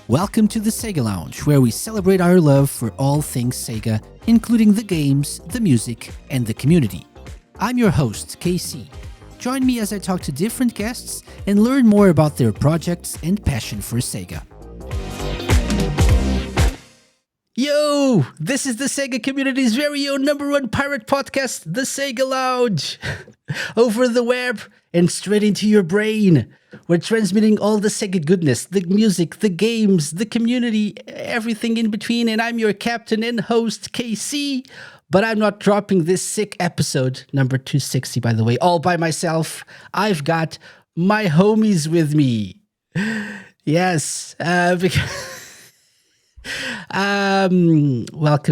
Welcome to the Sega Lounge, where we celebrate our love for all things Sega, including the games, the music, and the community. I'm your host, KC. Join me as I talk to different guests and learn more about their projects and passion for Sega. Yo! This is the Sega community's very own #1 pirate podcast, the Sega Lounge. Over the web and straight into your brain. We're transmitting all the Sega goodness, the music, the games, the community, everything in between. And I'm your captain and host, KC. But I'm not dropping this sick episode, number 260, by the way, all by myself. I've got my homies with me. Yes, welcome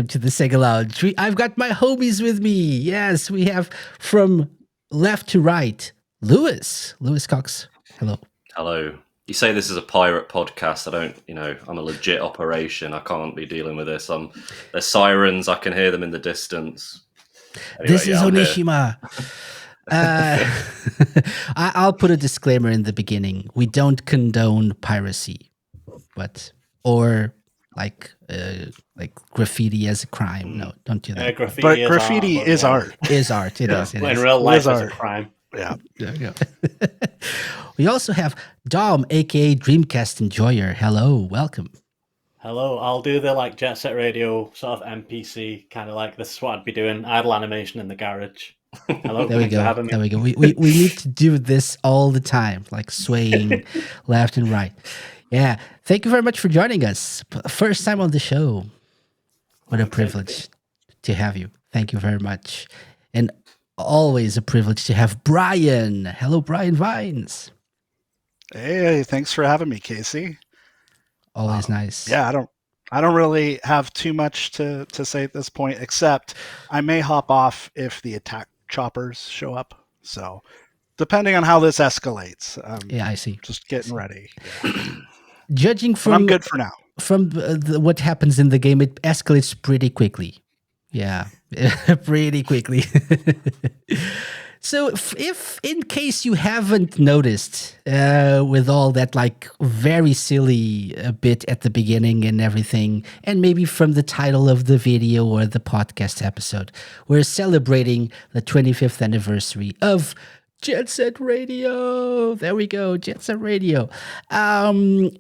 to the Sega Lounge. I've got my homies with me. Yes, we have from left to right, Lewis Cox. Hello. Hello. You say this is a pirate podcast. I'm a legit operation. I can't be dealing with this. There's sirens. I can hear them in the distance. Anyway, this is Onishima. I'll put a disclaimer in the beginning. We don't condone piracy, or graffiti as a crime. No, don't do that. Graffiti is art. Is art. It is. In real life, it's a crime. Yeah. There you go. We also have Dom, aka Dreamcast Enjoyer. Hello, welcome. Hello, I'll do the Jet Set Radio sort of NPC, kind of like this is what I'd be doing, idle animation in the garage. Hello, there we go. There we go. We need to do this all the time, like swaying left and right. Yeah, thank you very much for joining us. First time on the show. What a privilege to have you. Thank you very much. And always a privilege to have Brian. Hello, Brian Vines. Hey, thanks for having me, Casey. Always nice. Yeah, I don't really have too much to say at this point, except I may hop off if the attack choppers show up. So, depending on how this escalates. Yeah, I see. Just getting ready. Yeah. Judging from, I'm good for now. From what happens in the game, it escalates pretty quickly. Yeah, pretty quickly. So if in case you haven't noticed, with all that very silly bit at the beginning and everything, and maybe from the title of the video or the podcast episode, we're celebrating the 25th anniversary of Jet Set Radio. There we go, Jet Set Radio. So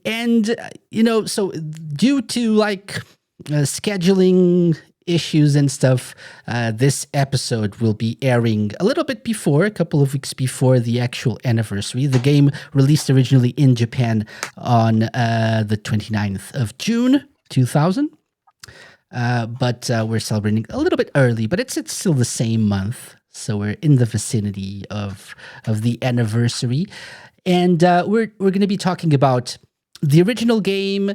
due to scheduling issues and stuff, this episode will be airing a couple of weeks before the actual anniversary. The game released originally in Japan on the 29th of June 2000. But we're celebrating a little bit early, but it's still the same month. So we're in the vicinity of the anniversary. And we're going to be talking about the original game,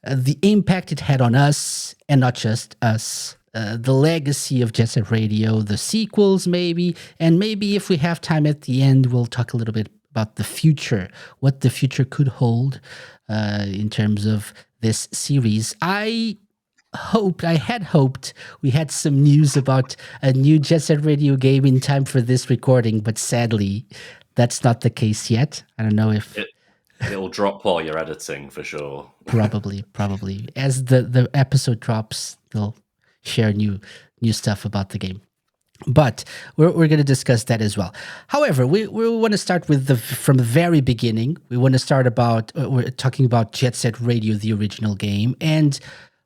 the impact it had on us, and not just us, the legacy of Jet Set Radio, the sequels maybe, and maybe if we have time at the end, we'll talk a little bit about the future, what the future could hold in terms of this series. I had hoped we had some news about a new Jet Set Radio game in time for this recording, but sadly, that's not the case yet. I don't know if... It'll drop while you're editing, for sure. Probably. As the episode drops, they'll share new stuff about the game. But we're going to discuss that as well. However, we want to start from the very beginning. We want to start we're talking about Jet Set Radio, the original game. And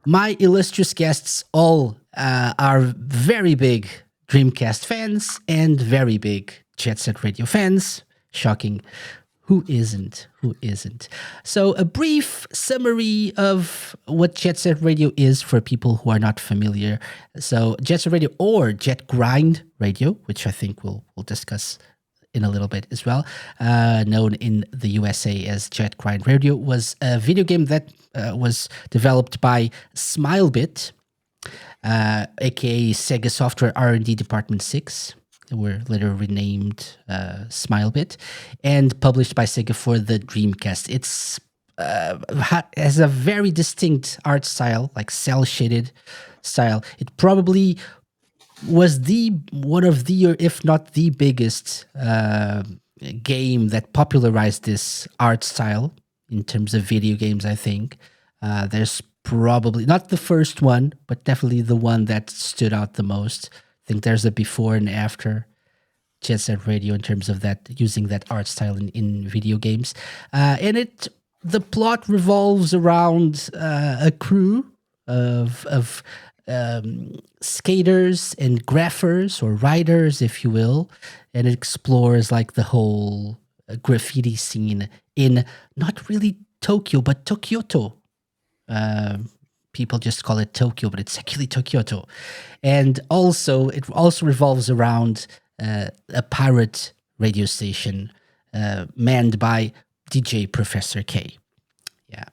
my illustrious guests all are very big Dreamcast fans and very big Jet Set Radio fans. Shocking. Who isn't? So a brief summary of what Jet Set Radio is for people who are not familiar. So Jet Set Radio, or Jet Grind Radio, which I think we'll discuss in a little bit as well, known in the USA as Jet Grind Radio, was a video game that was developed by Smilebit, aka Sega Software R&D Department 6. Were later renamed Smilebit, and published by Sega for the Dreamcast. It's has a very distinct art style, like cel-shaded style. It probably was one of the, or if not the biggest game that popularized this art style in terms of video games, I think. There's probably not the first one, but definitely the one that stood out the most. I think there's a before and after Jet Set Radio in terms of that, using that art style in video games. And the plot revolves around a crew of skaters and graphers, or writers, if you will, and it explores like the whole graffiti scene in not really Tokyo, but Tokyoto. People just call it Tokyo, but it's actually Tokyoto. And also, it also revolves around a pirate radio station manned by DJ Professor K. Yeah.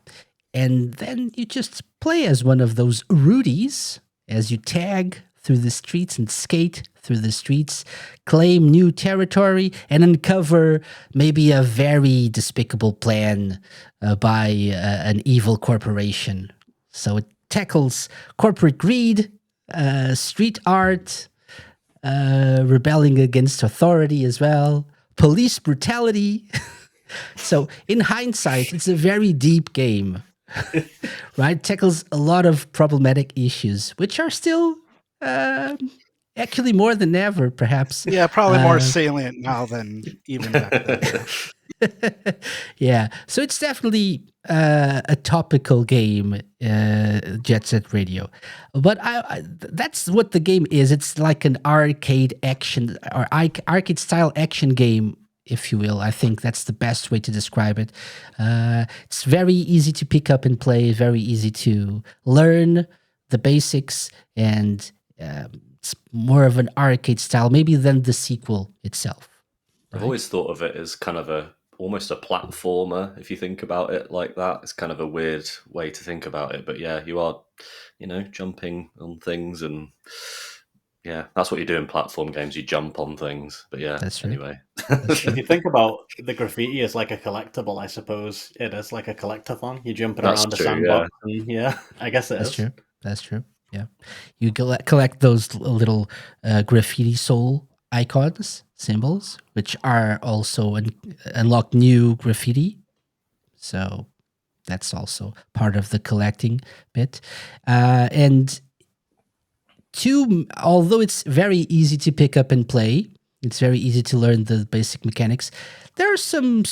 And then you just play as one of those rudies as you tag through the streets and skate through the streets, claim new territory, and uncover maybe a very despicable plan by an evil corporation. So it tackles corporate greed, street art, rebelling against authority as well, police brutality. So in hindsight, it's a very deep game, right? Tackles a lot of problematic issues, which are still actually more than ever, perhaps. Yeah, probably more salient now than even back then. Yeah, so it's definitely a topical game, Jet Set Radio. But that's what the game is. It's like an arcade action or arcade style action game, if you will. I think that's the best way to describe it. It's very easy to pick up and play, very easy to learn the basics, and it's more of an arcade style, maybe than the sequel itself. I've always thought of it as kind of almost a platformer, if you think about it like that. It's kind of a weird way to think about it, but yeah, you are, jumping on things, and yeah, that's what you do in platform games. You jump on things, but yeah, That's right. anyway. If you think about the graffiti as like a collectible, I suppose it is like a collectathon. You're jumping That's around true, a sandbox, and I guess it That's is. true. That's true. Yeah. You collect those little graffiti soul icons, symbols, which are also unlock new graffiti. So that's also part of the collecting bit. And although it's very easy to pick up and play, it's very easy to learn the basic mechanics. There's some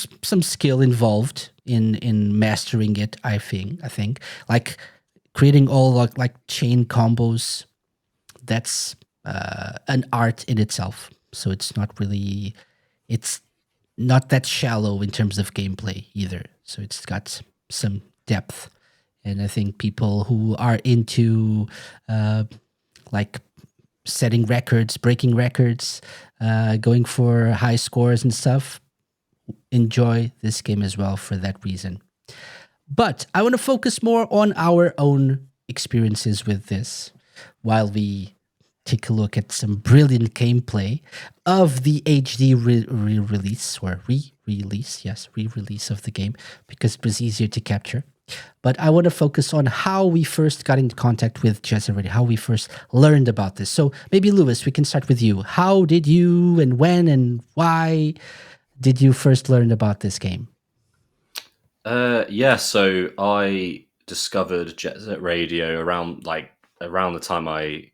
skill involved in mastering it. I think like creating all like chain combos. That's an art in itself. So it's not that shallow in terms of gameplay either. So it's got some depth, and I think people who are into like setting records, breaking records, going for high scores and stuff, enjoy this game as well for that reason. But I want to focus more on our own experiences with this while we take a look at some brilliant gameplay of the HD re-release of the game, because it was easier to capture. But I want to focus on how we first got in contact with Jet Set Radio, how we first learned about this. So maybe, Lewis, we can start with you. How did you, and when and why did you first learn about this game? So I discovered Jet Set Radio around the time I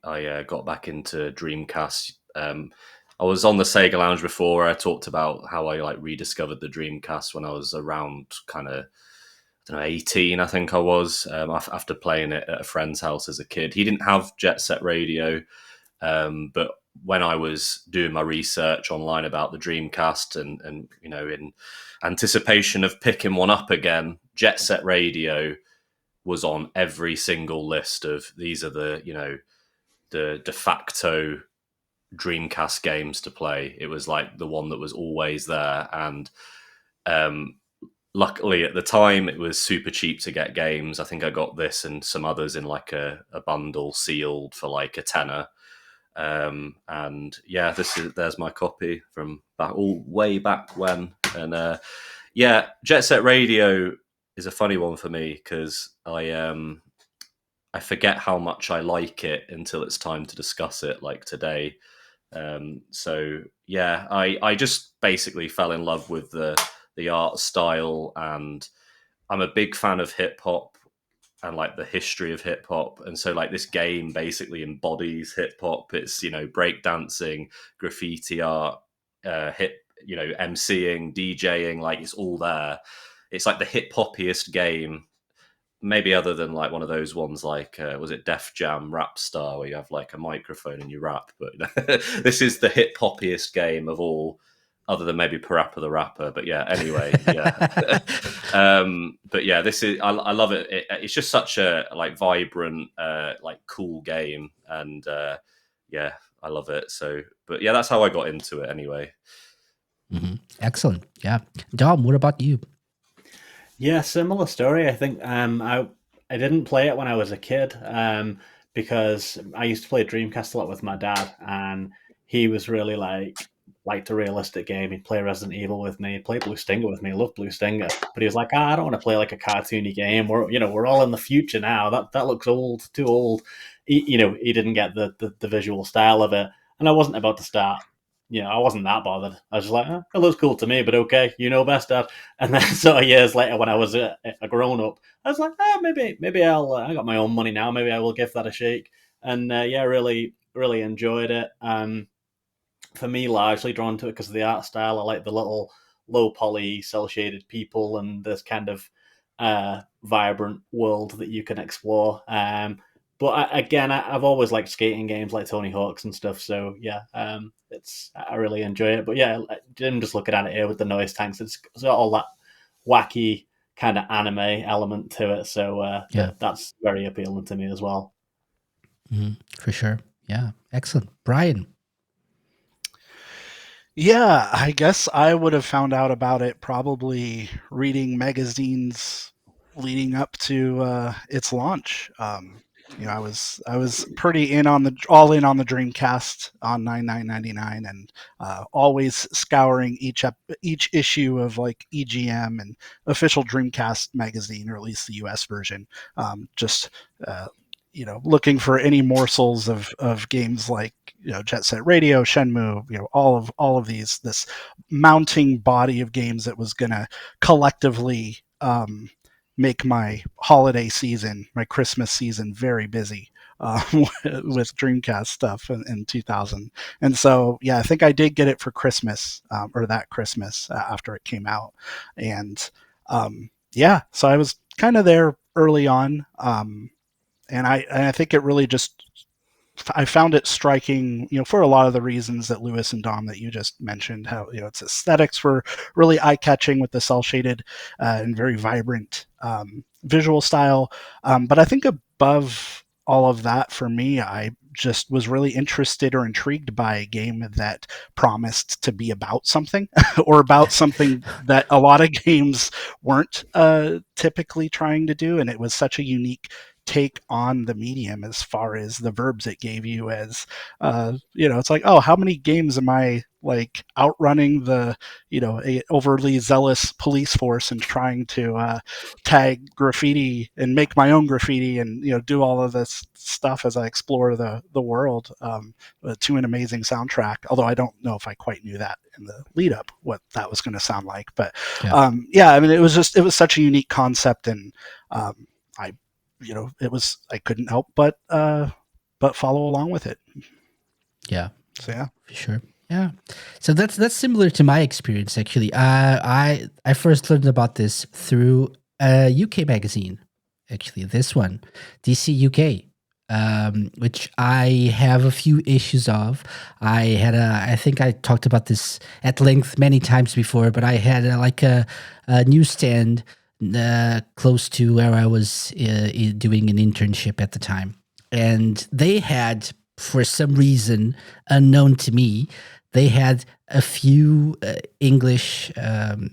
got back into Dreamcast. I was on the Sega Lounge before. I talked about how I rediscovered the Dreamcast when I was around kind of 18, I think I was, after playing it at a friend's house as a kid. He didn't have Jet Set Radio, but when I was doing my research online about the Dreamcast and in anticipation of picking one up again, Jet Set Radio was on every single list of these are the de facto Dreamcast games to play. It was like the one that was always there, and luckily at the time it was super cheap to get games. I think I got this and some others in like a bundle sealed for like a tenner. And yeah, there's my copy from way back when. And Jet Set Radio is a funny one for me because I forget how much I like it until it's time to discuss it, like today. I just basically fell in love with the art style, and I'm a big fan of hip hop. and like the history of hip hop. And so like this game basically embodies hip hop. It's, you know, breakdancing, graffiti art, MCing, DJing, like it's all there. It's like the hip hoppiest game, maybe other than like one of those ones like was it Def Jam Rap Star, where you have like a microphone and you rap. But this is the hip hoppiest game of all, other than maybe Parappa the Rapper. But yeah, anyway, yeah. But yeah, this is, I love it. It's just such a like vibrant, like cool game, and yeah, I love it. So, but yeah, that's how I got into it anyway. Mm-hmm. Excellent. Yeah, Dom, what about you? Yeah, similar story. I think I didn't play it when I was a kid because I used to play Dreamcast a lot with my dad, and he was really liked a realistic game. He'd play Resident Evil with me, he'd play Blue Stinger with me. I love Blue Stinger, but he was like, I don't want to play like a cartoony game. We're all in the future now. That looks old, too old. He didn't get the visual style of it, and I wasn't about to start. I wasn't that bothered. I was just like, it looks cool to me, but okay, you know best, Dad. And then sort of years later, when I was a grown up, I was like, maybe I got my own money now. Maybe I will give that a shake. And yeah, really, really enjoyed it. For me, largely drawn to it because of the art style. I like the little low poly, cel shaded people and this kind of vibrant world that you can explore. But I've always liked skating games like Tony Hawk's and stuff. So yeah, I really enjoy it. But yeah, I'm just looking at it here with the noise tanks. It's got all that wacky kind of anime element to it. So that's very appealing to me as well. Mm-hmm. For sure. Yeah, excellent. Brian. Yeah, I guess I would have found out about it probably reading magazines leading up to its launch. I was pretty all in on the Dreamcast on $99.99, and always scouring each issue of like EGM and official Dreamcast magazine, or at least the US version. Looking for any morsels of games like Jet Set Radio, Shenmue, all of this mounting body of games that was gonna collectively make my holiday season, my Christmas season, very busy with Dreamcast stuff in 2000. And so, yeah, I think I did get it for Christmas, or that Christmas after it came out. And so I was kind of there early on. And I think it really I found it striking, for a lot of the reasons that Lewis and Dom that you just mentioned, how, its aesthetics were really eye-catching with the cel-shaded and very vibrant visual style. But I think above all of that, for me, I just was really interested or intrigued by a game that promised to be about something or about something that a lot of games weren't typically trying to do. And it was such a unique take on the medium as far as the verbs it gave you, as it's like, oh, how many games am I like outrunning the a overly zealous police force and trying to tag graffiti and make my own graffiti and do all of this stuff as I explore the world to an amazing soundtrack, although I don't know if I quite knew that in the lead up what that was going to sound like. But I mean, it was such a unique concept, and I couldn't help but follow along with it. Yeah. So yeah. For sure. Yeah. So that's similar to my experience, actually. I first learned about this through a UK magazine, actually. This one, DC UK, which I have a few issues of. I think I talked about this at length many times before, but I had a newsstand close to where I was doing an internship at the time. And they had, for some reason unknown to me, they had a few English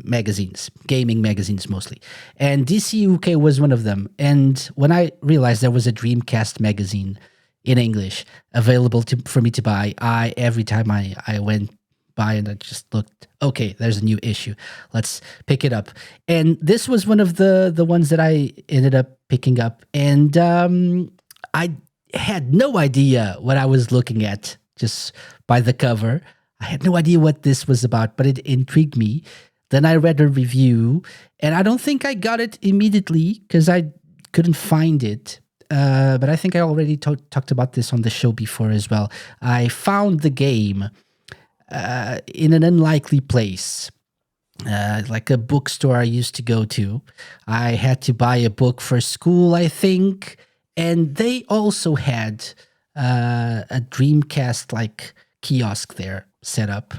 magazines, gaming magazines mostly. And DC UK was one of them. And when I realized there was a Dreamcast magazine in English available for me to buy, every time I went by and I just looked, okay, there's a new issue, let's pick it up. And this was one of the ones that I ended up picking up, and I had no idea what I was looking at just by the cover. I had no idea what this was about, but it intrigued me. Then I read a review, and I don't think I got it immediately because I couldn't find it. But I think I already talked about this on the show before as well. I found the game in an unlikely place, like a bookstore I used to go to. I had to buy a book for school, I think, and they also had a Dreamcast like kiosk there set up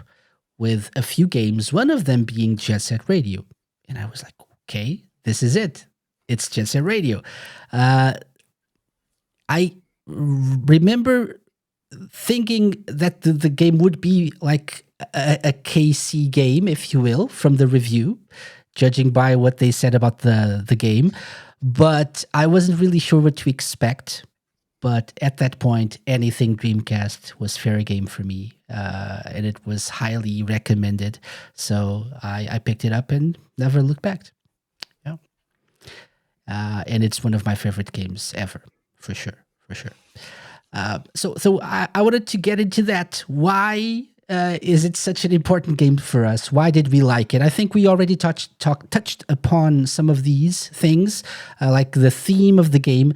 with a few games, one of them being Jet Set Radio. And I was like, okay, this is it. It's Jet Set Radio. I remember thinking that the game would be like a KC game, if you will, from the review, judging by what they said about the game. But I wasn't really sure what to expect. But at that point, anything Dreamcast was fair game for me. And it was highly recommended. So I picked it up and never looked back. Yeah. And it's one of my favorite games ever. For sure. So I wanted to get into that. Why is it such an important game for us? Why did we like it? I think we already touched upon some of these things, like the theme of the game.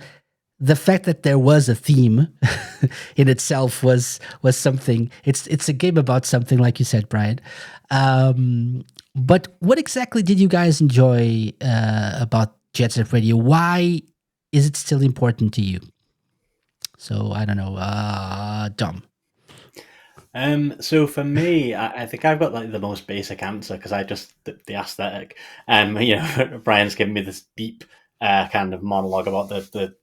The fact that there was a theme in itself was something. It's a game about something, like you said, Brian. But what exactly did you guys enjoy about Jet Set Radio? Why is it still important to you? So I don't know, Dom. So for me, I think I've got like the most basic answer because I just the aesthetic. Brian's given me this deep kind of monologue about the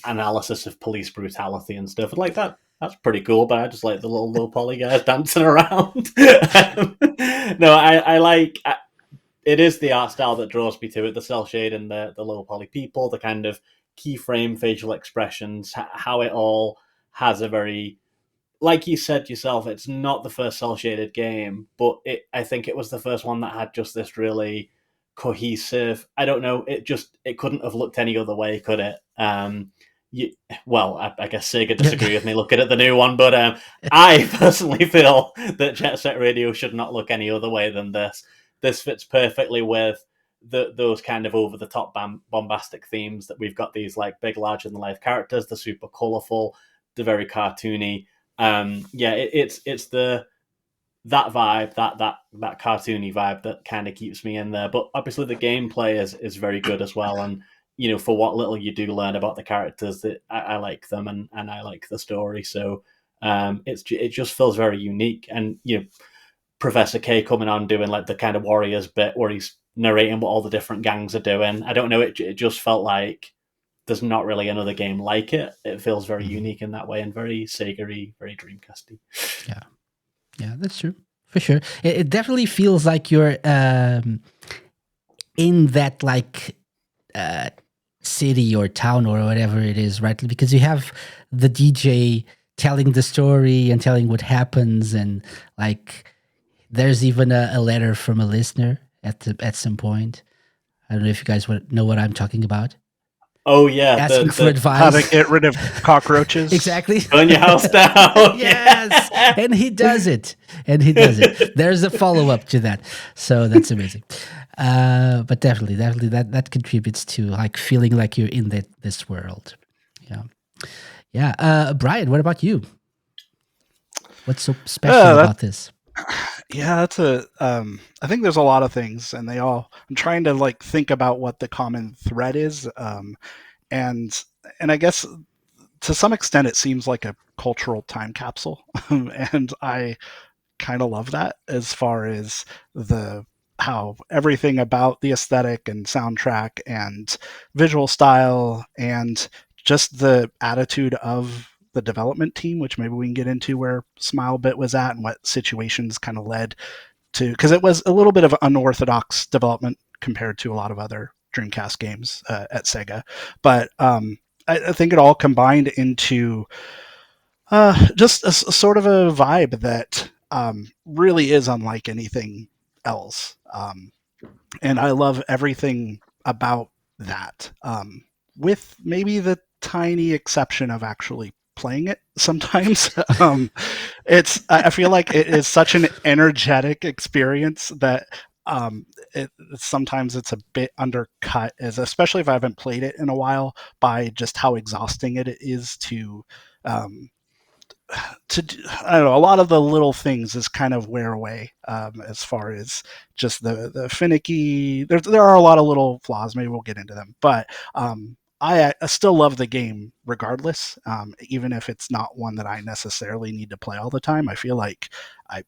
analysis of police brutality and stuff. Like that's pretty cool. But I just like the little low poly guys dancing around. No, I like. It is the art style that draws me to it. The cell shading, the low poly people, the kind of keyframe facial expressions, how it all has a very, like you said yourself, it's not the first cell shaded game, but I think it was the first one that had just this really cohesive, I don't know, it couldn't have looked any other way, could it? I guess Sega disagree with me looking at the new one, but I personally feel that Jet Set Radio should not look any other way than this. This fits perfectly with those kind of over the top bombastic themes that we've got. These like big, larger than life characters, the super colorful, the very cartoony. It's that vibe, that cartoony vibe that kind of keeps me in there. But obviously the gameplay is very good as well. And for what little you do learn about the characters, that I like them and I like the story. So it just feels very unique. And Professor K coming on doing like the kind of Warriors bit where he's narrating what all the different gangs are doing. I don't know, it just felt like there's not really another game like it. It feels very unique in that way and very Sega-y, very Dreamcast-y. Yeah, that's true. For sure. It definitely feels like you're in that like city or town or whatever it is, right? Because you have the DJ telling the story and telling what happens, and like there's even a letter from a listener at some point. I don't know if you guys know what I'm talking about. Oh yeah, asking for advice. How to get rid of cockroaches. Exactly. Burn your house down. Yes, and he does it. There's a follow-up to that, so that's amazing. But definitely that contributes to like feeling like you're in this world. Yeah. Brian, what about you? What's so special about this? Yeah, that's I think there's a lot of things, and I'm trying to like think about what the common thread is, and I guess to some extent it seems like a cultural time capsule, and I kind of love that as far as how everything about the aesthetic and soundtrack and visual style and just the attitude of the development team, which maybe we can get into where SmileBit was at and what situations kind of led to, because it was a little bit of unorthodox development compared to a lot of other Dreamcast games at Sega. But I think it all combined into just a sort of a vibe that really is unlike anything else. And I love everything about that, with maybe the tiny exception of actually playing it sometimes. I feel like it is such an energetic experience that sometimes it's a bit undercut, as especially if I haven't played it in a while, by just how exhausting it is to um, I don't know, a lot of the little things is kind of wear away, as far as just the finicky. There are a lot of little flaws. Maybe we'll get into them, but I still love the game regardless, even if it's not one that I necessarily need to play all the time. I feel like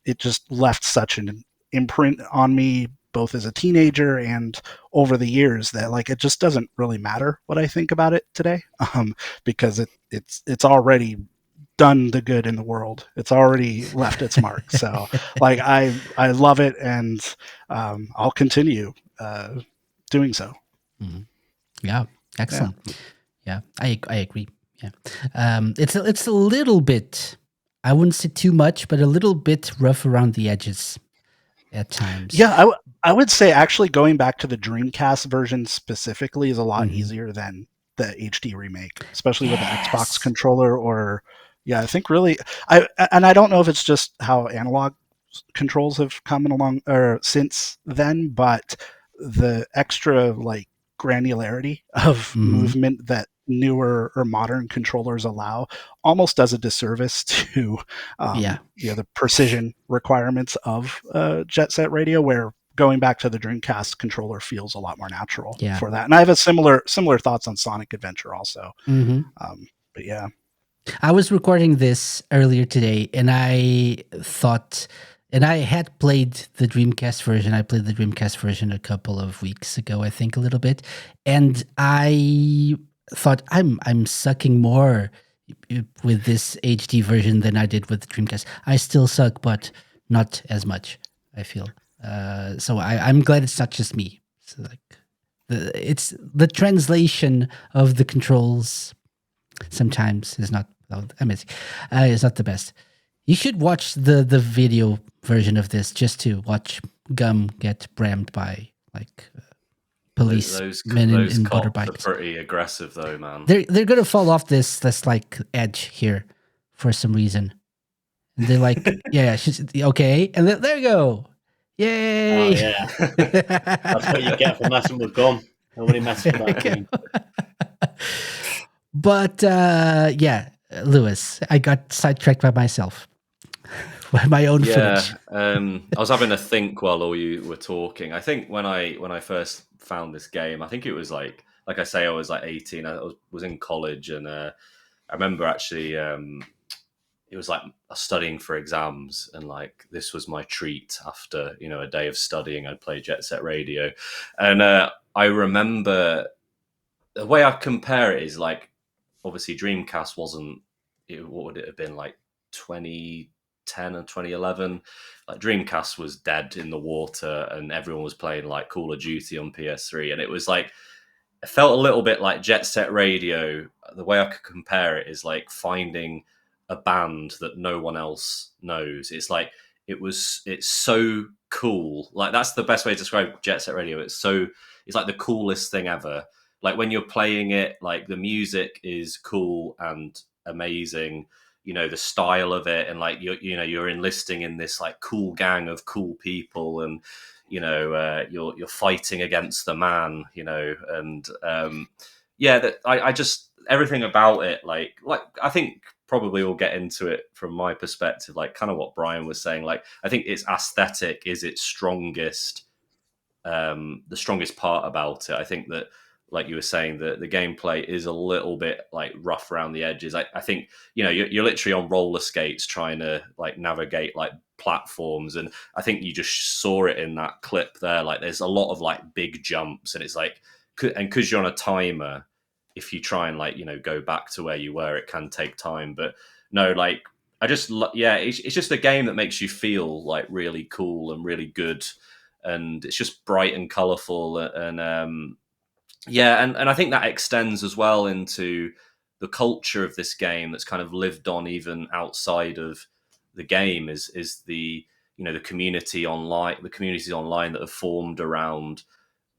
it just left such an imprint on me, both as a teenager and over the years, that like it just doesn't really matter what I think about it today, because it's already done the good in the world. It's already left its mark. So like I love it, and I'll continue doing so. Mm-hmm. Yeah, excellent. Yeah, I agree. Yeah, it's a little bit. I wouldn't say too much, but a little bit rough around the edges at times. Yeah, I would say actually going back to the Dreamcast version specifically is a lot Mhm. easier than the HD remake, especially with the Yes. Xbox controller. Or yeah, I think really I don't know if it's just how analog controls have come along or since then, but the extra like granularity of Mhm. movement that newer or modern controllers allow almost does a disservice to Yeah. the precision requirements of Jet Set Radio, where going back to the Dreamcast controller feels a lot more natural Yeah. for that. And I have a similar thoughts on Sonic Adventure also. hmm But yeah. I was recording this earlier today, and I thought, and I had played the Dreamcast version. I played the Dreamcast version a couple of weeks ago, I think, a little bit, and I thought I'm sucking more with this HD version than I did with the Dreamcast. I still suck, but not as much, I feel. So I'm glad it's not just me. So like, it's the translation of the controls sometimes is not amazing. It's not the best. You should watch the video version of this just to watch Gum get brammed by like police men Those in cops are motorbikes. pretty aggressive, though, man. They're gonna fall off this like edge here for some reason. And they're like, yeah, she's okay, and there you go, yay! Oh yeah, that's what you get for messing with Gum. Nobody messes with that game. But yeah, Lewis, I got sidetracked by myself. By my own footage. I was having a think while all you were talking. I think when I first found this game, I think it was like I say, I was like 18. I was in college, and I remember actually it was like studying for exams, and like this was my treat after a day of studying. I'd play Jet Set Radio, and I remember the way I compare it is like obviously Dreamcast wasn't. What would it have been like 2010 and 2011? Like Dreamcast was dead in the water, and everyone was playing like Call of Duty on PS3, and it was like it felt a little bit like Jet Set Radio. The way I could compare it is like finding a band that no one else knows. It's like it's so cool. Like that's the best way to describe Jet Set Radio. It's like the coolest thing ever. Like when you're playing it, like the music is cool and amazing. The style of it, and like you're enlisting in this like cool gang of cool people, and you're fighting against the man, and I just everything about it, like I think probably we'll get into it from my perspective, like kind of what Brian was saying. Like I think its aesthetic is its strongest, the strongest part about it. I think that, like you were saying, that the gameplay is a little bit like rough around the edges. I think you're literally on roller skates trying to like navigate like platforms, and I think you just saw it in that clip there. Like there's a lot of like big jumps, and it's like, and because you're on a timer, if you try and like go back to where you were, it can take time. But no, like I just it's just a game that makes you feel like really cool and really good, and it's just bright and colorful, and and I think that extends as well into the culture of this game that's kind of lived on even outside of the game, is the the community online, the communities online that have formed around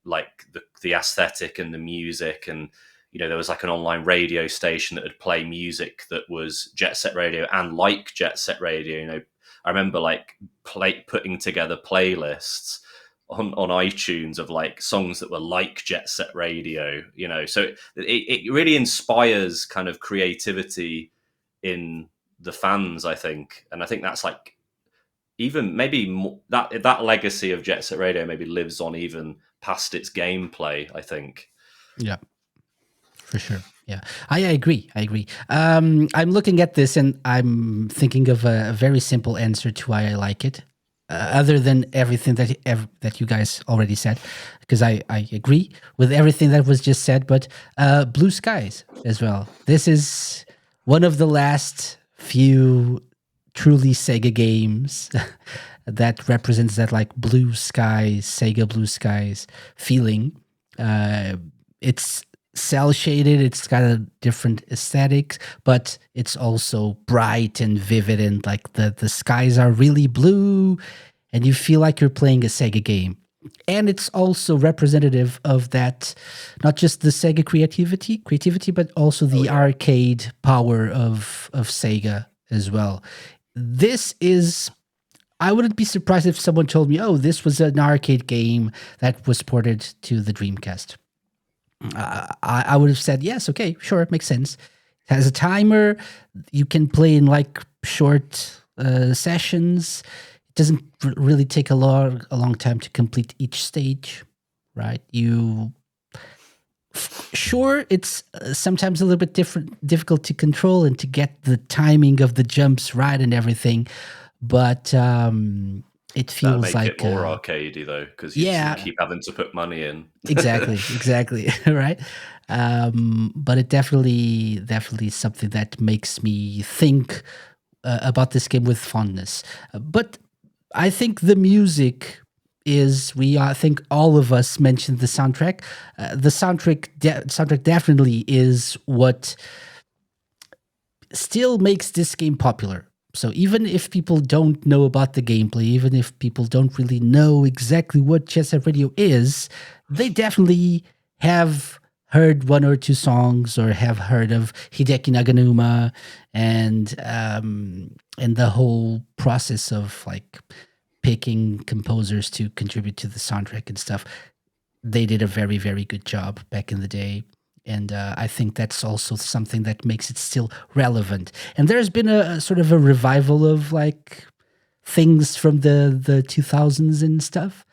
like the aesthetic and the music. And there was like an online radio station that would play music that was Jet Set Radio and like Jet Set Radio. I remember like putting together playlists on iTunes of like songs that were like Jet Set Radio, you know. So it really inspires kind of creativity in the fans, I think. And I think that's like even maybe more, that legacy of Jet Set Radio maybe lives on even past its gameplay, I think. Yeah, for sure. Yeah, I agree. I'm looking at this and I'm thinking of a very simple answer to why I like it, other than everything that you guys already said, because I agree with everything that was just said. But Blue Skies as well. This is one of the last few truly Sega games that represents that like blue skies, Sega blue skies feeling. It's cell shaded, it's got a different aesthetics, but it's also bright and vivid, and like the skies are really blue and you feel like you're playing a Sega game. And it's also representative of that, not just the Sega creativity, but also the arcade power of Sega as well. This is, I wouldn't be surprised if someone told me, oh, this was an arcade game that was ported to the Dreamcast. I would have said, yes, okay, sure, it makes sense. It has a timer. You can play in like short sessions. It doesn't really take a long time to complete each stage, right? Sure, it's sometimes a little bit difficult to control and to get the timing of the jumps right and everything, but it feels make like it more arcadey though, because you keep having to put money in. exactly, right? But it definitely is something that makes me think about this game with fondness. But I think the music is, I think all of us mentioned the soundtrack. The soundtrack definitely is what still makes this game popular. So even if people don't know about the gameplay, even if people don't really know exactly what Jet Set Radio is, they definitely have heard one or two songs or have heard of Hideki Naganuma and the whole process of like picking composers to contribute to the soundtrack and stuff. They did a very, very good job back in the day. And I think that's also something that makes it still relevant. And there's been a sort of a revival of like things from the 2000s and stuff.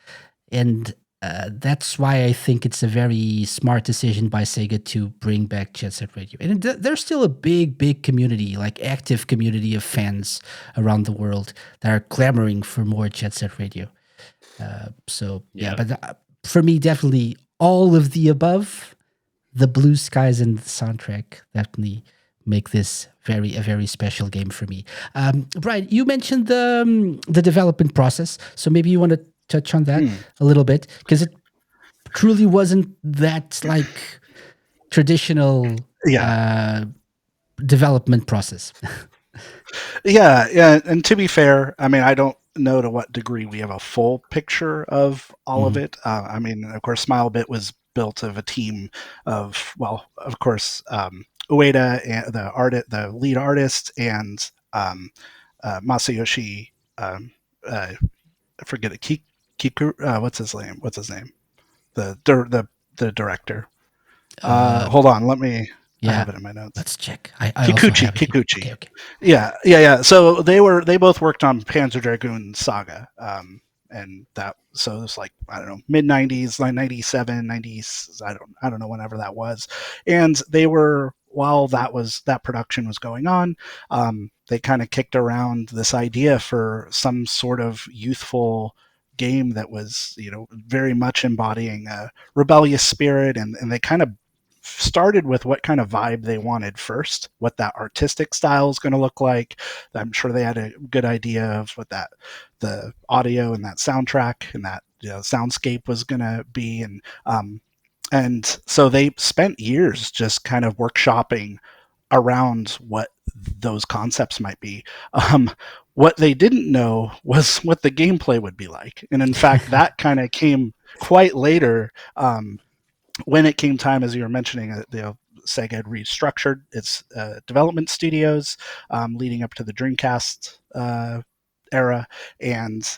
And that's why I think it's a very smart decision by Sega to bring back Jet Set Radio. And there's still a big community, like active community of fans around the world that are clamoring for more Jet Set Radio. But for me, definitely all of the above. The blue skies and the soundtrack definitely make this a very special game for me. Brian, you mentioned the development process, so maybe you want to touch on that a little bit, because it truly wasn't that like traditional development process. Yeah, and to be fair, I mean, I don't know to what degree we have a full picture of all of it. I mean, of course, Smilebit was built of a team of, well, of course, Ueda, and the lead artist, and Masayoshi. I forget it. Kiku. What's his name? The director. Hold on, let me. I have it in my notes. Let's check. Kikuchi. Okay. Yeah. So they both worked on Panzer Dragoon Saga. And that, so it was like, I don't know, mid 90s, like 97, 90s, I don't know, whenever that was. And they were, while that production was going on, they kind of kicked around this idea for some sort of youthful game that was, very much embodying a rebellious spirit. And they kind of started with what kind of vibe they wanted first, what that artistic style is going to look like. I'm sure they had a good idea of what the audio and that soundtrack and that soundscape was going to be. And so they spent years just kind of workshopping around what those concepts might be. What they didn't know was what the gameplay would be like. And in fact, that kind of came quite later, when it came time, as you were mentioning, Sega had restructured its development studios leading up to the Dreamcast era, and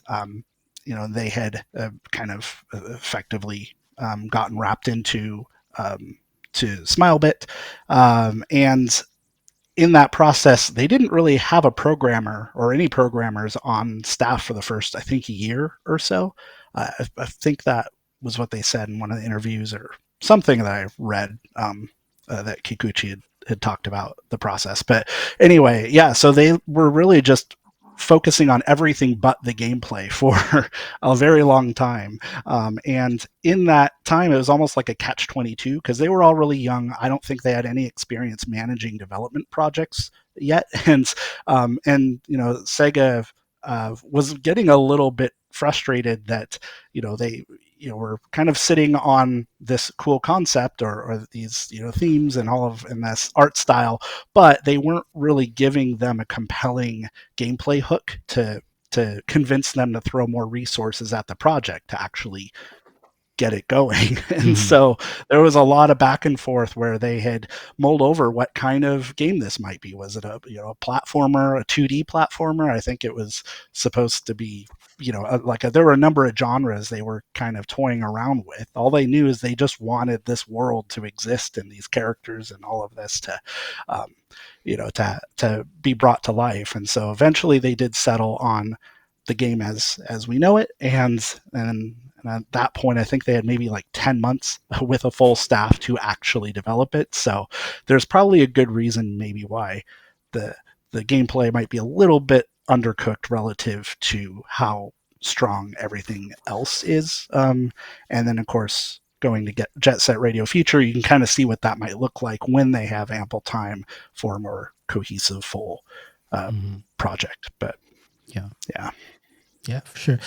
they had kind of effectively gotten wrapped into to Smilebit, and in that process, they didn't really have a programmer or any programmers on staff for the first, I think, a year or so. I think that was what they said in one of the interviews or something that I read, that Kikuchi had talked about the process. But anyway, yeah, so they were really just focusing on everything but the gameplay for a very long time. And in that time, it was almost like a catch-22 because they were all really young. I don't think they had any experience managing development projects yet. And Sega was getting a little bit frustrated that, they were kind of sitting on this cool concept or these, themes and in this art style, but they weren't really giving them a compelling gameplay hook to convince them to throw more resources at the project to actually get it going. And so there was a lot of back and forth where they had mulled over what kind of game this might be. Was it a platformer, a 2D platformer? I think it was supposed to be, there were a number of genres they were kind of toying around with. All they knew is they just wanted this world to exist and these characters and all of this to be brought to life. And so eventually they did settle on the game as we know it. And at that point, I think they had maybe like 10 months with a full staff to actually develop it. So there's probably a good reason maybe why the gameplay might be a little bit undercooked relative to how strong everything else is. And then, of course, going to get Jet Set Radio Future, you can kind of see what that might look like when they have ample time for a more cohesive, full project. But yeah. Yeah, for sure.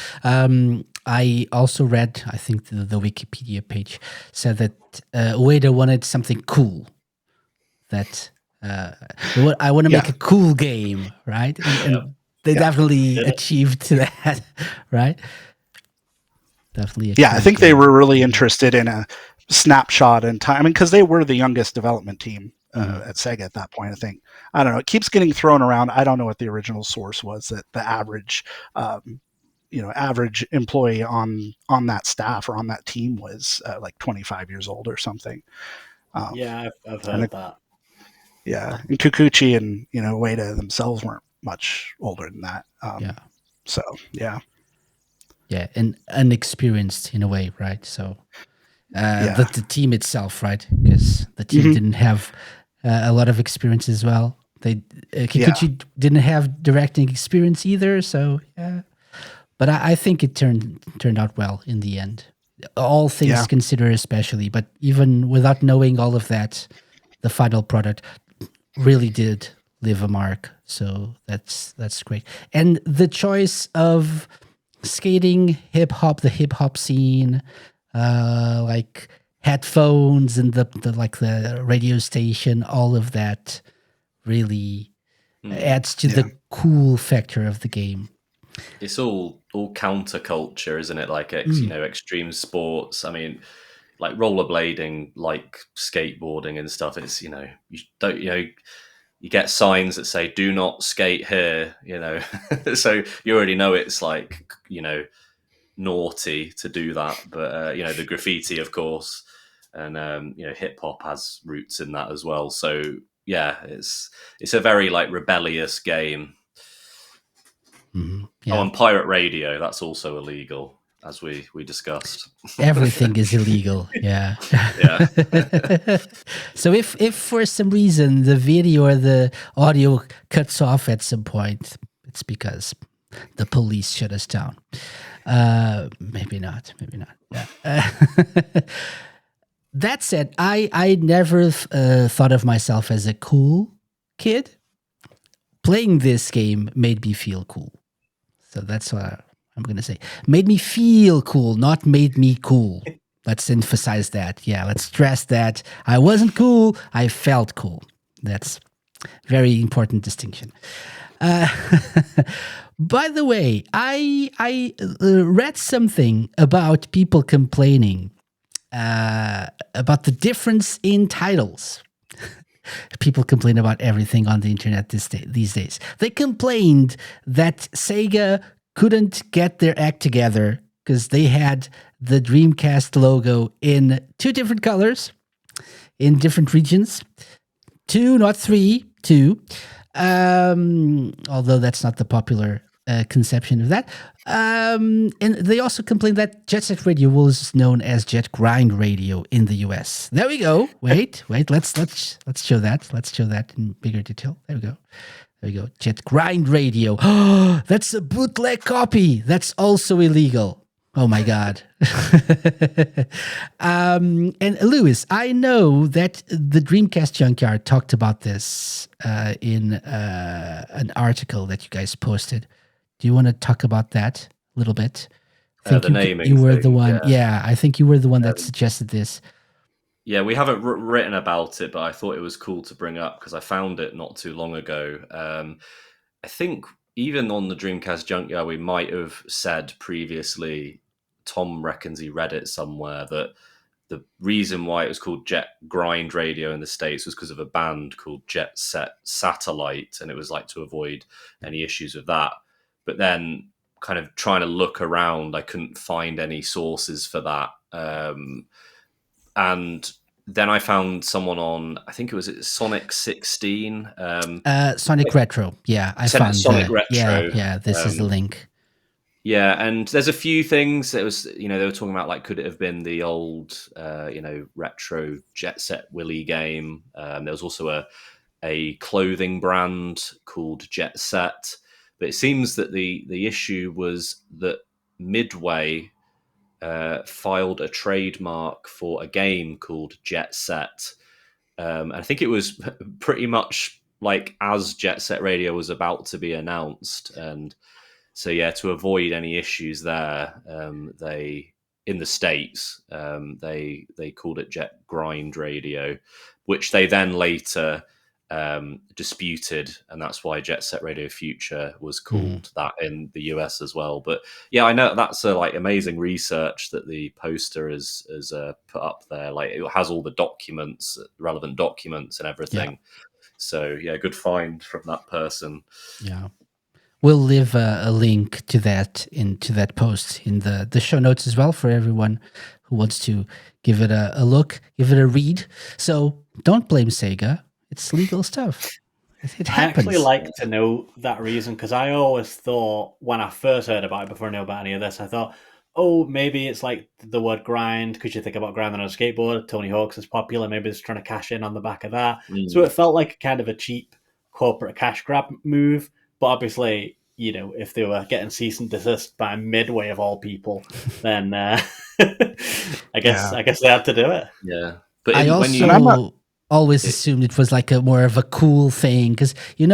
I also read, I think the Wikipedia page said that Ueda wanted something cool. That I want to make a cool game, right? And they definitely achieved that, right? Definitely. I think they were really interested in a snapshot in time. I mean, because they were the youngest development team at Sega at that point. I think, I don't know, it keeps getting thrown around. I don't know what the original source was, that the average average employee on that staff or on that team was like 25 years old or something. I've heard that. Yeah, and Kikuchi and Ueda themselves weren't much older than that. So and unexperienced in a way, right? So the team itself, right? Because the team didn't have a lot of experience as well. Kikuchi didn't have directing experience either, so yeah. But I think it turned out well in the end. All things considered, especially. But even without knowing all of that, the final product really did leave a mark. So that's great. And the choice of skating, the hip hop scene, like headphones and the radio station, all of that really adds to the cool factor of the game. It's all counterculture, isn't it? Like extreme sports. I mean, like rollerblading, like skateboarding and stuff. It's you don't you get signs that say "Do not skate here." So you already know it's like naughty to do that. But the graffiti, of course, and hip hop has roots in that as well. So yeah, it's a very like rebellious game. On pirate radio, that's also illegal, as we discussed. Everything is illegal. Yeah. So if for some reason the video or the audio cuts off at some point, it's because the police shut us down. Maybe not. Yeah. That said, I never thought of myself as a cool kid. Playing this game made me feel cool. So that's what I'm going to say. Made me feel cool, not made me cool. Let's emphasize that. Yeah, let's stress that. I wasn't cool. I felt cool. That's very important distinction. By the way, I read something about people complaining about the difference in titles. People complain about everything on the internet these days. They complained that Sega couldn't get their act together because they had the Dreamcast logo in 2 different colors in different regions. 2, not 3, 2. Although that's not the popular conception of that. And they also complained that Jet Set Radio was known as Jet Grind Radio in the US. There we go. Wait. Let's show that. Let's show that in bigger detail. There we go. Jet Grind Radio. Oh, that's a bootleg copy. That's also illegal. Oh my God. And Lewis, I know that the Dreamcast Junkyard talked about this in an article that you guys posted. Do you want to talk about that a little bit? I think the naming you were thing, the one. Yeah, I think you were the one that suggested this. Yeah, we haven't written about it, but I thought it was cool to bring up because I found it not too long ago. I think even on the Dreamcast Junkyard, we might have said previously, Tom reckons he read it somewhere, that the reason why it was called Jet Grind Radio in the States was because of a band called Jet Set Satellite, and it was like to avoid any issues with that. But then kind of trying to look around, I couldn't find any sources for that. And then I found someone on, I think it was Sonic 16. Sonic Retro. Yeah, I found Sonic Retro. Yeah, this is the link. Yeah, and there's a few things. It was, they were talking about like, could it have been the old, retro Jet Set Willy game? There was also a clothing brand called Jet Set. But it seems that the issue was that Midway filed a trademark for a game called Jet Set. And I think it was pretty much like as Jet Set Radio was about to be announced. And so, yeah, to avoid any issues there, they, in the States, they called it Jet Grind Radio, which they then later disputed, and that's why Jet Set Radio Future was called that in the US as well. But yeah, I know that's amazing research that the poster is put up there. Like, it has all the documents, relevant documents, and everything. Yeah. So yeah, good find from that person. Yeah, we'll leave a link to that post in the show notes as well for everyone who wants to give it a look, give it a read. So don't blame Sega. It's legal stuff. It happens. I actually like to know that reason, because I always thought, when I first heard about it, before I knew about any of this, I thought, oh, maybe it's like the word grind, because you think about grinding on a skateboard. Tony Hawk's is popular. Maybe it's trying to cash in on the back of that. So it felt like kind of a cheap corporate cash grab move. But obviously, if they were getting cease and desist by Midway of all people, then I guess they had to do it. Yeah. But always assumed it was like a more of a cool thing, because you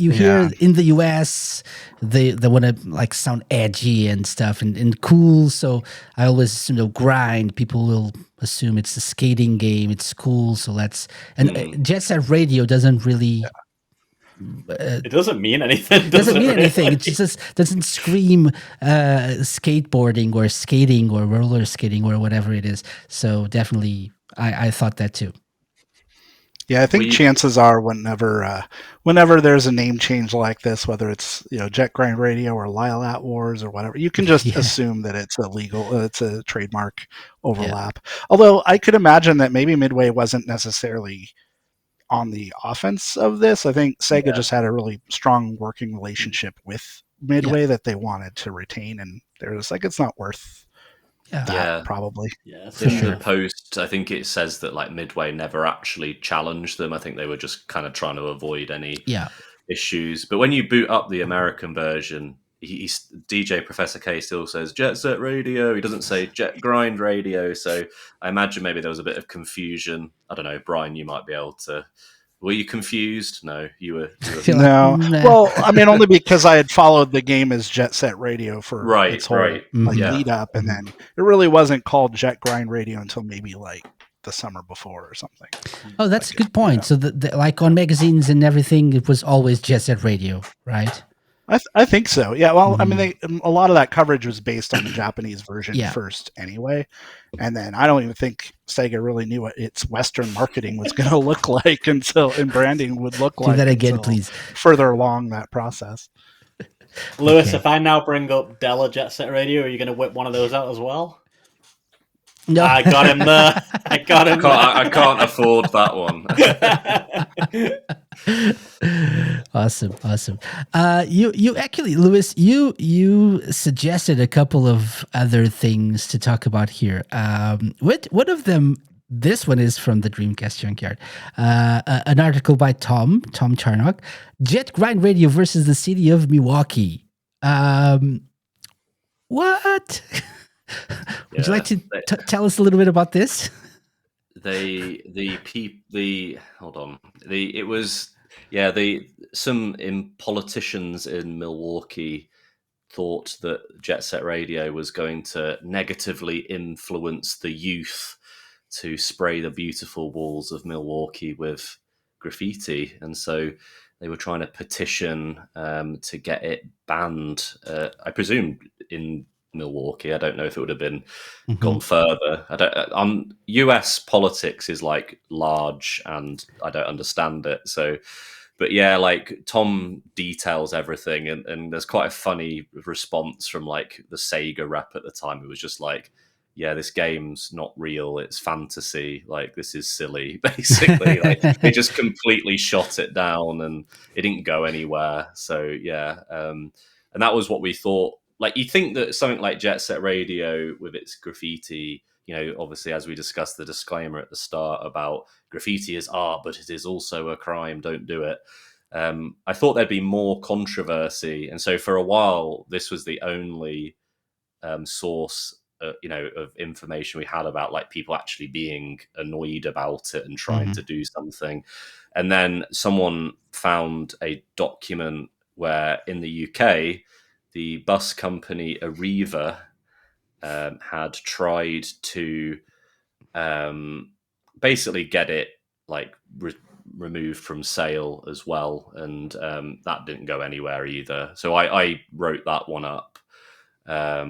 hear in the US they want to like sound edgy and stuff and cool, so I always assume grind, people will assume it's a skating game, it's cool, so Jet Set Radio doesn't really it doesn't mean anything. Doesn't mean anything. It just doesn't scream skateboarding or skating or roller skating or whatever it is. So definitely I thought that too. Yeah, I think chances are whenever there's a name change like this, whether it's Jet Grind Radio or Lilat Wars or whatever, you can just assume that it's it's a trademark overlap. Yeah. Although I could imagine that maybe Midway wasn't necessarily on the offense of this. I think Sega just had a really strong working relationship with Midway that they wanted to retain, and they're just like, it's not worth that, probably. Yeah, in the post, I think it says that like Midway never actually challenged them. I think they were just kind of trying to avoid any issues. But when you boot up the American version, DJ Professor K still says Jet Set Radio. He doesn't say Jet Grind Radio. So I imagine maybe there was a bit of confusion. I don't know, Brian, you might be able to. Were you confused? No, you were. No. Well, I mean, only because I had followed the game as Jet Set Radio for its whole lead up, and then it really wasn't called Jet Grind Radio until maybe like the summer before or something. Oh, that's a good point. So, like on magazines and everything, it was always Jet Set Radio, right? I think so. Yeah. Well, I mean, a lot of that coverage was based on the Japanese version first, anyway, and then I don't even think Sega really knew what its Western marketing was going to look like and branding would look like. Do that again, please. Further along that process. Lewis, Okay. if I now bring up Della Jet Set Radio, are you going to whip one of those out as well? No. I got him there. I got him I can't afford that one. Awesome. You actually, Lewis, you suggested a couple of other things to talk about here. One of them, this one is from the Dreamcast Junkyard, an article by Tom Charnock, Jet Grind Radio versus the city of Milwaukee. What? Would you like to tell us a little bit about this? Some politicians in Milwaukee thought that Jet Set Radio was going to negatively influence the youth to spray the beautiful walls of Milwaukee with graffiti, and so they were trying to petition to get it banned. I presume in Milwaukee. I don't know if it would have been gone further. US politics is like large, and I don't understand it. So, but yeah, like Tom details everything, and there's quite a funny response from like the Sega rep at the time. It was just like, yeah, this game's not real. It's fantasy. Like, this is silly, basically. Like, they just completely shot it down, and it didn't go anywhere. So yeah, and that was what we thought. Like, you think that something like Jet Set Radio with its graffiti, you know, obviously, as we discussed the disclaimer at the start about graffiti is art, but it is also a crime, don't do it. I thought there'd be more controversy. And so for a while, this was the only source, of information we had about like people actually being annoyed about it and trying to do something. And then someone found a document where in the UK, the bus company Arriva had tried to basically get it like removed from sale as well, and that didn't go anywhere either. So I wrote that one up. There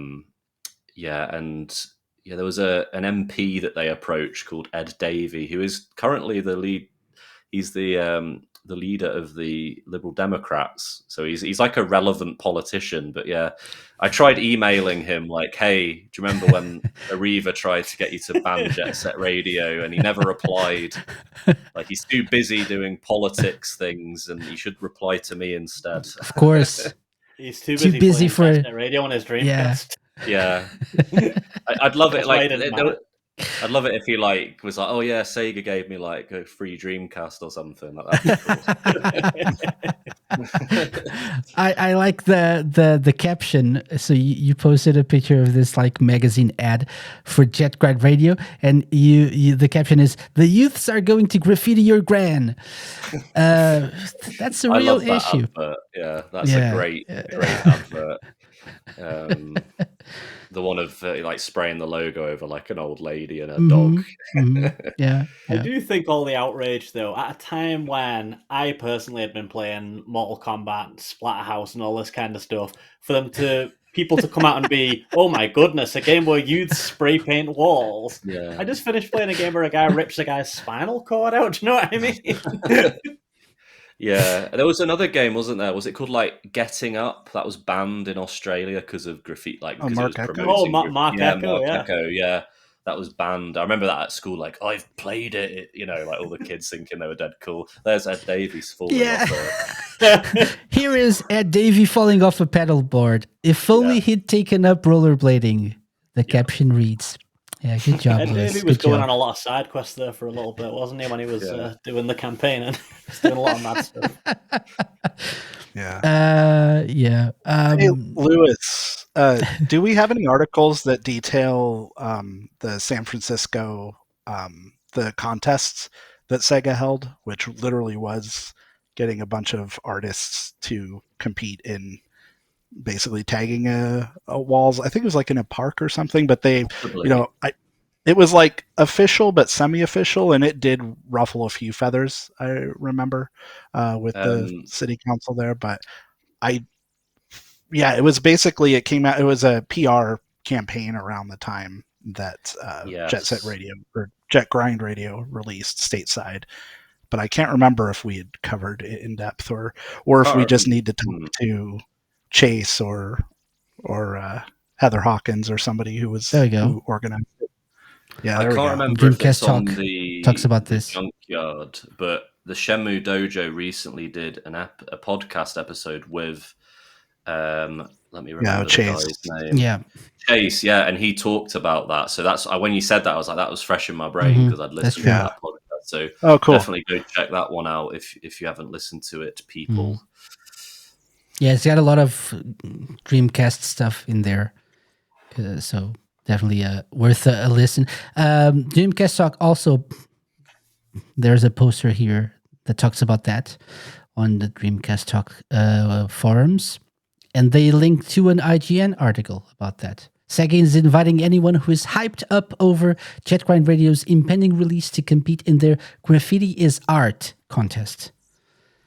was an MP that they approached called Ed Davey, who is currently the lead. He's the leader of the Liberal Democrats. So he's like a relevant politician. But yeah, I tried emailing him like, hey, do you remember when Arriva tried to get you to ban Jet Set Radio? And he never replied. Like, he's too busy doing politics things, and he should reply to me instead. Of course. He's too busy for Jet Set Radio on his Dreamcast. Yeah. I'd love it. Like, I'd love it if he like was like, oh yeah, Sega gave me like a free Dreamcast or something. Like, that'd be cool. I like the caption. So you posted a picture of this like magazine ad for Jet Grind Radio, and you the caption is, "The youths are going to graffiti your gran." That's a real issue. Advert. Yeah, that's a great advert. The one of like spraying the logo over like an old lady and a dog. Yeah. I do think all the outrage, though, at a time when I personally had been playing Mortal Kombat, Splatterhouse, and all this kind of stuff, for them to people to come out and be, oh my goodness, a game where youths spray paint walls. Yeah. I just finished playing a game where a guy rips a guy's spinal cord out. Do you know what I mean? Yeah, there was another game, wasn't there? Was it called like Getting Up? That was banned in Australia because of graffiti. Like, Mark Echo. Mark Echo. Yeah, that was banned. I remember that at school. Like, I've played it. Like all the kids thinking they were dead cool. There's Ed Davies falling off. Here is Ed Davey falling off a pedal board. If only he'd taken up rollerblading. The caption reads. Yeah, good job, Ed Liz. Davey was going on a lot of side quests there for a little bit, wasn't he, when he was doing the campaign and doing a lot of mad stuff. Yeah. Hey, Lewis, do we have any articles that detail the San Francisco, the contests that Sega held, which literally was getting a bunch of artists to compete in basically tagging a walls? I think it was like in a park or something, but they, it was like official but semi-official, and it did ruffle a few feathers, I remember, with the city council there. But it was basically, it came out, it was a PR campaign around the time that Jet Set Radio or Jet Grind Radio released stateside. But I can't remember if we had covered it in depth or if we just need to talk to Chase or Heather Hawkins or somebody who organized it. Yeah, I there we can't go. remember if Dreamcast it's on Talk the talks about the this. Junkyard, but the Shenmue Dojo recently did a podcast episode with let me remember the Chase. guy's name. Yeah. Chase, yeah, and he talked about that. So that's when you said that, I was like, that was fresh in my brain because I'd listened to true. that podcast. So cool. definitely go check that one out if you haven't listened to it, people. Yeah, it's got a lot of Dreamcast stuff in there, so definitely worth a listen. Dreamcast Talk also, there's a poster here that talks about that on the Dreamcast Talk forums, and they link to an IGN article about that. Sega is inviting anyone who is hyped up over Jet Grind Radio's impending release to compete in their Graffiti is Art contest.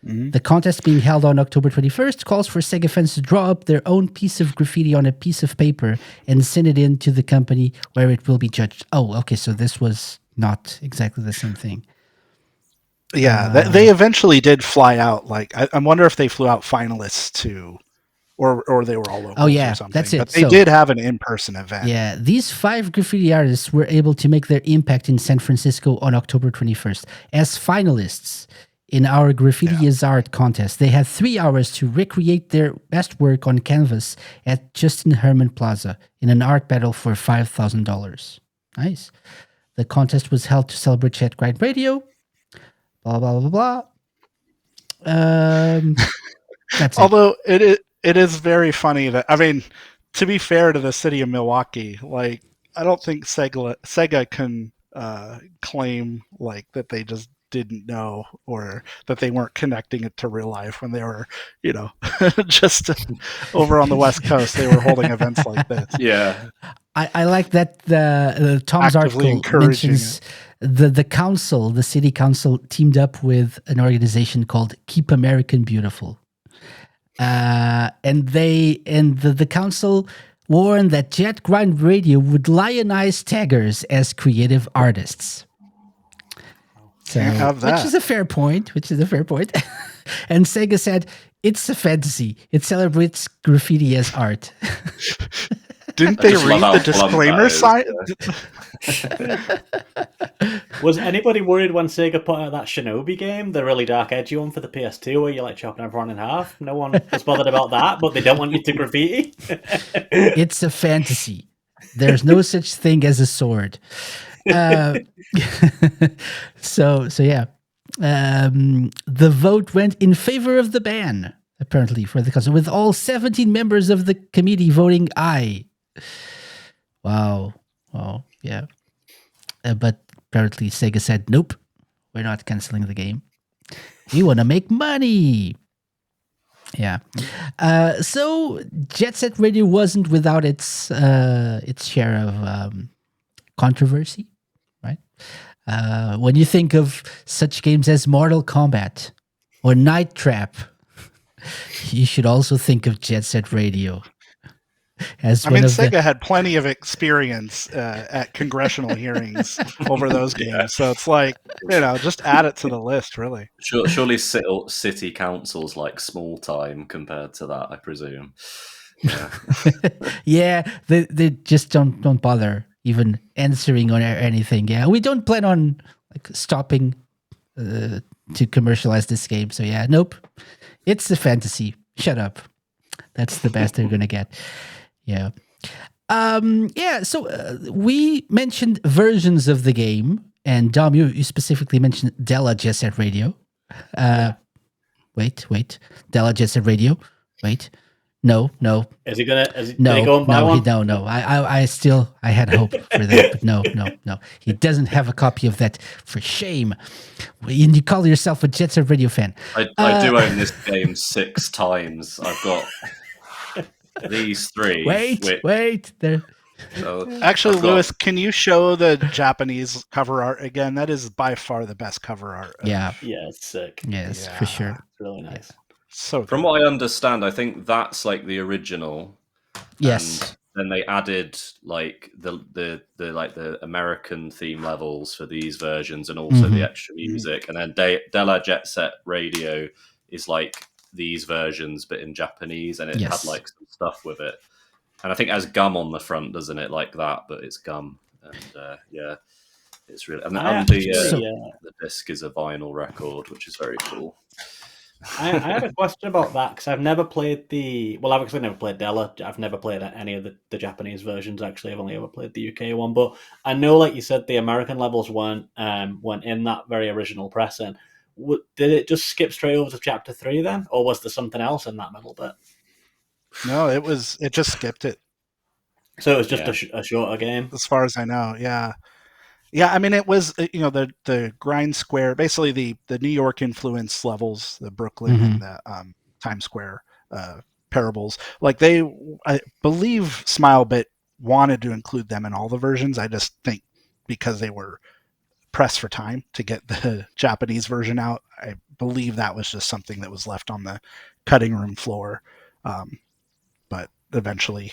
The contest being held on October 21st calls for Sega fans to draw up their own piece of graffiti on a piece of paper and send it in to the company where it will be judged. Oh, okay, so this was not exactly the same thing. Yeah, they eventually did fly out. Like, I wonder if they flew out finalists to, or they were all locals or something. That's it. But they did have an in-person event. Yeah, these 5 graffiti artists were able to make their impact in San Francisco on October 21st. As finalists in our Graffiti is Art contest, they had 3 hours to recreate their best work on canvas at Justin Herman Plaza in an art battle for $5,000. Nice. The contest was held to celebrate Jet Grind Radio. Blah, blah, blah, blah. That's Although it is very funny that, I mean, to be fair to the city of Milwaukee, like, I don't think Sega can claim like that they just didn't know or that they weren't connecting it to real life when they were, just over on the West Coast. They were holding events like this. Yeah. I like that the Tom's Actively article mentions the city council teamed up with an organization called Keep American Beautiful. And the council warned that Jet Grind Radio would lionize taggers as creative artists. So, which is a fair point. And Sega said, it's a fantasy. It celebrates graffiti as art. Didn't they read the disclaimer sign? Was anybody worried when Sega put out that Shinobi game, the really dark, edgy one for the PS2, where you're like chopping everyone in half? No one was bothered about that, but they don't want you to graffiti. It's a fantasy. There's no such thing as a sword. So yeah. The vote went in favor of the ban, apparently, for the council, with all 17 members of the committee voting aye. Wow. Yeah. But apparently Sega said, nope, we're not canceling the game. We want to make money. Yeah. So Jet Set Radio wasn't without its share of controversy, right? When you think of such games as Mortal Kombat or Night Trap, you should also think of Jet Set Radio. Sega had plenty of experience at congressional hearings over those games, so it's like, just add it to the list, really. Surely city councils like small time compared to that, I presume. Yeah, yeah, they just don't bother even answering on anything. Yeah, we don't plan on stopping to commercialize this game. So yeah, nope, it's a fantasy. Shut up. That's the best they're gonna get. Yeah. So we mentioned versions of the game, and Dom, you specifically mentioned Della Jet Set Radio. Wait. Della Jet Set Radio. Wait. No. Is he gonna go and buy one? No. I had hope for that, but no. He doesn't have a copy of that, for shame. You call yourself a Jet Set Radio fan. I do own this game 6 times. I've got these 3. Wait. There. Actually, Lewis, can you show the Japanese cover art again? That is by far the best cover art. Yeah, it's sick. Yes, for sure. It's really nice. So from what I understand, I think that's like the original. Yes. And then they added like the American theme levels for these versions, and also the extra music. And then Della Jet Set Radio is like these versions, but in Japanese, and it Yes. had like some stuff with it. And I think it has gum on the front, doesn't it? Like that, but it's gum. And yeah, it's really. And the disc is a vinyl record, which is very cool. I had a question about that because I've never played I've actually never played Della. I've never played any of the Japanese versions. Actually, I've only ever played the UK one. But I know, like you said, the American levels weren't in that very original pressing. Did it just skip straight over to chapter 3 then, or was there something else in that middle bit? No, it just skipped it. So it was just a shorter game, as far as I know. Yeah. I mean, it was the grind square, basically the New York influence levels, the Brooklyn and the Times Square parables. Like I believe Smilebit wanted to include them in all the versions. I just think because they were pressed for time to get the Japanese version out, I believe that was just something that was left on the cutting room floor. But eventually,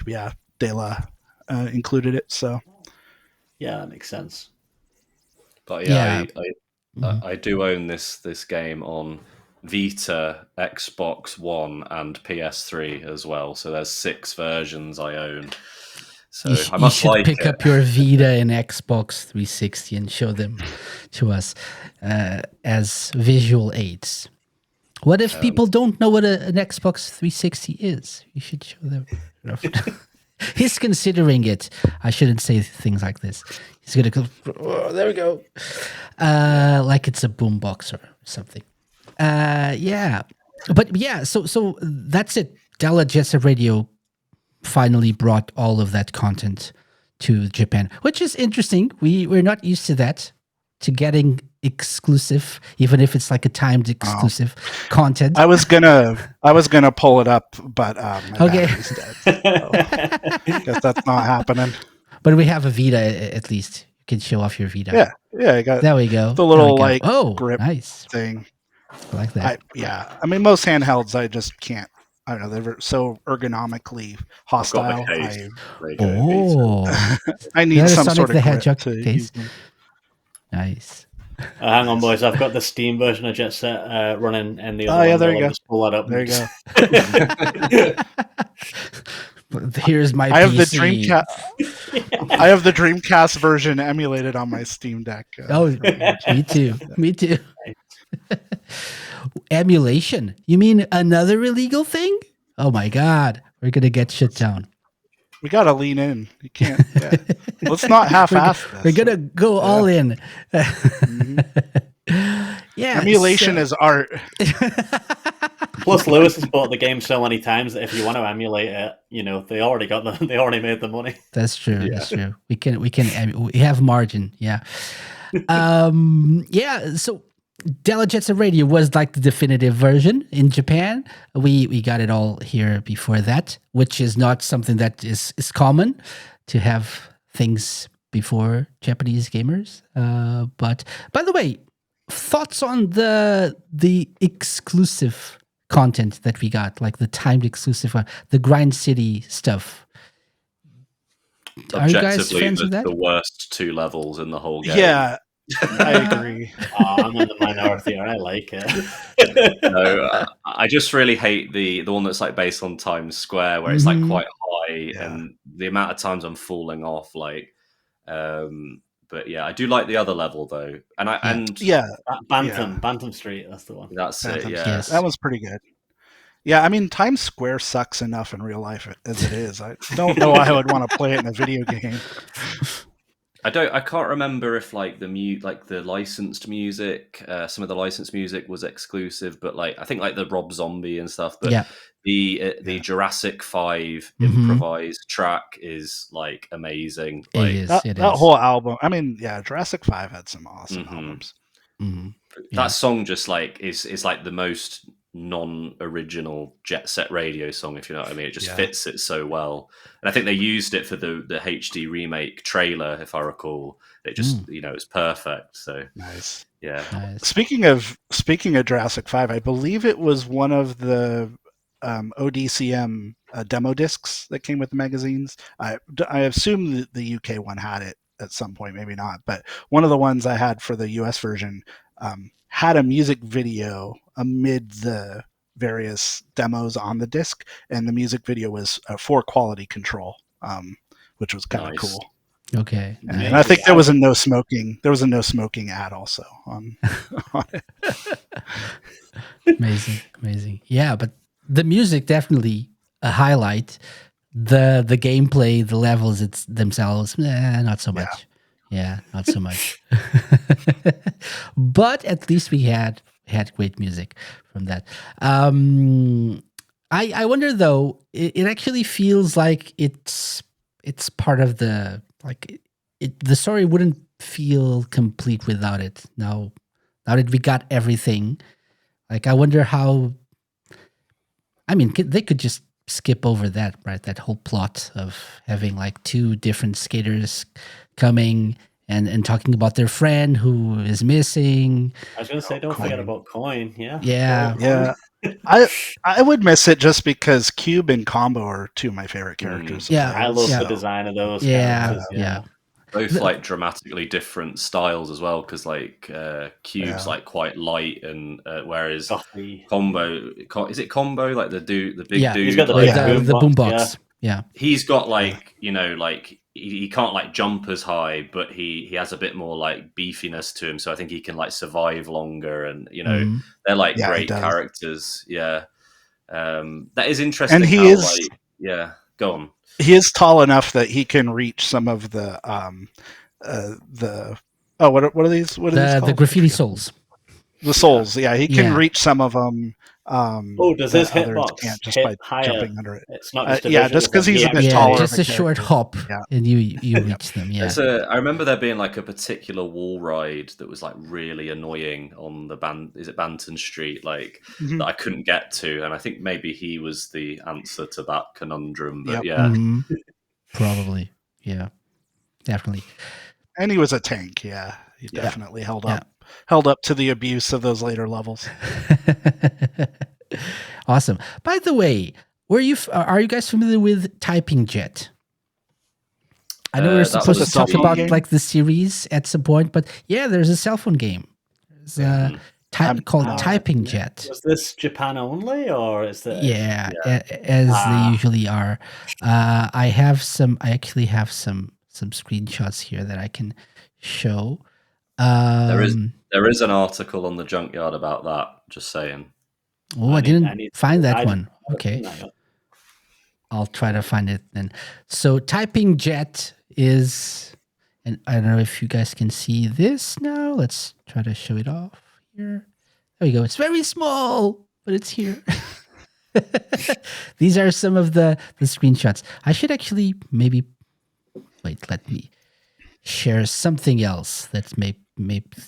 Dela included it. So yeah, that makes sense. But I do own this game on Vita, Xbox One, and PS3 as well. So there's 6 versions I own. So I must should pick up your Vita and Xbox 360 and show them to us as visual aids. What if people don't know what an Xbox 360 is? You should show them. He's considering it. I shouldn't say things like this. He's gonna go. Oh, there we go. Like it's a boombox or something. But yeah. So that's it. Della Jet Set Radio finally brought all of that content to Japan, which is interesting. We're not used to that, to getting exclusive, even if it's like a timed exclusive content. I was gonna pull it up, but okay, guess that's not happening. But we have a Vita at least. You can show off your Vita. Yeah, I got there we go. The little grip nice thing. I like that. I mean, most handhelds I just can't. I don't know. They're so ergonomically hostile. I need some Sonic sort of the grip Hedgehog to case. use them. Nice. Hang on, boys. I've got the Steam version of Jet Set running, and the other one. There you go. Just pull that up. There you go. Here's my. I have the Dreamcast. I have the Dreamcast version emulated on my Steam Deck. Me too. Me too. Emulation? You mean another illegal thing? Oh my God, we're gonna get shut down. We gotta lean in. You can't. Yeah. Let's not half-ass this. We're gonna go all in. Yeah, emulation is art. Plus, Lewis has bought the game so many times that if you want to emulate it, they already they already made the money. That's true. Yeah. That's true. We have margin. Yeah. So Della Jet Set Radio was like the definitive version in Japan. We got it all here before that, which is not something that is common to have things before Japanese gamers. But by the way, thoughts on the exclusive content that we got, like the timed exclusive one, the Grind City stuff. Are you guys fans of that? The worst 2 levels in the whole game. Yeah. I agree. I'm in the minority. I like it. No, I just really hate the one that's like based on Times Square, where it's like quite high, and the amount of times I'm falling off. But yeah, I do like the other level though, Bantam Street. That's the one. That's Bantam, it. Yeah, yes. That was pretty good. Yeah, I mean, Times Square sucks enough in real life as it is. I don't know why I would want to play it in a video game. I can't remember if the licensed music, some of the licensed music was exclusive, but I think the Rob Zombie and stuff. But the Jurassic 5 improvised track is amazing. It is. That whole album. I mean, Jurassic 5 had some awesome albums. Mm-hmm. That song just is the most non-original Jet Set Radio song, if you know what I mean. It just fits it so well, and I think they used it for the HD remake trailer, if I recall. It just it's perfect. So nice. Nice. Speaking of Jurassic 5, I believe it was one of the ODCM demo discs that came with the magazines. I assume that the UK one had it at some point, maybe not, but one of the ones I had for the US version had a music video amid the various demos on the disc, and the music video was for quality control, which was kind of Nice. cool. Okay. And I think there was a no smoking ad also on it. Amazing. Yeah, but the music definitely a highlight. The gameplay, the levels themselves, not so much. Yeah, not so much. But at least we had great music from that. I wonder though, it actually feels like it's part of the the story wouldn't feel complete without it. Now that we got everything, like I wonder how. I mean, they could just skip over that, right? That whole plot of having like two different skaters coming and talking about their friend who is missing. I was going to say, don't forget about Coin. Yeah. Yeah. I would miss it just because Cube and Combo are two of my favorite characters. Yeah. I love the design of those characters. Yeah. Both like dramatically different styles as well, because like Cube's like quite light, and whereas Combo, is it Combo, like the big dude? He's got the boombox. Yeah, he's got like like he can't like jump as high, but he has a bit more like beefiness to him, so I think he can like survive longer, and they're like great characters. Yeah, that is interesting. And go on. He is tall enough that he can reach some of the what are these? What are these called? The graffiti souls. The souls, he can reach some of them. Does his hitbox just hit by higher? Jumping under it? It's not just just because he's a bit taller. Just a short hop, and you reach them. Yeah, I remember there being like a particular wall ride that was like really annoying on the Banton Street, like that I couldn't get to, and I think maybe he was the answer to that conundrum. But probably, definitely. And he was a tank. He definitely held up to the abuse of those later levels. Awesome. By the way, are you guys familiar with Typing Jet? I know we're supposed to talk about like the series at some point, but there's a cell phone game. There's a called Typing Jet. Was this Japan only, or is that? As they usually are. I actually have some screenshots here that I can show. There is an article on the Junkyard about that. Just saying. Oh, I didn't find that one. Okay, I'll try to find it then. So, Typing Jet is, and I don't know if you guys can see this now. Let's try to show it off here. There we go. It's very small, but it's here. These are some of the screenshots. I should actually maybe wait. Let me share something else that may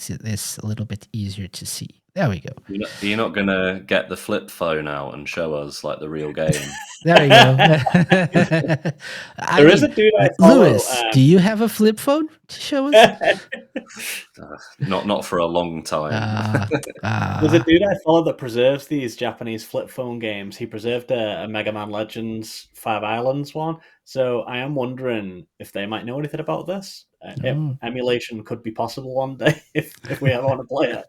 this a little bit easier to see. There we go. You're not going to get the flip phone out and show us like the real game. There we go. There is a dude I follow, Lewis, do you have a flip phone to show us? Not for a long time. There's a dude I follow that preserves these Japanese flip phone games. He preserved a Mega Man Legends 5 Islands one. So I am wondering if they might know anything about this. Emulation could be possible one day if we ever want to play it.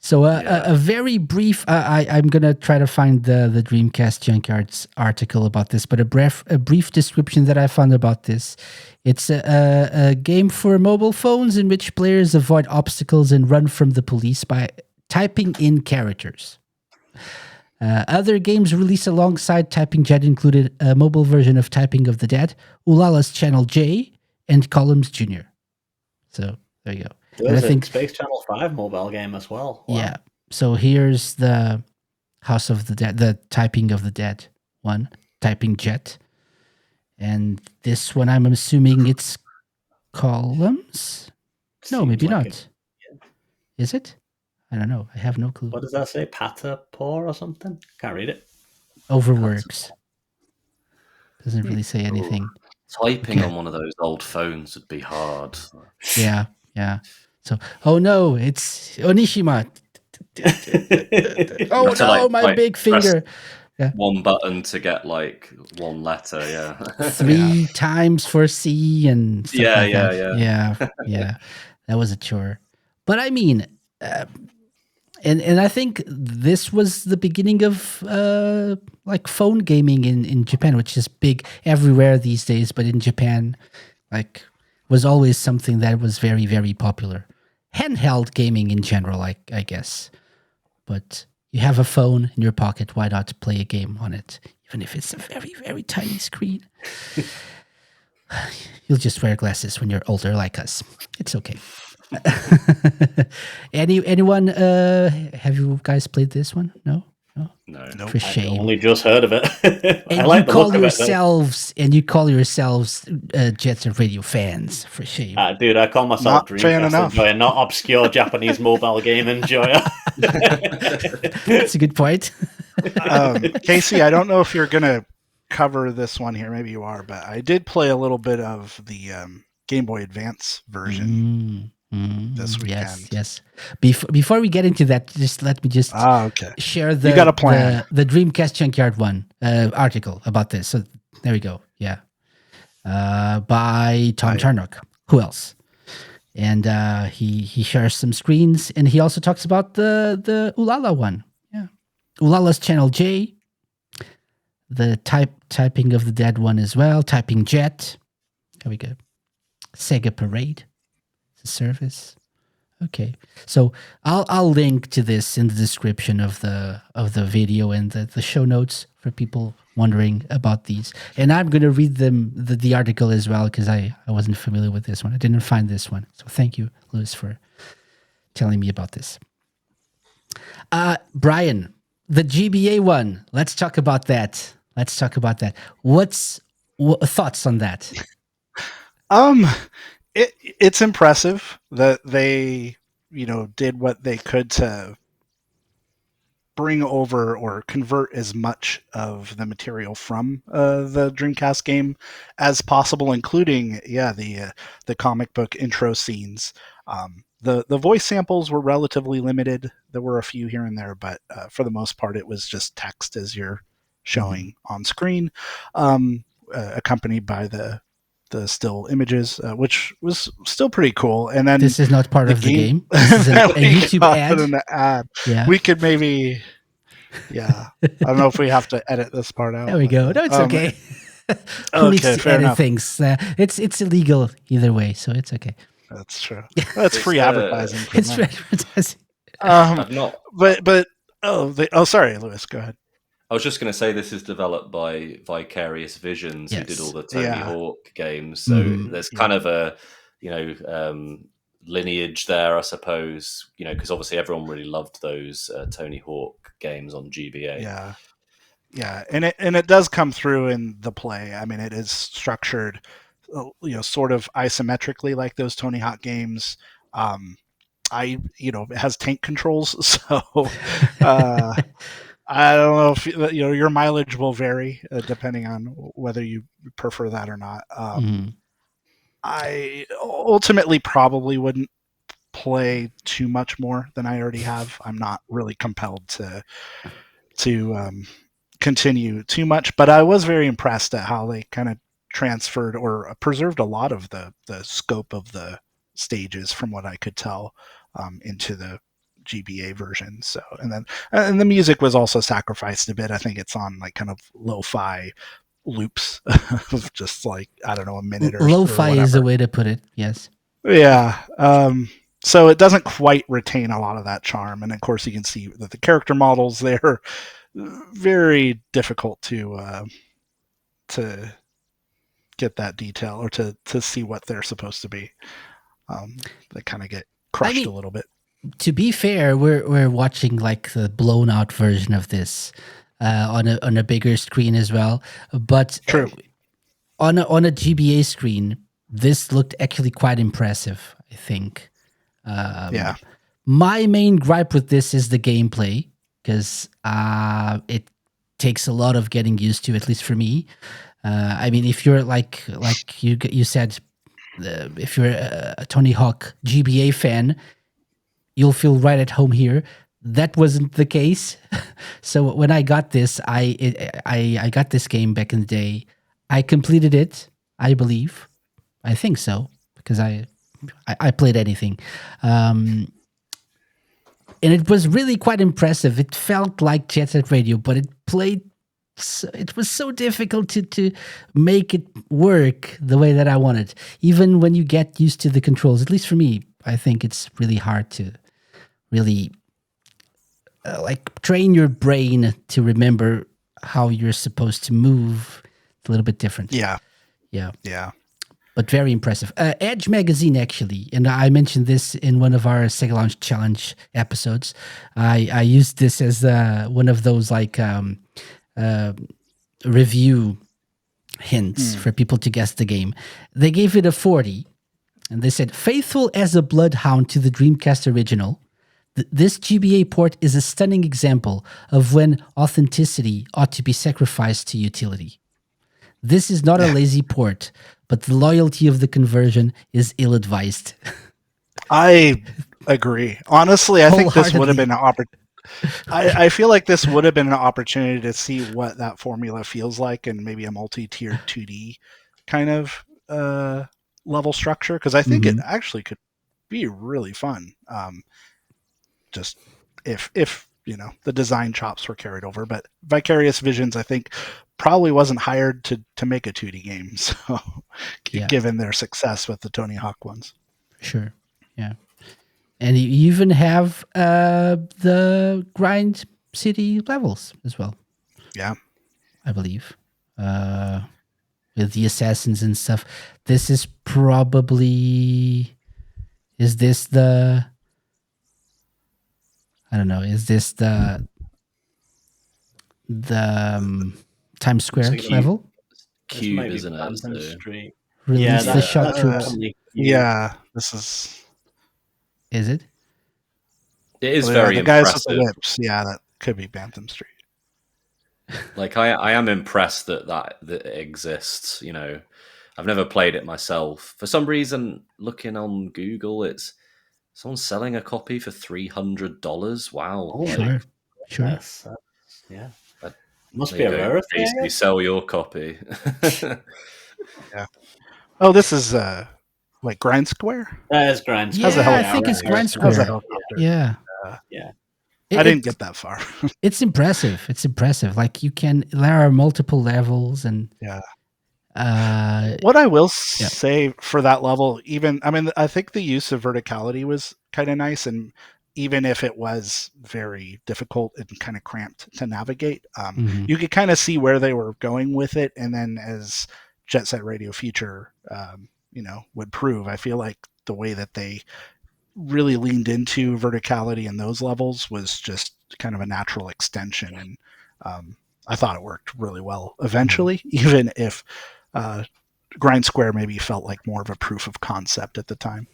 So a very brief, I'm going to try to find the Dreamcast Junkyard's article about this, but a brief description that I found about this. It's a game for mobile phones in which players avoid obstacles and run from the police by typing in characters. Other games released alongside Typing Jet included a mobile version of Typing of the Dead, Ulala's Channel J, and Columns Jr. So there you go. There's a Space Channel 5 mobile game as well. Wow. Yeah. So here's the House of the Dead, the Typing of the Dead one, Typing Jet. And this one, I'm assuming it's Columns? No, maybe like not. Is it? I don't know. I have no clue. What does that say? Patapor or something? Can't read it. Overworks. Doesn't really say anything. Typing on one of those old phones would be hard. Yeah. So, oh no, it's Onishima. Oh no, my big finger. One button to get like one letter, 3 times for C and stuff like that. Yeah. Yeah. That was a chore. But I mean, And I think this was the beginning of like phone gaming in Japan, which is big everywhere these days, but in Japan, like, was always something that was very, very popular. Handheld gaming in general, I guess. But you have a phone in your pocket, why not play a game on it, even if it's a very, very tiny screen? You'll just wear glasses when you're older like us. It's okay. Anyone? Have you guys played this one? No. No. For I shame. only just heard of it. And I like you the look call of it. yourselves Jet Set Radio fans. For shame. Dude, I call myself Not fan Dreamcast enough. Enjoyer, not obscure Japanese mobile game enjoyer. That's a good point. Casey, I don't know if you're going to cover this one here. Maybe you are, but I did play a little bit of the Game Boy Advance version this weekend. Yes. Before we get into that, just let me just okay. share You got a plan. the Dreamcast Junkyard one article about this. So there we go. Yeah, by Tom Charnock. Who else? And he shares some screens, and he also talks about the Ulala one. Yeah, Ulala's Channel J. The typing of the dead one as well. Typing Jet. There we go. Sega Parade. Service. Okay, so I'll link to this in the description of the video and the show notes for people wondering about these. And I'm going to read them the article as well, because I wasn't familiar with this one. I didn't find this one. So thank you, Lewis, for telling me about this. Brian, the GBA one. Let's talk about that. What's thoughts on that? It's impressive that they, did what they could to bring over or convert as much of the material from the Dreamcast game as possible, including the comic book intro scenes. The voice samples were relatively limited. There were a few here and there, but for the most part, it was just text as you're showing on screen, accompanied by the still images, which was still pretty cool. And then this is not part of the game. This is a YouTube ad. Yeah. We could maybe, I don't know if we have to edit this part out. There we go. No, it's okay. Who needs to edit things? It's illegal either way, so it's okay. That's true. That's free advertising. It's free advertising. I've not. Sorry, Lewis. Go ahead. I was just going to say this is developed by Vicarious Visions, who did all the Tony Hawk games. So there's kind of a, lineage there, I suppose. Because obviously everyone really loved those Tony Hawk games on GBA. Yeah, and it does come through in the play. I mean, it is structured, sort of isometrically like those Tony Hawk games. It has tank controls, so. I don't know if your mileage will vary depending on whether you prefer that or not. I ultimately probably wouldn't play too much more than I already have. I'm not really compelled to continue too much, but I was very impressed at how they kind of transferred or preserved a lot of the scope of the stages, from what I could tell, into the GBA version. So and the music was also sacrificed a bit. I think it's on like kind of lo-fi loops of just like, I don't know, a minute or lo-fi is a way to put it. Yes. Yeah. So it doesn't quite retain a lot of that charm. And of course you can see that the character models, they're very difficult to get that detail or to see what they're supposed to be. They kind of get crushed a little bit. To be fair, we're watching like the blown out version of this on a bigger screen as well. But on a GBA screen, this looked actually quite impressive, I think. My main gripe with this is the gameplay, because it takes a lot of getting used to, at least for me. I mean, if you're like you said, if you're a Tony Hawk GBA fan, you'll feel right at home here. That wasn't the case. So when I got this, I got this game back in the day. I completed it, I believe. I think so, because I played anything. and it was really quite impressive. It felt like Jet Set Radio, but it played. It was so difficult to make it work the way that I wanted. Even when you get used to the controls, at least for me, I think it's really hard to really train your brain to remember how you're supposed to move. It's a little bit different. Yeah. Yeah. But very impressive. Edge magazine, actually, and I mentioned this in one of our Sega Launch Challenge episodes. I used this as one of those review hints for people to guess the game. They gave it a 40, and they said, faithful as a bloodhound to the Dreamcast original, this GBA port is a stunning example of when authenticity ought to be sacrificed to utility. This is not a lazy port, but the loyalty of the conversion is ill-advised. I agree. Honestly, I think this would have been an opportunity. I feel like this would have been an opportunity to see what that formula feels like in maybe a multi-tiered 2D kind of level structure, because I think it actually could be really fun. Just if the design chops were carried over, but Vicarious Visions, I think, probably wasn't hired to make a 2D game. So, given their success with the Tony Hawk ones, sure, yeah. And you even have the Grind City levels as well. Yeah, I believe, with the assassins and stuff. This is probably. Is this the? I don't know. Is this the Times Square level? Cube, isn't it? Street. Release the shock troops. Yeah, this is. Is it? It is very the guys impressive. with the whips. Yeah, that could be Bantam Street. Like I am impressed that it exists. You know, I've never played it myself. For some reason, looking on Google, it's someone selling a copy for $300. Wow! Oh, sure. Yeah. Must be a rarity. Basically, sell your copy. Yeah. Oh, this is like Grind Square. That is Grind Square. Yeah, I think it's Grind Square. Yeah. I didn't get that far. It's impressive. It's impressive. Like there are multiple levels and what I will say for that level, I think the use of verticality was kind of nice, and even if it was very difficult and kind of cramped to navigate, you could kind of see where they were going with it. And then as Jet Set Radio Future, would prove, I feel like the way that they really leaned into verticality in those levels was just kind of a natural extension. And I thought it worked really well eventually, even if Grind Square maybe felt like more of a proof of concept at the time.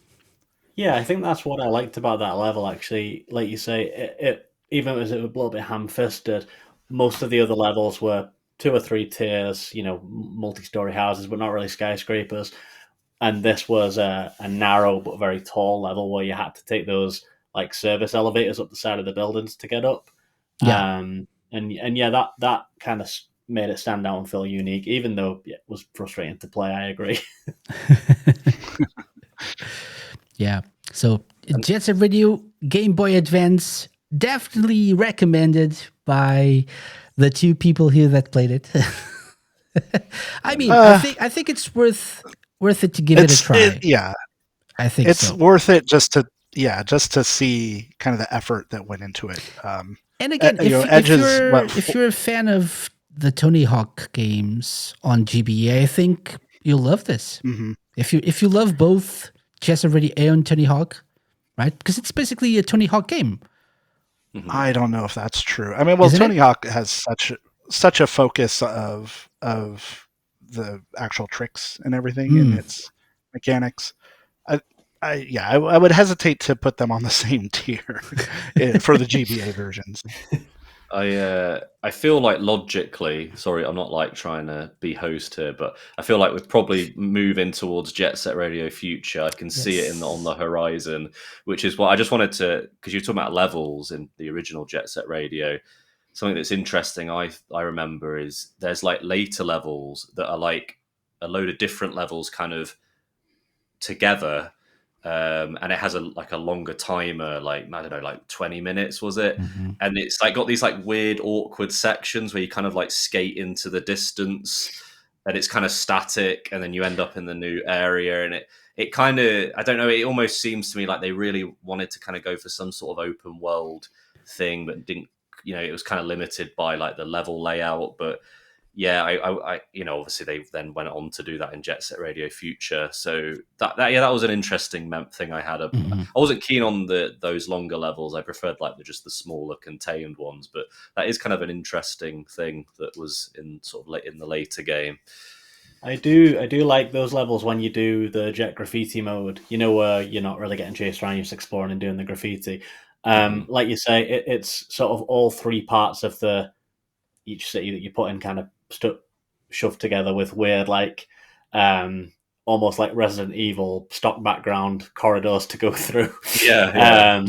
Yeah, I think that's what I liked about that level, actually. Like you say, it even as it was a little bit ham-fisted, most of the other levels were 2 or 3 tiers, multi-story houses, but not really skyscrapers. And this was a narrow but very tall level where you had to take those like service elevators up the side of the buildings to get up. Yeah. That kind of made it stand out and feel unique, even though it was frustrating to play. I agree. Yeah. So Jet Set Radio Game Boy Advance, definitely recommended by the 2 people here that played it. I mean, I think it's worth it to give it a try. I think it's worth it just to see kind of the effort that went into it. And again, if you're a fan of the Tony Hawk games on GBA, I think you'll love this. Mm-hmm. If you love both Jet Set Radio and Tony Hawk, right? Because it's basically a Tony Hawk game. Mm-hmm. I don't know if that's true. I mean, Tony Hawk has such a focus of the actual tricks and everything and its mechanics. I would hesitate to put them on the same tier for the GBA versions. I feel like logically, sorry, I'm not like trying to be host here, but I feel like we're probably moving towards Jet Set Radio Future. I can see it on the horizon, which is what I just wanted to, because you're talking about levels in the original Jet Set Radio. Something that's interesting, I remember, is there's like later levels that are like a load of different levels kind of together. and it has a longer timer, like I don't know, like 20 minutes was it? Mm-hmm. And it's like got these like weird, awkward sections where you kind of like skate into the distance, and it's kind of static, and then you end up in the new area, and it kind of, I don't know, it almost seems to me like they really wanted to kind of go for some sort of open world thing, but didn't, it was kind of limited by like the level layout. But yeah, I obviously they then went on to do that in Jet Set Radio Future. So that was an interesting thing I had. Mm-hmm. I wasn't keen on those longer levels. I preferred like just the smaller contained ones. But that is kind of an interesting thing that was in sort of in the later game. I do like those levels when you do the jet graffiti mode. Where you're not really getting chased around, you're just exploring and doing the graffiti. Like you say, it's sort of all three parts of each city that you put in kind of shoved together with weird, like almost like Resident Evil stock background corridors to go through. Yeah.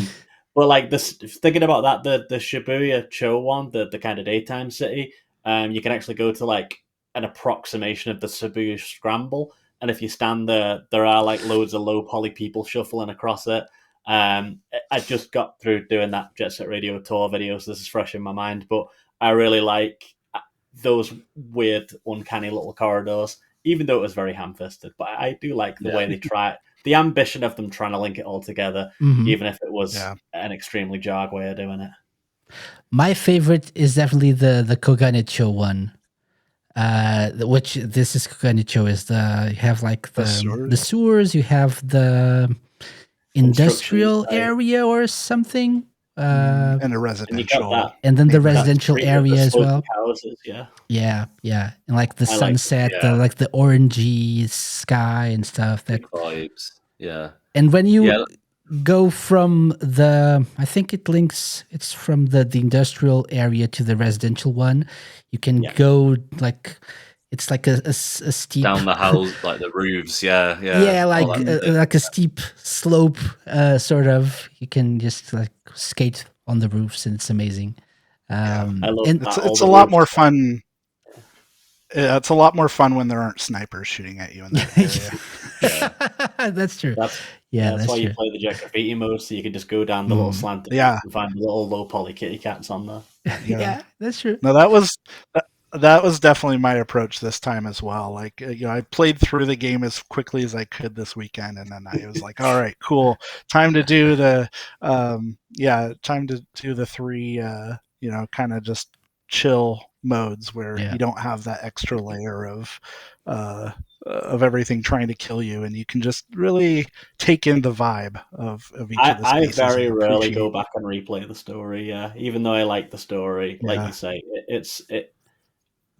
But like this, thinking about that, the Shibuya Cho one, the kind of daytime city, you can actually go to like an approximation of the Shibuya Scramble, and if you stand there are like loads of low poly people shuffling across it. I just got through doing that Jet Set Radio tour video, so this is fresh in my mind, but I really like those weird, uncanny little corridors, even though it was very ham-fisted. But I do like the way they try it, the ambition of them trying to link it all together, even if it was an extremely jarg way of doing it. My favorite is definitely the Koganicho one. Which this is Koganicho is you have like the sewers, you have the industrial area or something. And a residential, and then the residential area as well. Houses, yeah, and like the sunset, like the orangey sky and stuff. That vibes, yeah. And when you go from I think it's from the industrial area to the residential one, you can go like. It's like a steep down the house, like the roofs, like a steep slope, sort of. You can just like skate on the roofs, and it's amazing. I love it's a lot more fun. It's a lot more fun when there aren't snipers shooting at you in that area. That's true. That's why you play the jet graffiti mode, so you can just go down the little slant and find the little low poly kitty cats on there. Yeah, that's true. No, that was definitely my approach this time as well. Like, I played through the game as quickly as I could this weekend, and then I was like, all right, cool. Time to do the three, kind of just chill modes where you don't have that extra layer of everything trying to kill you, and you can just really take in the vibe of each of the spaces. I very rarely go back and replay the story, even though I like the story. Like you say,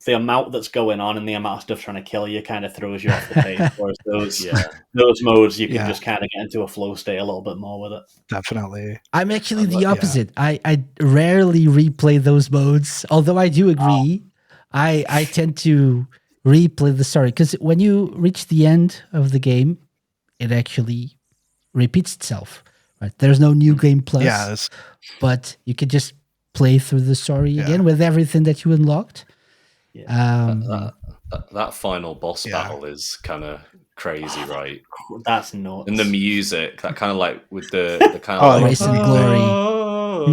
the amount that's going on and the amount of stuff trying to kill you kind of throws you off the page. Whereas those modes, you can just kind of get into a flow state a little bit more with it. Definitely. I'm actually the opposite. I rarely replay those modes, although I do agree. I tend to replay the story because when you reach the end of the game, it actually repeats itself. Right? There's no new game plus, but you can just play through the story again with everything that you unlocked. That final boss battle is kind of crazy, right? That's nuts. And the music, that kind of like with the kind of Grace and Glory.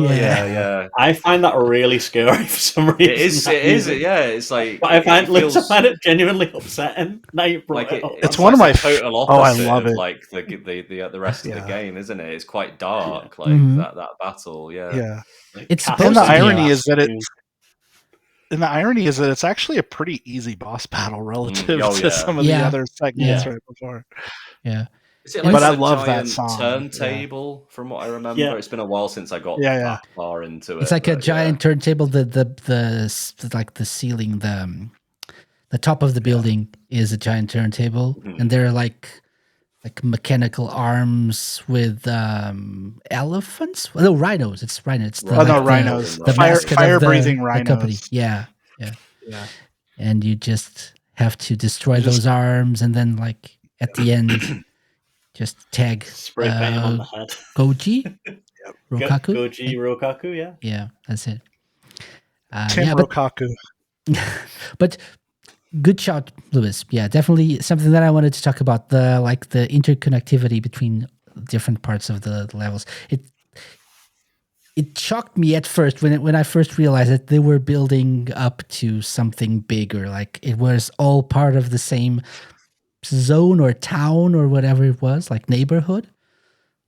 Yeah. I find that really scary for some reason. It is. It's like, but I find it genuinely upsetting. Now you brought it up. It's one of my total opposite. I love it. Like the rest of the game, isn't it? It's quite dark. Like that battle. Yeah. It's and the irony is that it's actually a pretty easy boss battle relative to some of the other segments right before. Yeah. Is it like but I love that song. Turntable, from what I remember. Yeah. It's been a while since I got that far into it. It's like a giant turntable. The like the ceiling, the top of the building is a giant turntable, and there are like mechanical arms with elephants. No, rhinos. It's rhinos. It's rhinos. The fire-breathing rhinos. Company. Yeah. And you just have to destroy those arms, and then like at the end, just tag spray paint on the head. Goji, Rokaku. Goji Rokaku. Yeah, that's it. Rokaku. But good shot, Lewis. Yeah, definitely something that I wanted to talk about, the interconnectivity between different parts of the levels. It shocked me at first when I first realized that they were building up to something bigger. Like it was all part of the same zone or town or whatever it was, like neighborhood.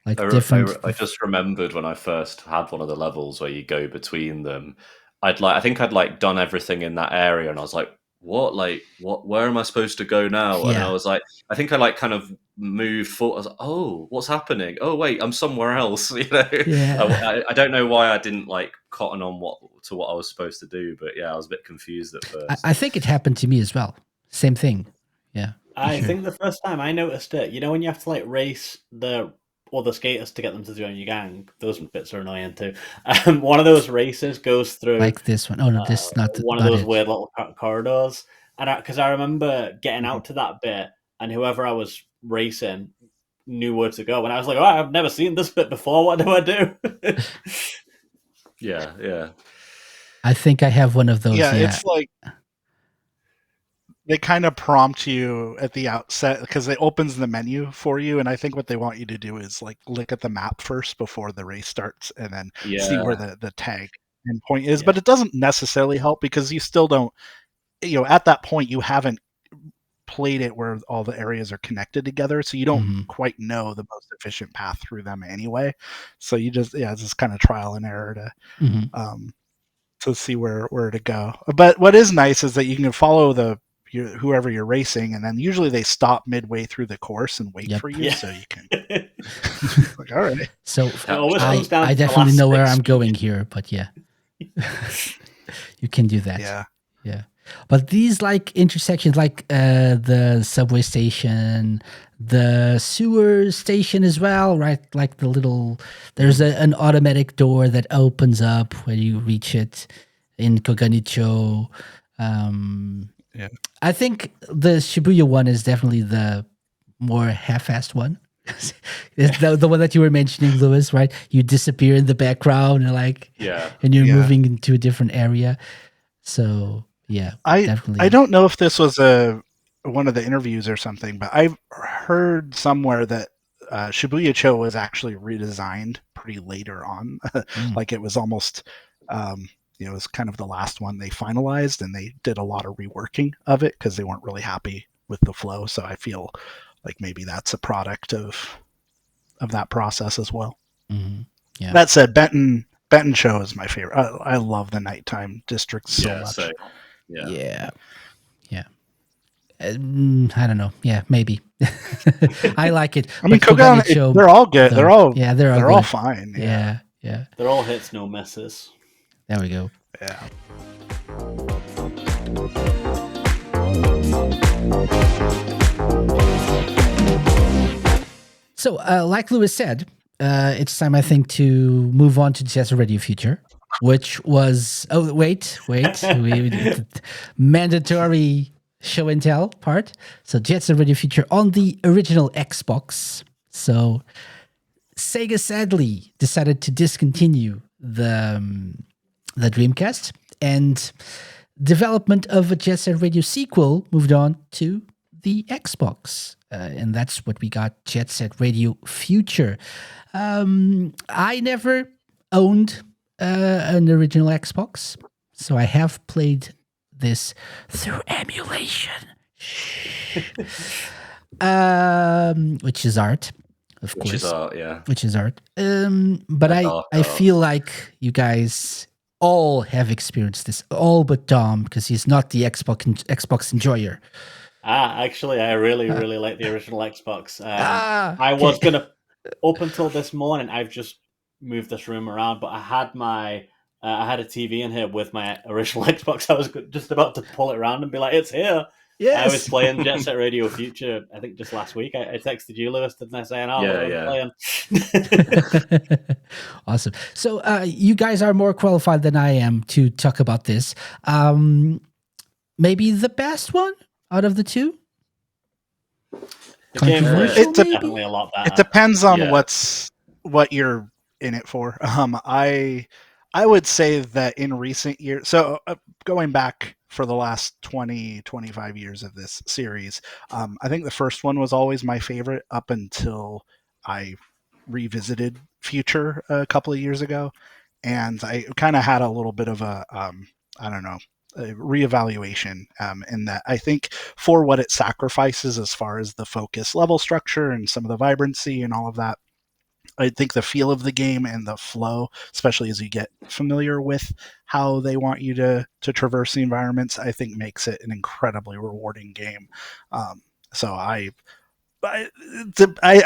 Like different. I just remembered when I first had one of the levels where you go between them. I think I'd like done everything in that area, and I was like, "What? Like, what? Where am I supposed to go now?" And Yeah. I was like, I think I like kind of moved forward. I was like, "Oh, what's happening? Oh, wait, I'm somewhere else." You know, Yeah. I don't know why I didn't like cotton on what I was supposed to do, but yeah, I was a bit confused at first. I think it happened to me as well. Same thing. Yeah. I sure. think the first time I noticed it, you know, when you have to like race the other skaters to get them to join your gang, those bits are annoying too. One of those races goes through Like this one. Oh no, this is not one of not those it. weird little corridors, and because I remember getting out to that bit, and whoever I was racing knew where to go, and I was like, "Oh, I've never seen this bit before. What do I do?" Yeah. I think I have one of those. Yeah, Yeah. it's like they kind of prompt you at the outset because it opens the menu for you, and I think what they want you to do is like look at the map first before the race starts, and then see where the tag endpoint is. Yeah. But it doesn't necessarily help because you still don't, at that point you haven't played it where all the areas are connected together, so you don't quite know the most efficient path through them anyway. So you just it's just kind of trial and error to see where to go. But what is nice is that you can follow whoever you're racing, and then usually they stop midway through the course and wait for you, so you can like, all right. So always I definitely know where I'm going here, but yeah, you can do that. Yeah. But these like intersections, like the subway station, the sewer station as well, right? Like there's an automatic door that opens up when you reach it in Koganicho. I think the Shibuya one is definitely the more half-assed one. It's the one that you were mentioning, Lewis, right? You disappear in the background and you're moving into a different area. So yeah, definitely. I don't know if this was one of the interviews or something, but I've heard somewhere that Shibuya-cho was actually redesigned pretty later on. Like it was almost it was kind of the last one they finalized, and they did a lot of reworking of it because they weren't really happy with the flow. So I feel like maybe that's a product of that process as well. Yeah. That said, Benton Show is my favorite. I love the nighttime district so much. So, yeah. I don't know. Yeah, maybe. I like it. I mean, Koganicho, they're all good. though, They're all fine. Yeah. They're all hits, no misses. There we go. Yeah. So, like Lewis said, it's time, I think, to move on to Jet Set Radio Future, which was... Oh, wait. Mandatory show and tell part. So, Jet Set Radio Future on the original Xbox. So, Sega sadly decided to discontinue the Dreamcast, and development of a Jet Set Radio sequel moved on to the Xbox. And that's what we got, Jet Set Radio Future. I never owned an original Xbox, so I have played this through emulation, which is art, of course. Which is art, yeah. Which is art. But I feel like you guys all have experienced this, all but Dom, because he's not the Xbox enjoyer. Actually, I really like the original Xbox. I was gonna, up until this morning, I've just moved this room around, but I had I had a TV in here with my original Xbox. I was just about to pull it around and be like, "It's here." Yes. I was playing Jet Set Radio Future, I think just last week. I texted you, Lewis, didn't I, saying, I'm playing. Awesome. So you guys are more qualified than I am to talk about this. Maybe the best one out of the two? Controversial, Definitely a lot better. It depends on what you're in it for. I would say that in recent years, so going back for the last 20, 25 years of this series, I think the first one was always my favorite up until I revisited Future a couple of years ago, and I kind of had a little bit of a I don't know, a reevaluation in that I think for what it sacrifices as far as the focus level structure and some of the vibrancy and all of that, I think the feel of the game and the flow, especially as you get familiar with how they want you to traverse the environments, I think makes it an incredibly rewarding game. So I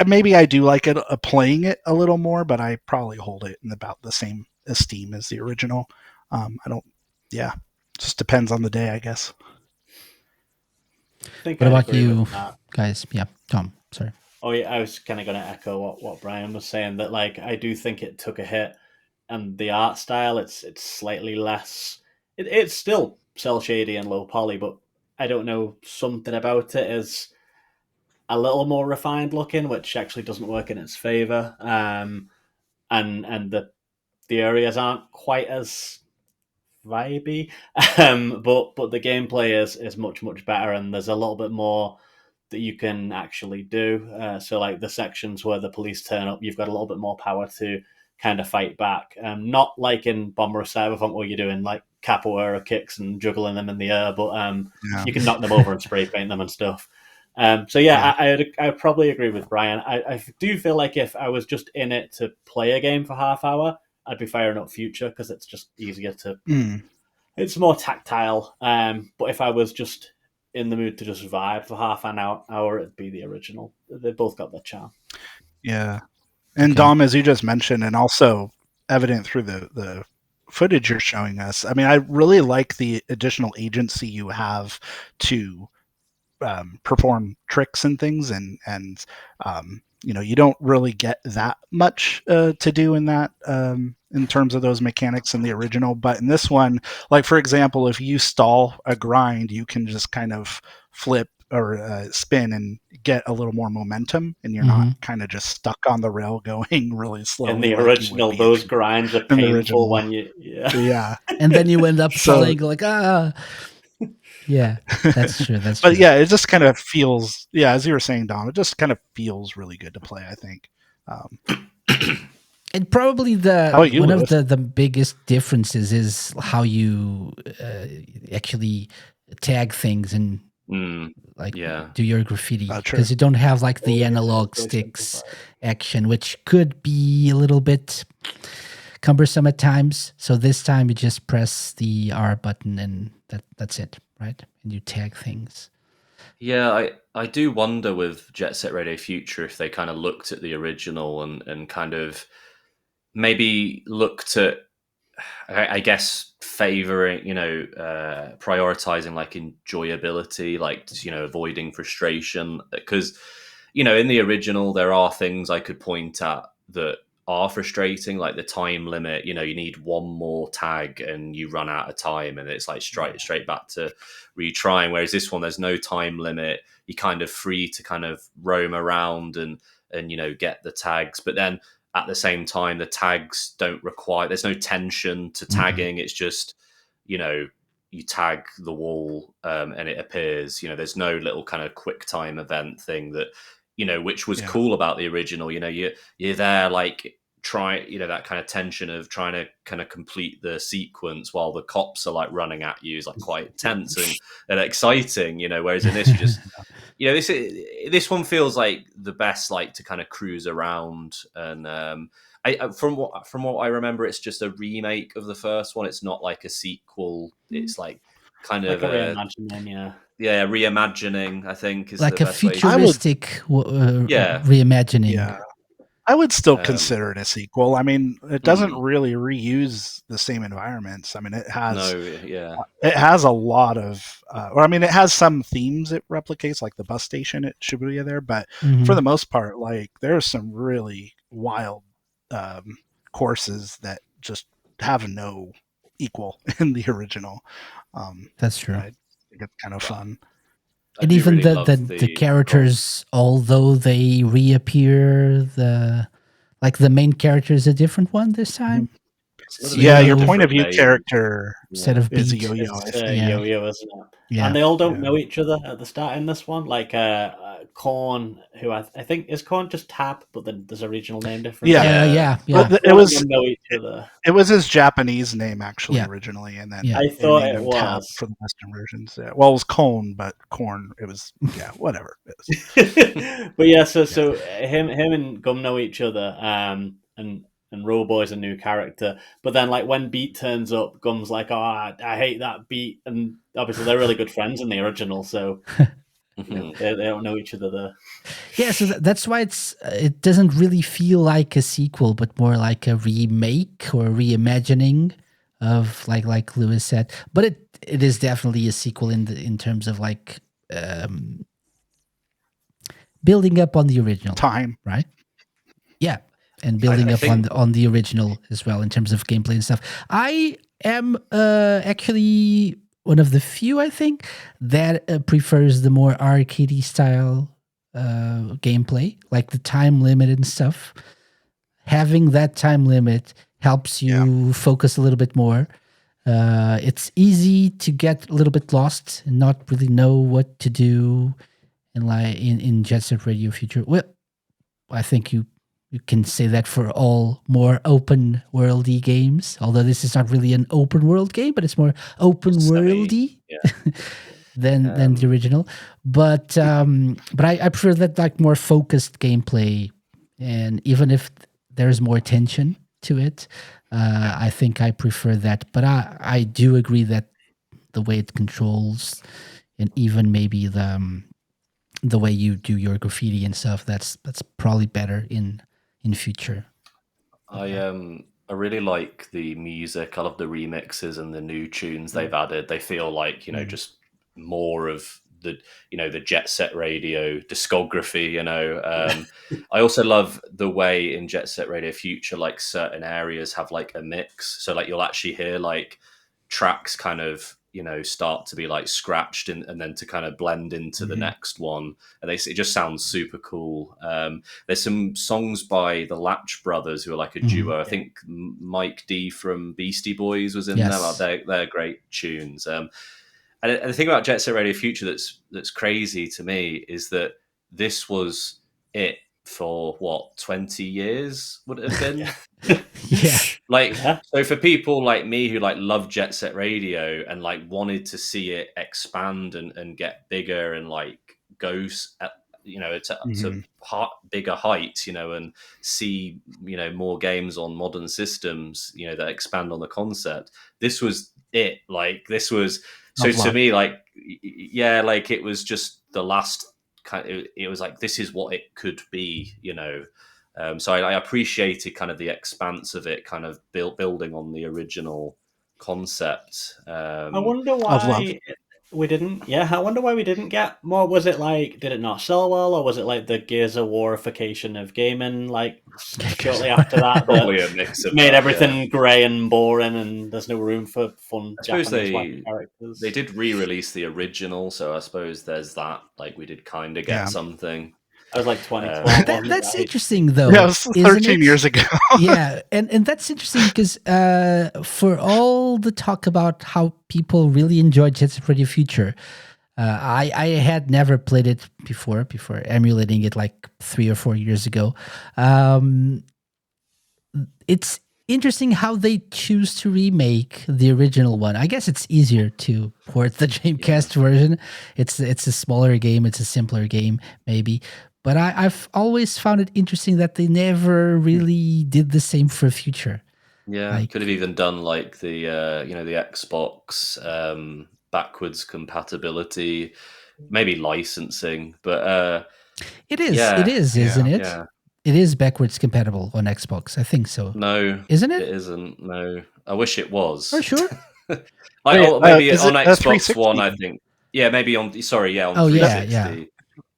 maybe I do like it playing it a little more, but I probably hold it in about the same esteem as the original. I don't, yeah, just depends on the day, I guess. What about you guys? Yeah, Tom, sorry. Oh yeah, I was kind of going to echo what Brian was saying, that like I do think it took a hit, and the art style it's slightly less. It's still cel shady and low poly, but I don't know, something about it is a little more refined looking, which actually doesn't work in its favor. And the areas aren't quite as vibey, but the gameplay is much better, and there's a little bit more that you can actually do. So like the sections where the police turn up, you've got a little bit more power to kind of fight back. Not like in Bomber of Cyberpunk where you're doing like capoeira kicks and juggling them in the air, but you can knock them over and spray paint them and stuff. I probably agree with Brian. I do feel like if I was just in it to play a game for half hour, I'd be firing up Future because it's just easier to... It's more tactile. But if I was just in the mood to just vibe for half an hour, it'd be the original. They both got their charm. Yeah. And Dom, as you just mentioned, and also evident through the footage you're showing us, I mean, I really like the additional agency you have to perform tricks and things, and you know, you don't really get that much to do in that in terms of those mechanics in the original. But in this one, like for example, if you stall a grind, you can just kind of flip or spin and get a little more momentum, and you're not kind of just stuck on the rail going really slow. In the original, those grinds are painful when you and then you end up falling like Yeah, that's true. That's true. But yeah, it just kind of feels, as you were saying, Dom, it just kind of feels really good to play, I think. And probably one of the biggest differences is how you actually tag things and do your graffiti, because you don't have like the analog sticks action, which could be a little bit cumbersome at times. So this time you just press the R button and that's it, right? And you tag things. Yeah, I do wonder with Jet Set Radio Future if they kind of looked at the original and kind of maybe looked at, I guess, favoring, prioritizing like enjoyability, like, avoiding frustration. Because, in the original, there are things I could point at that are frustrating, like the time limit. You need one more tag and you run out of time, and it's like straight back to retrying. Whereas this one, there's no time limit. You're kind of free to kind of roam around and get the tags. But then at the same time, the tags don't require. There's no tension to tagging. It's just you tag the wall and it appears. There's no little kind of quick time event thing that which was cool about the original. You're there like that kind of tension of trying to kind of complete the sequence while the cops are like running at you is like quite tense and exciting, whereas in this you just this one feels like the best, like to kind of cruise around. And from what I remember, it's just a remake of the first one. It's not like a sequel. It's like kind of reimagining, reimagining, I think, is like the a best way. futuristic reimagining. Yeah, I would still consider it a sequel. I mean, it doesn't really reuse the same environments. I mean, it has it has a lot of, it has some themes it replicates, like the bus station at Shibuya there. But for the most part, like there's some really wild courses that just have no equal in the original. That's true. I think it's kind of fun. And even really the characters, although they reappear, the main character is a different one this time. Yeah, your point of view character instead of is a Beat. yo-yo. Yo-yo, isn't it? Yeah. And they all don't know each other at the start in this one. Like Korn, who I think is Korn just Tap, but then there's a regional name difference. Yeah. Well, It was know each other. It was his Japanese name actually Yeah. originally, and then Yeah. I they thought named it him Tap was. for the Western versions. Yeah. Well, it was Cone, but Corn. It was whatever. It was. But yeah, so him and Gum know each other, and Robo's a new character. But then like when Beat turns up, Gum's like, "Oh, I hate that Beat," and obviously they're really good friends in the original, so they don't know each other there. Yeah, so that's why it doesn't really feel like a sequel, but more like a remake or reimagining of like Lewis said. But it is definitely a sequel in terms of like building up on the original Time. right? Yeah, and building up on the original as well in terms of gameplay and stuff. I am actually one of the few, I think, that prefers the more arcadey style gameplay, like the time limit and stuff. Having that time limit helps you focus a little bit more. It's easy to get a little bit lost and not really know what to do in Jet Set Radio Future. Well, I think you can say that for all more open worldy games, although this is not really an open world game, but it's more open worldy than the original. But I prefer that like more focused gameplay, and even if there's more tension to it, I think I prefer that. But I do agree that the way it controls, and even maybe the way you do your graffiti and stuff, that's probably better in future. I really like the music. I love the remixes and the new tunes they've added. They feel like just more of the the Jet Set Radio discography. I also love the way in Jet Set Radio Future, like certain areas have like a mix. So like you'll actually hear like tracks kind of start to be like scratched and then to kind of blend into the next one, and it just sounds super cool. There's some songs by the Latch Brothers, who are like a duo. I think Mike D from Beastie Boys was in there. They're great tunes. And the thing about Jet Set Radio Future that's crazy to me is that this was it for what 20 years would it have been. So for people like me who like love Jet Set Radio and like wanted to see it expand and get bigger and like go to bigger heights, and see more games on modern systems that expand on the concept, this was it. Like this was to me, like like it was just the last it was like, this is what it could be, so I appreciated kind of the expanse of it, kind of building on the original concept. I wonder why we didn't. Yeah, I wonder why we didn't get more. Was it like, did it not sell well, or was it like the Gears of Warification of gaming? Like shortly after that, probably a mix of made everything grey and boring, and there's no room for fun. I suppose Japanese characters. They did re-release the original, so I suppose there's that. Like we did kind of get something. I was like 2012. That's interesting, though. Yeah, it was 13 years ago. Yeah, and that's interesting because for all the talk about how people really enjoyed Jet Set Radio Future, I had never played it before emulating it like 3 or 4 years ago. It's interesting how they choose to remake the original one. I guess it's easier to port the Dreamcast version. It's a smaller game. It's a simpler game, maybe. But I've always found it interesting that they never really did the same for Future. Yeah, like, could have even done like the the Xbox backwards compatibility, maybe licensing. But it is, isn't it? Yeah. It is backwards compatible on Xbox. I think so. No, isn't it? It isn't. No, I wish it was. Oh, sure. Maybe on Xbox One, I think. Yeah, maybe on. Sorry, on 360. Yeah.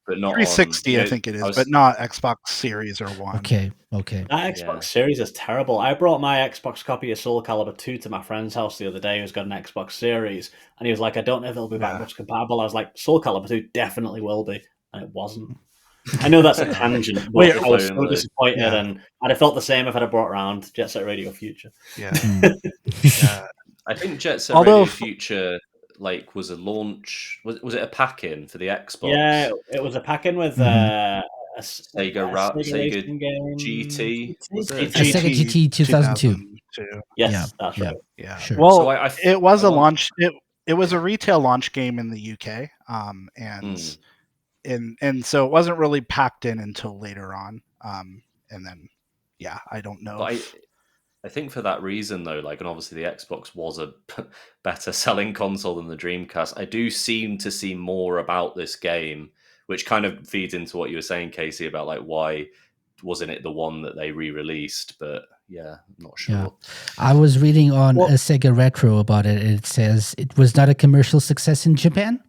But not 360, I think it is, but not Xbox Series or One. Okay. That Xbox Series is terrible. I brought my Xbox copy of Soul Calibur 2 to my friend's house the other day, who's got an Xbox Series, and he was like, I don't know if it'll be backwards compatible. I was like, Soul Calibur 2 definitely will be, and it wasn't. I know that's a tangent, but I was so disappointed, and I'd have felt the same if I'd have brought around Jet Set Radio Future. Yeah. I think Jet Set Radio Future was a launch? Was it a pack-in for the Xbox? Yeah, it was a pack-in with Sega Sega racing game. GT, was A it? Sega GT 2002. Yes, Yeah, that's yeah. right. Yeah. Sure. Well, So it was I a want- launch. It was a retail launch game in the UK, and so it wasn't really packed in until later on. And then, yeah, I don't know. But I think for that reason, though, and obviously the Xbox was a better selling console than the Dreamcast, I do seem to see more about this game, which kind of feeds into what you were saying, Casey, about why wasn't it the one that they re-released? But yeah, I'm not sure. Yeah. I was reading on a Sega Retro about it. It says it was not a commercial success in Japan,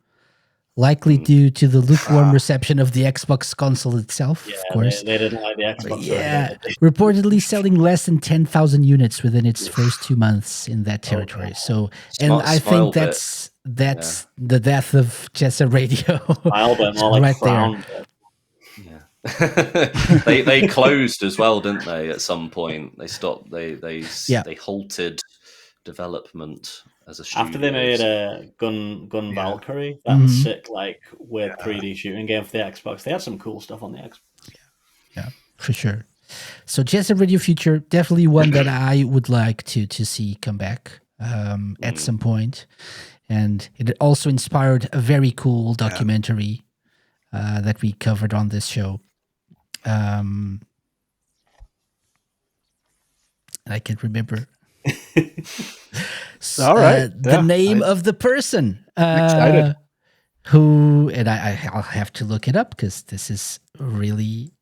likely due to the lukewarm reception of the Xbox console itself, Yeah, of course. they didn't like the Xbox. Yeah, reportedly selling less than 10,000 units within its first 2 months in that territory. So, and I think that's the death of Jet Set Radio. Smile, but more like right frown. Yeah. they closed as well, didn't they? At some point, they stopped. They halted development as a studio. After they made a Gun Valkyrie, that sick weird 3D shooting game for the Xbox. They had some cool stuff on the Xbox. Yeah, for sure. So Jet Set Radio Future, definitely one that I would like to see come back at some point. And it also inspired a very cool documentary that we covered on this show. I can't remember. All right. The name of the person. Excited. Who, and I'll have to look it up because this is really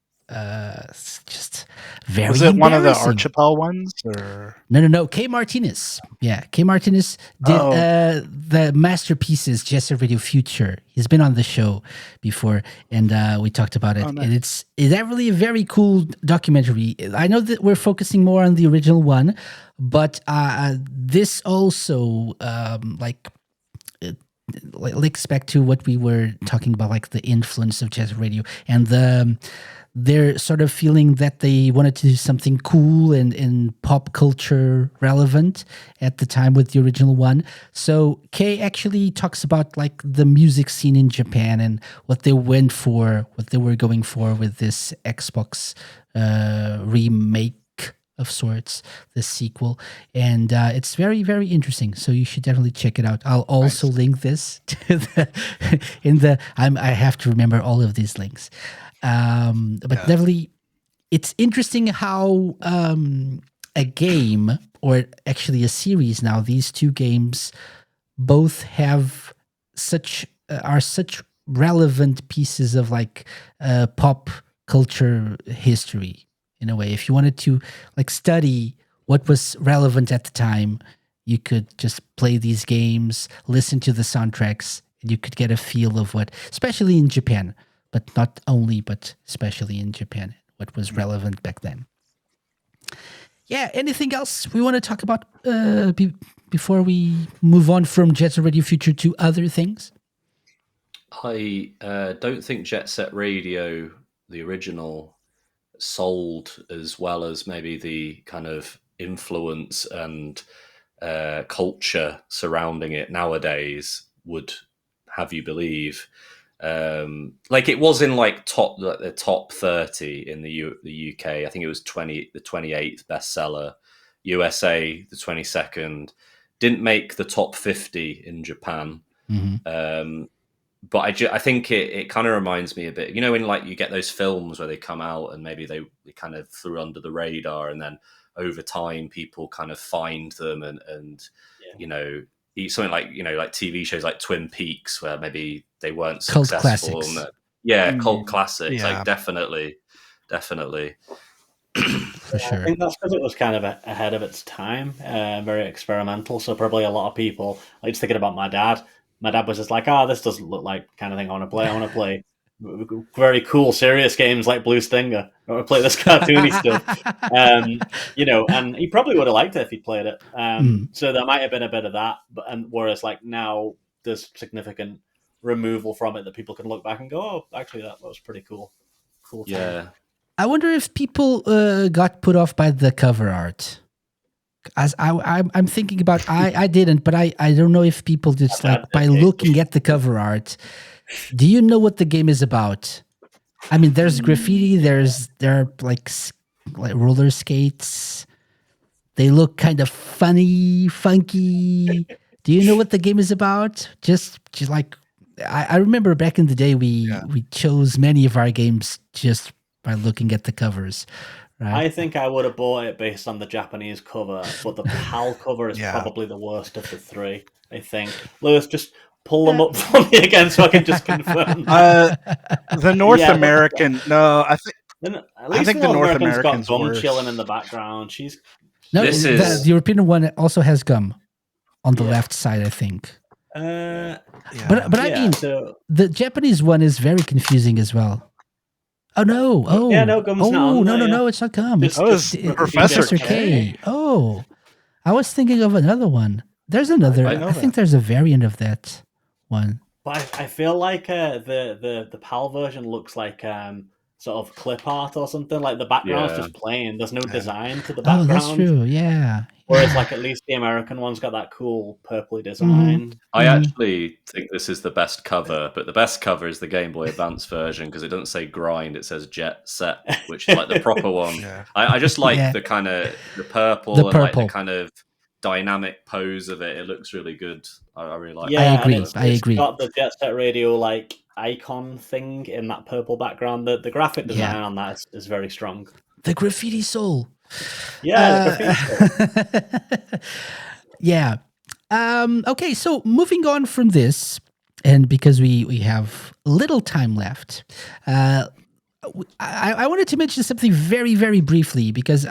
just very Was it one of the embarrassing. Archipel ones? Or? No. K. Martinez. Yeah, K. Martinez did the masterpieces Jet Set Radio Future. He's been on the show before, and we talked about it. Nice. And it's really a very cool documentary. I know that we're focusing more on the original one, but this also links back to what we were talking about, like the influence of Jet Set Radio and they're sort of feeling that they wanted to do something cool and pop culture relevant at the time with the original one. So Kay actually talks about the music scene in Japan and what they went for, what they were going for with this Xbox remake of sorts, the sequel. And it's very, very interesting. So you should definitely check it out. I'll also link this to I have to remember all of these links. But definitely, it's interesting how a game, or actually a series now, these two games both have such relevant pieces of pop culture history in a way. If you wanted to study what was relevant at the time, you could just play these games, listen to the soundtracks, and you could get a feel of what, especially in Japan. But not only, but especially in Japan, what was relevant back then. Yeah, anything else we want to talk about before we move on from Jet Set Radio Future to other things? I don't think Jet Set Radio, the original, sold as well as maybe the kind of influence and culture surrounding it nowadays would have you believe. It was in the top 30 in the UK. I think it was the 28th bestseller. USA the 22nd. Didn't make the top 50 in Japan. Mm-hmm. But I think it kind of reminds me a bit. You know, when you get those films where they come out and maybe they kind of flew under the radar, and then over time people kind of find them and you know. Something like TV shows like Twin Peaks, where maybe they weren't Cult successful. classics. Cult classics. Yeah. Definitely. For sure. I think that's because it was kind of ahead of its time, very experimental. So probably a lot of people, just thinking about my dad. My dad was just like, this doesn't look like the kind of thing I want to play. I want to play very cool, serious games like Blue Stinger. I want to play this cartoony stuff. And he probably would have liked it if he played it. So there might have been a bit of that. Whereas now there's significant removal from it that people can look back and go, oh, actually that was pretty cool. Yeah. I wonder if people got put off by the cover art. as I'm thinking about, I didn't, but I don't know if people just My like dad by did. looking at the cover art. Do you know what the game is about? I mean, there's graffiti. There are like roller skates. They look kind of funny, funky. Do you know what the game is about? Just like I remember back in the day, we chose many of our games just by looking at the covers. Right? I think I would have bought it based on the Japanese cover, but the PAL cover is probably the worst of the three, I think. Lewis, just pull them up for me again so I can just confirm. The North American, no, I think the North American's American's got Gum worse. chilling in the background. No, This the is- European one also has gum on the left side, I think. But I mean, the Japanese one is very confusing as well. Oh no! Oh yeah, no, gum's not on there, no, it's not gum. It's Professor K. Oh, I was thinking of another one. There's another. I think there's a variant of that one. But I feel like the PAL version looks like sort of clip art or something. Like the background's just plain. There's no design to the background. Oh, that's true. Yeah. Whereas, like, at least the American one's got that cool purpley design. I actually think this is the best cover, but the best cover is the Game Boy Advance version because it doesn't say grind, it says Jet Set, which is like the proper one. I just like the kind of the purple and like the kind of dynamic pose of it. It looks really good. I really like it. I agree. It's got the Jet Set Radio like icon thing in that purple background. The graphic design on that is very strong. The graffiti soul. Yeah, the graffiti soul. Yeah. Okay, so moving on from this, and because we have little time left, I wanted to mention something very, very briefly because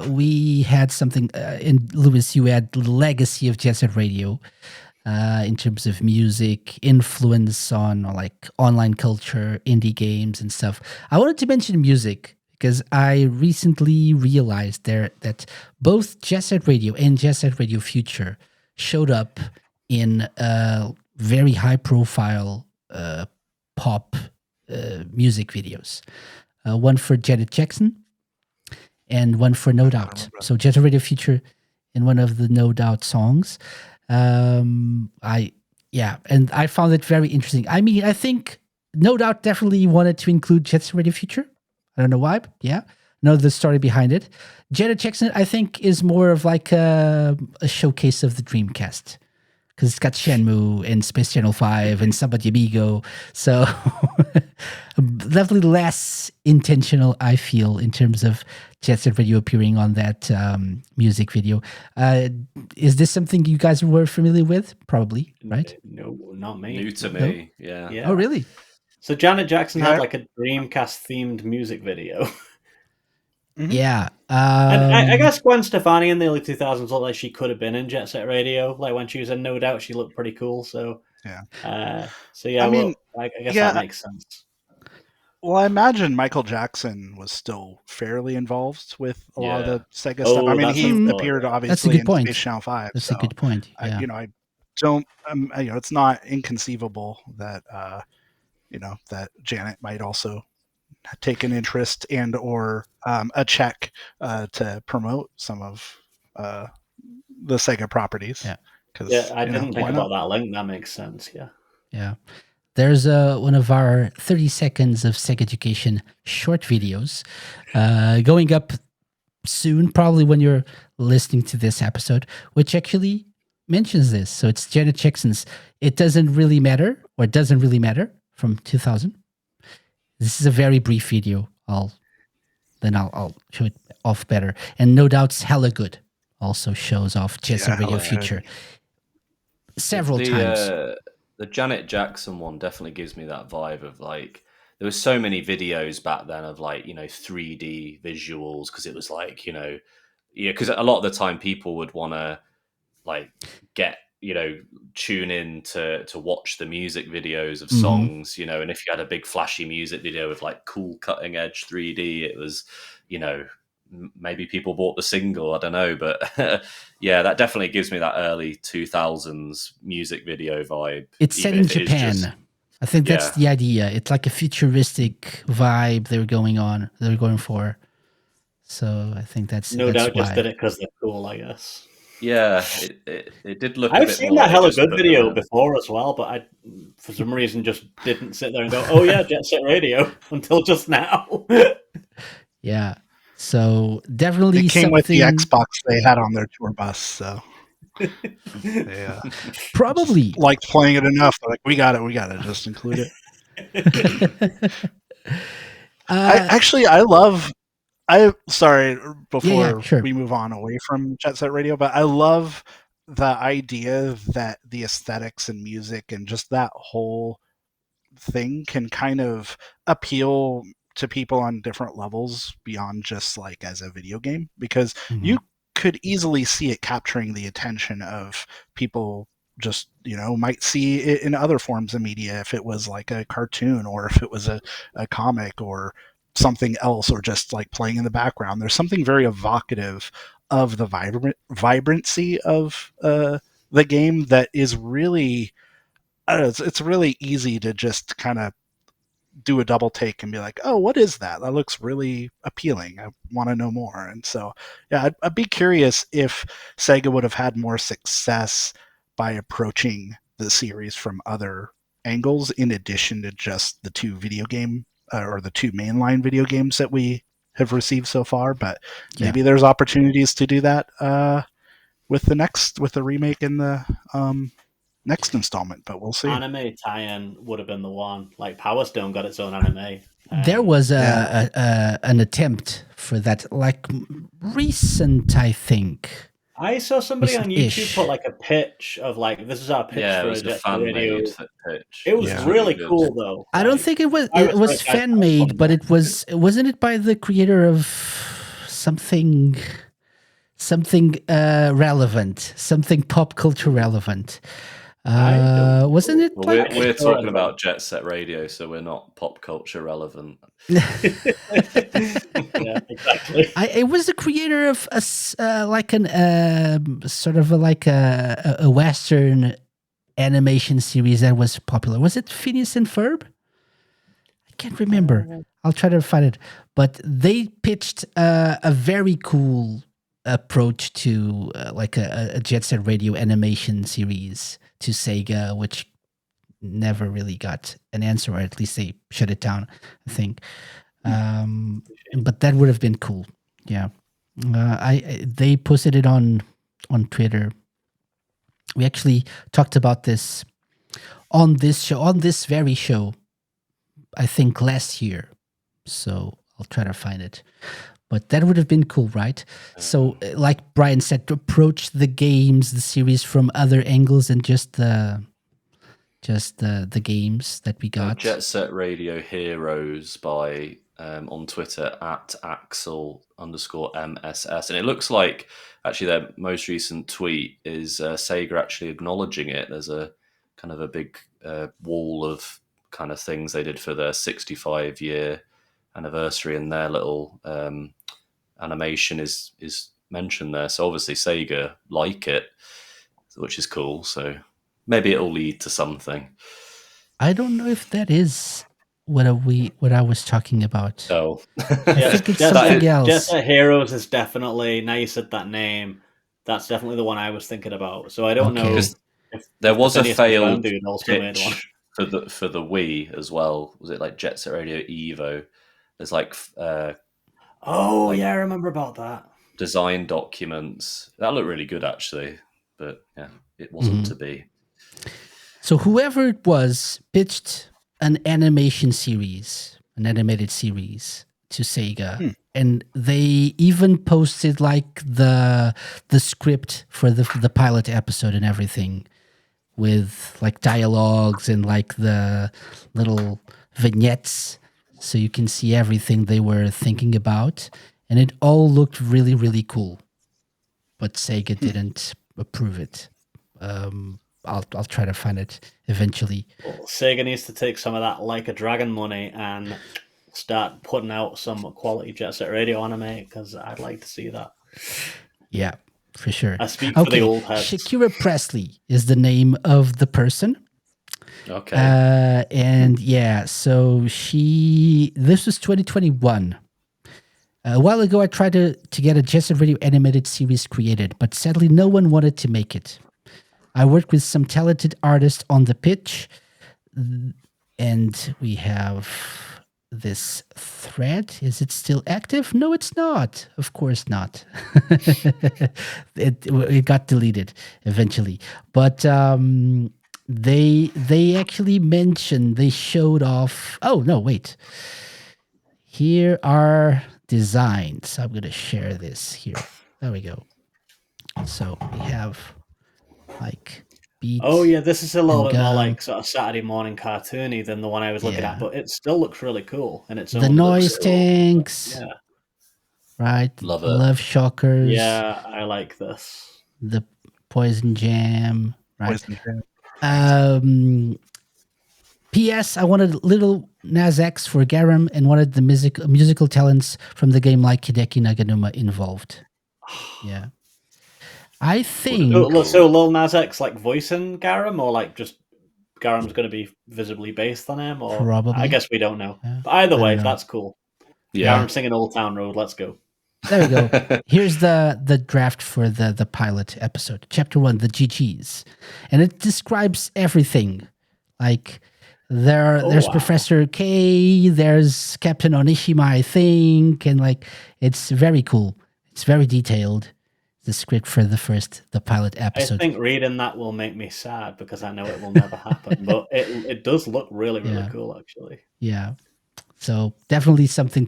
we had something in Lewis. You had the legacy of Jet Set Radio in terms of music, influence on like online culture, indie games, and stuff. I wanted to mention music because I recently realized that both Jet Set Radio and Jet Set Radio Future showed up in very high-profile pop music videos. One for Janet Jackson and one for No Doubt. So Jet Set Radio Future in one of the No Doubt songs. And I found it very interesting. I mean, I think No Doubt definitely wanted to include Jet Set Radio Future. I don't know why, but know the story behind it. Janet Jackson, I think, is more of like a showcase of the Dreamcast because it's got Shenmue and Space Channel 5 and Samba de Amigo. So definitely less intentional, I feel, in terms of Jet Set Radio appearing on that music video. Is this something you guys were familiar with? Probably, right? No, not me. New to me, yeah. Oh, really? So Janet Jackson had like a Dreamcast themed music video. Yeah. And I guess Gwen Stefani in the early 2000s looked like she could have been in Jet Set Radio. Like when she was in No Doubt, she looked pretty cool. So I mean, I guess that makes sense. Well, I imagine Michael Jackson was still fairly involved with a lot of the Sega stuff. I mean, he appeared obviously in Space Channel 5. That's a good point. Yeah. I don't. It's not inconceivable that that Janet might also take an interest and or a check to promote some of the Sega properties. Yeah, I didn't think about that link. That makes sense. Yeah. There's one of our 30 seconds of Sega Education short videos going up soon, probably when you're listening to this episode, which actually mentions this. So it's Janet Jackson's It Doesn't Really Matter, or It Doesn't Really Matter from 2000. This is a very brief video. I'll show it off better. And No Doubt's Hella Good also shows off Jet Set Radio Future several times. The Janet Jackson one definitely gives me that vibe of like, there was so many videos back then of like, 3D visuals because it was like, because a lot of the time people would want to like get, tune in to watch the music videos of songs, and if you had a big flashy music video with like cool cutting edge 3D, it was, maybe people bought the single, I don't know, but that definitely gives me that early 2000s music video vibe. It's set in Japan. I think that's the idea. It's like a futuristic vibe they were going for. So I think that's No doubt why. just did it because they're cool, I guess. Yeah, it did look. I've a bit seen more that like Hella just Good put video them in. before as well, but I, for some reason, just didn't sit there and go, "Oh yeah, Jet Set Radio," until just now. Yeah. So definitely It came with the something. Xbox they had on their tour bus, so they Probably. liked playing it enough. They're like, we got it, just include it. Sorry, before sure. we move on away from Jet Set Radio, but I love the idea that the aesthetics and music and just that whole thing can kind of appeal to people on different levels beyond just like as a video game, because you could easily see it capturing the attention of people. Just, might see it in other forms of media, if it was like a cartoon or if it was a comic or something else, or just like playing in the background. There's something very evocative of the vibrancy of the game that is really, I don't know, it's really easy to just kind of do a double take and be like, oh, what is that? That looks really appealing. I want to know more. And so, yeah, I'd be curious if Sega would have had more success by approaching the series from other angles, in addition to just the two video game or the two mainline video games that we have received so far. But maybe there's opportunities to do that with the remake and the next installment, but we'll see. Anime tie-in would have been the one. Like Power Stone got its own anime. There was an attempt for that, like recent, I think. I saw somebody on YouTube Ish. put like a pitch of like, this is our pitch Yeah, for it was a a Jet Set Radio. fan-made pitch. It was really good. cool though. I don't think it was. It was fan made, but it wasn't it by the creator of something relevant, something pop culture relevant. Wasn't it? Well, like, we're talking about Jet Set Radio, so we're not pop culture relevant. Yeah, exactly. It was the creator of like an sort of like a Western animation series that was popular. Was it Phineas and Ferb? I can't remember. I'll try to find it. But they pitched a very cool approach to like a Jet Set Radio animation series to Sega, which never really got an answer, or at least they shut it down, I think. But that would have been cool. Yeah. They posted it on Twitter. We actually talked about this on this very show, I think last year. So I'll try to find it. But that would have been cool, right? So, like Brian said, to approach the series from other angles and just the games that we got. Jet Set Radio Heroes by on Twitter at Axel_MSS, and it looks like actually their most recent tweet is Sega actually acknowledging it. There's a kind of a big wall of kind of things they did for their 65-year anniversary, and their little animation is mentioned there. So obviously Sega like it, which is cool. So maybe it'll lead to something. I don't know if that is what I was talking about. Oh, I think it's something else. Jet Set Heroes is definitely, now you said that name, that's definitely the one I was thinking about. So I don't know if there was a failed dude also made one for the Wii as well. Was it like Jet Set Radio Evo? There's like yeah, I remember about that. Design documents that looked really good actually, but yeah, it wasn't to be. So whoever it was pitched an animated series to Sega, and they even posted like the script for the pilot episode and everything, with like dialogues and like the little vignettes, so you can see everything they were thinking about, and it all looked really, really cool. But Sega didn't approve it. I'll try to find it eventually. Well, Sega needs to take some of that Like a Dragon money and start putting out some quality Jet Set Radio anime, because I'd like to see that. Yeah, for sure. I speak for the old heads. Shakira Presley is the name of the person. Okay. And yeah, so this was 2021. A while ago, I tried to get a Jet Set Radio animated series created, but sadly, no one wanted to make it. I worked with some talented artists on the pitch, and we have this thread. Is it still active? No, it's not. Of course not. It got deleted eventually. But they actually mentioned, they showed off. Oh, no, wait. Here are designs. I'm going to share this here. There we go. So we have like beats. Oh yeah, this is a little and bit more gun. like sort of Saturday morning cartoony than the one I was looking Yeah. at, but it still looks really cool. And it's The noise tanks. Yeah, Right? Love it. Love shockers. yeah, I like this. The poison jam. Right. Poison Jam. P.S. I wanted little Nas X for Garam and wanted the musical talents from the game like Hideki Naganuma involved. Yeah. I think... So Lil Nas X like voicing Garam, or like just Garam's going to be visibly based on him? Or Probably. I guess we don't know. Yeah. But either I way, don't know. that's cool. Yeah. Garam singing Old Town Road, let's go. There we go. Here's the draft for the pilot episode. Chapter 1, the GGs. And it describes everything. Like there's wow. Professor K, there's Captain Onishima, I think, and like it's very cool. It's very detailed. The script for the pilot episode. I think reading that will make me sad because I know it will never happen. But it does look really, really Yeah. cool, actually. Yeah. So definitely something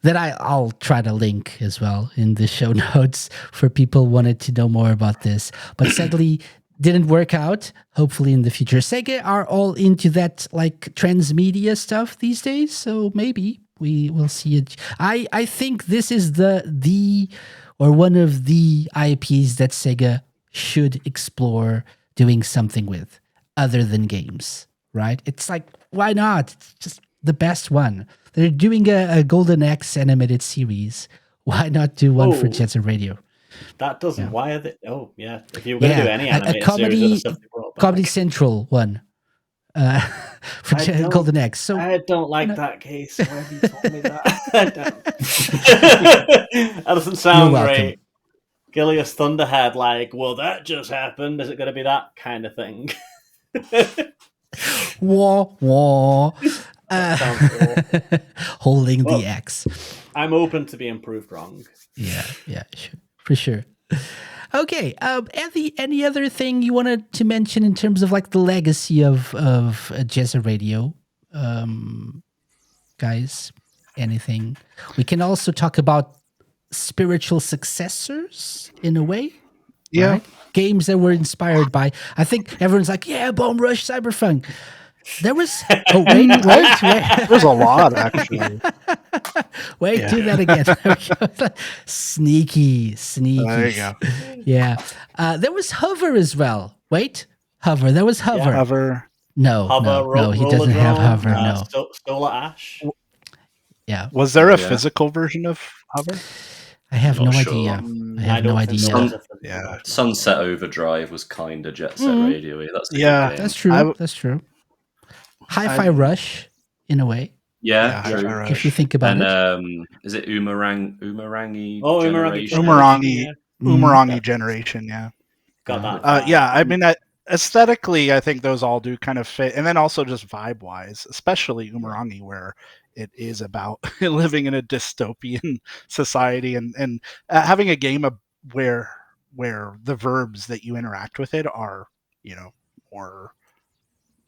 that I'll try to link as well in the show notes for people wanted to know more about this. But sadly, didn't work out. Hopefully in the future. Sega are all into that like transmedia stuff these days. So maybe we will see it. I think this is the or one of the IPs that Sega should explore doing something with other than games, right? It's like, why not? It's just the best one. They're doing a Golden Axe animated series. Why not do one for Oh. Jet Set Radio? That doesn't. Yeah. Why are they? Oh, yeah. If you were going to do any a animated comedy, series of the stuff they brought back. Comedy Central one for I don't- Golden Axe. So I don't like know. that case. Why have you told me that? I don't. That doesn't sound You're welcome. great. Gilius Thunderhead, like, well, that just happened. Is it going to be that kind of thing? wah wah. sounds cool. Holding Well- the axe. I'm open to being proved wrong. Yeah, for sure. Okay, any other thing you wanted to mention in terms of like the legacy of Jet Set Radio, guys? Anything? We can also talk about spiritual successors in a way. Yeah. right? Games that were inspired by. I think everyone's like, yeah, Bomb Rush, Cyberpunk. There was. Oh wait. There's a lot, actually. Wait, Yeah. do that again. Sneaky. There you go. Yeah. There was Hover as well. Wait, Hover. There was Hover. Hover. No, no, he doesn't have Hover. No. Solar Ash. Yeah, Was there a Yeah. physical version of Hover? I have Not no sure. idea. I have don't no think idea. there was a physical Yeah. version. Sunset Overdrive was kind of Jet Set Mhm. Radio. That's a good Yeah. game. That's true. I w- That's true. Hi-Fi Rush, in a way, Yeah, Yeah, true. Hi-Fi Rush. if you think about And it. is it Umarangi? Oh, Generation? Umurangi. Mm. Umurangi generation, yeah. Got that. Yeah, I mean, aesthetically, I think those all do kind of fit. And then also just vibe-wise, especially Umurangi, where it is about living in a dystopian society and having a game where the verbs that you interact with it are, more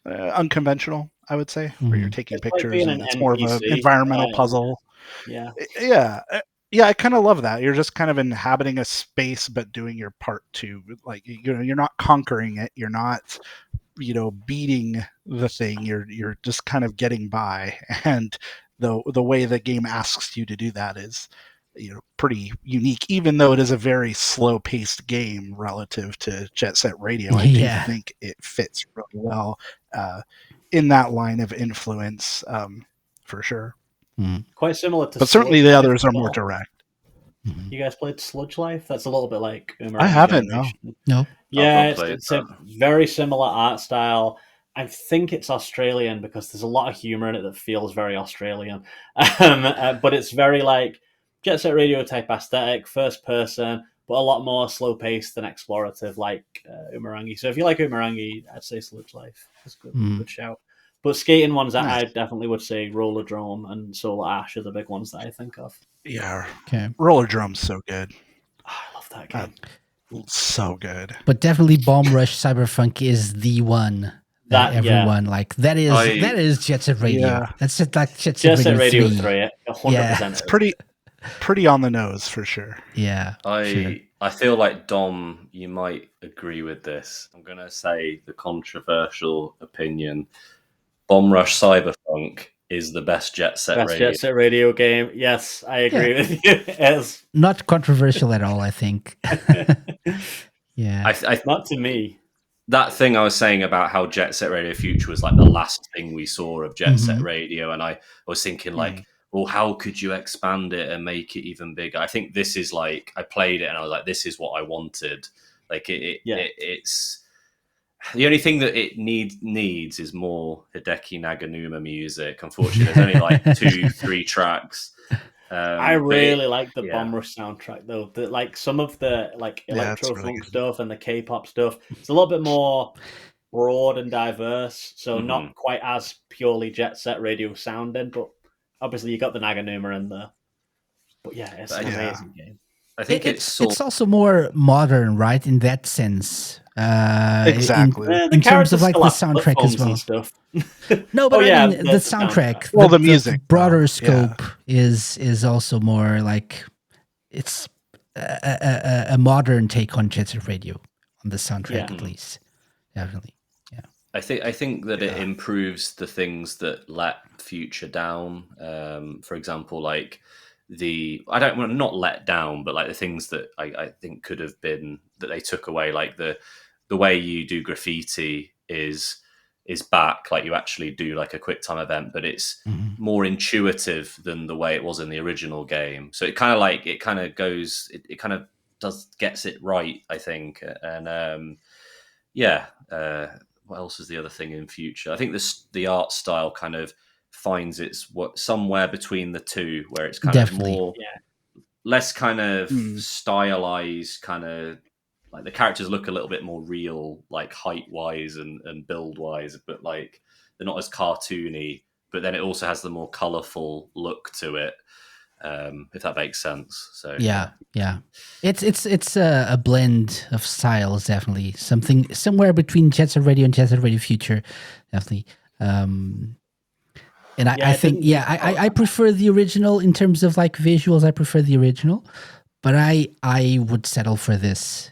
unconventional, I would say, where you're taking It's like pictures being and an it's more of an NPC. environmental Yeah. puzzle. Yeah. Yeah, I kind of love that. You're just kind of inhabiting a space, but doing your part too. Like, you're not conquering it. You're not, beating the thing. You're just kind of getting by. And the way the game asks you to do that is, pretty unique. Even though it is a very slow paced game relative to Jet Set Radio, I Yeah. do think it fits really well in that line of influence, for sure. Quite similar to. But certainly Sludge the Life others as are more well. direct. Mhm. You guys played Sludge Life? That's a little bit like Umarangi I haven't, no. Generation. No. Yeah, not it's, played it's a that. very similar art style. I think it's Australian because there's a lot of humor in it that feels very Australian. But it's very like Jet Set Radio type aesthetic, first person, but a lot more slow paced and explorative, like Umurangi. So if you like Umurangi, I'd say Sludge Life. That's a good shout. But skating ones, I definitely would say Rollerdrome and Solar Ash are the big ones that I think of. Yeah. Okay. Rollerdrome's so good. Oh, I love that game. So good. But definitely Bomb Rush Cyberpunk is the one that everyone like. That is Jet Set Radio. Yeah. That's just like Jet Set Radio 3. 100%. Yeah. It's pretty on the nose for sure. Yeah. I feel like Dom, you might agree with this. I'm gonna say the controversial opinion. Bomb Rush Cyberpunk is the best Jet Set Radio game. Yes, I agree with you. Yes. Not controversial at all, I think. Yeah. Not to me. That thing I was saying about how Jet Set Radio Future was like the last thing we saw of Jet Set Radio, and I was thinking like, well, how could you expand it and make it even bigger? I think this is like, I played it and I was like, this is what I wanted. Like it's the only thing that it needs is more Hideki Naganuma music. Unfortunately, there's only like 2-3 tracks. I really like the Bomb Rush soundtrack though. Like some of the like electro funk stuff and the K-pop stuff. It's a little bit more broad and diverse, so not quite as purely Jet Set Radio sounding. But obviously, you got the Naganuma in there. But yeah, it's an amazing game. I think it's also more modern, right? In that sense. Exactly. In terms of like the soundtrack as well. Stuff. No, but I mean the soundtrack. Well, the music, the broader scope is also more like it's a modern take on Jet Set Radio on the soundtrack, at least. Definitely. Yeah. I think that it improves the things that let Future down. For example, like not let down, but like the things that I think could have been that they took away, like the way you do graffiti is back, like you actually do like a quick time event, but it's more intuitive than the way it was in the original game. So it kind of gets it right, I think. And what else is the other thing in Future? I think the art style kind of finds somewhere between the two, where it's kind of more less kind of stylized, kind of like the characters look a little bit more real, like height wise and build wise, but like they're not as cartoony, but then it also has the more colorful look to it, if that makes sense. So yeah it's a blend of styles, definitely somewhere between Jet Set Radio and Jet Set Radio Future, definitely. And I think I prefer the original in terms of like visuals. I prefer the original, but I would settle for this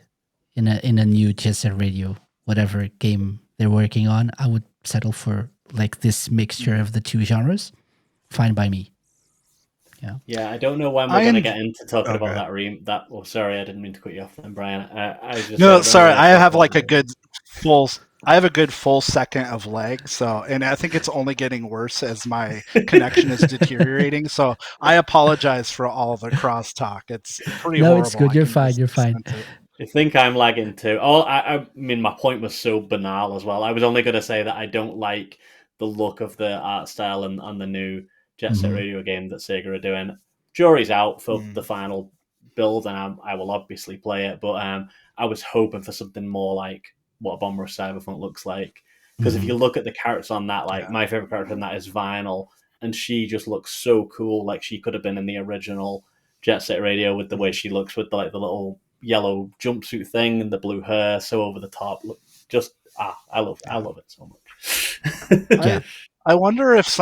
in a new Jet Set Radio, whatever game they're working on. I would settle for like this mixture of the two genres. Fine by me. Yeah, I don't know when we're going to get into talking about that. Oh, sorry, I didn't mean to cut you off then, Brian. I have like a good full second of lag, and I think it's only getting worse as my connection is deteriorating. So I apologize for all the crosstalk. It's pretty horrible. No, it's good. You're fine. I think I'm lagging too. I mean, my point was so banal as well. I was only going to say that I don't like the look of the art style and the new Jet Set Radio game that Sega are doing. Jury's out for the final build, and I will obviously play it. But I was hoping for something more like what Bomb Rush Cyberpunk looks like. Because if you look at the characters on that, like my favorite character in that is Vinyl, and she just looks so cool. Like she could have been in the original Jet Set Radio with the way she looks, with the little yellow jumpsuit thing and the blue hair, so over the top. Look, just I love it so much. I wonder if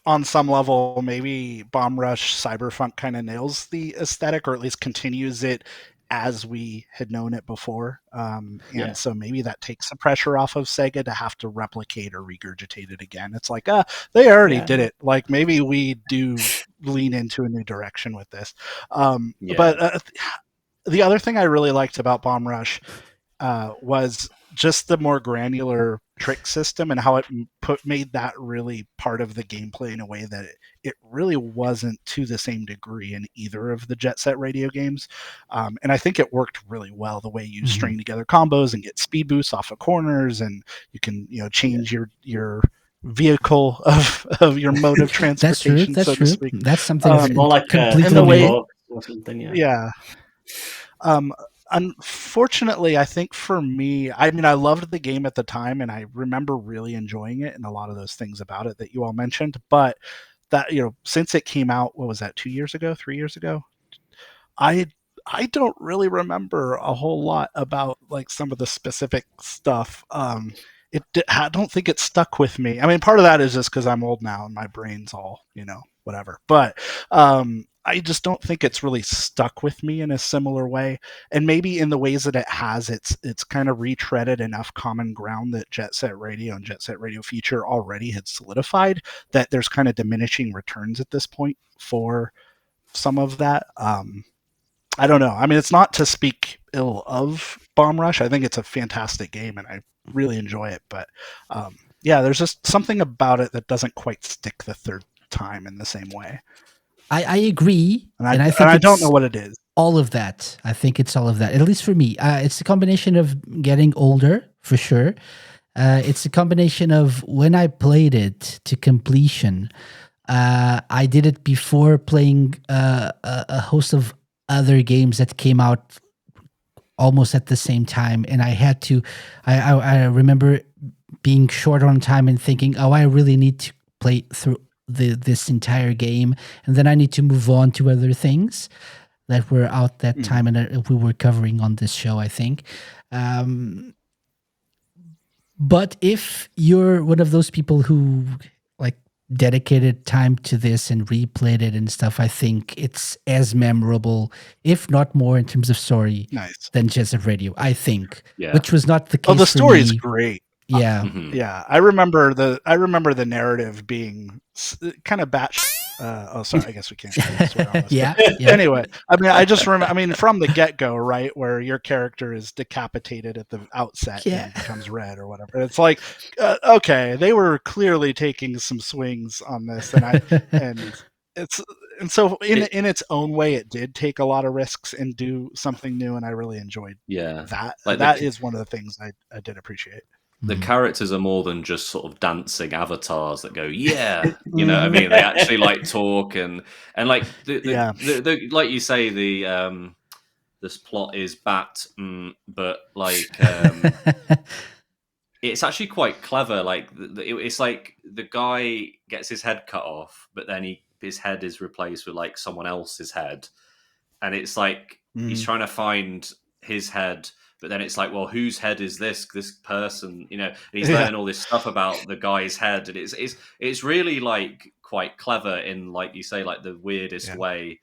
on some level maybe Bomb Rush Cyberpunk kind of nails the aesthetic, or at least continues it as we had known it before. So maybe that takes the pressure off of Sega to have to replicate or regurgitate it again. It's like, they already did it. Like maybe we do lean into a new direction with this. But the other thing I really liked about Bomb Rush was just the more granular trick system and how it made that really part of the gameplay in a way that it really wasn't to the same degree in either of the Jet Set Radio games. And I think it worked really well, the way you string together combos and get speed boosts off of corners, and you can change your vehicle of your mode of transportation. That's so true. to speak. That's something more like completely or something. Yeah. Yeah. Unfortunately, I think for me, I mean, I loved the game at the time, and I remember really enjoying it, and a lot of those things about it that you all mentioned. But that, since it came out, what was that? 2 years ago, 3 years ago? I don't really remember a whole lot about like some of the specific stuff. I don't think it stuck with me. I mean, part of that is just because I'm old now and my brain's all, whatever. But I just don't think it's really stuck with me in a similar way. And maybe in the ways that it has, it's kind of retreaded enough common ground that Jet Set Radio and Jet Set Radio Future already had solidified that there's kind of diminishing returns at this point for some of that. I don't know. I mean, it's not to speak ill of Bomb Rush. I think it's a fantastic game and I really enjoy it. But there's just something about it that doesn't quite stick the third time in the same way. I agree. And I think I don't know what it is. All of that. I think it's all of that, at least for me. It's a combination of getting older, for sure. It's a combination of when I played it to completion. I did it before playing a host of other games that came out almost at the same time, and I had to. I remember being short on time and thinking, "Oh, I really need to play through this entire game, and then I need to move on to other things that were out that time and that we were covering on this show, I think." But if you're one of those people who like dedicated time to this and replayed it and stuff, I think it's as memorable, if not more, in terms of story, than Jet Set Radio. I think, which was not the case. Oh, the story is great. Yeah, yeah. I remember the narrative being kind of batshit. Sorry, I guess we can't swear on this. yeah. Anyway, I mean, I just remember. I mean, from the get-go, right, where your character is decapitated at the outset and becomes red or whatever. It's like, okay, they were clearly taking some swings on this, and so in its own way, it did take a lot of risks and do something new, and I really enjoyed that. Like that is one of the things I did appreciate. The characters are more than just sort of dancing avatars that go, you know what I mean? They actually like talk and like the like you say, this plot is but like it's actually quite clever. Like it's like the guy gets his head cut off, but then his head is replaced with like someone else's head, and it's like he's trying to find his head. But then it's like, well, whose head is this person? And he's learning all this stuff about the guy's head, and it's really like quite clever in, like you say, like the weirdest way.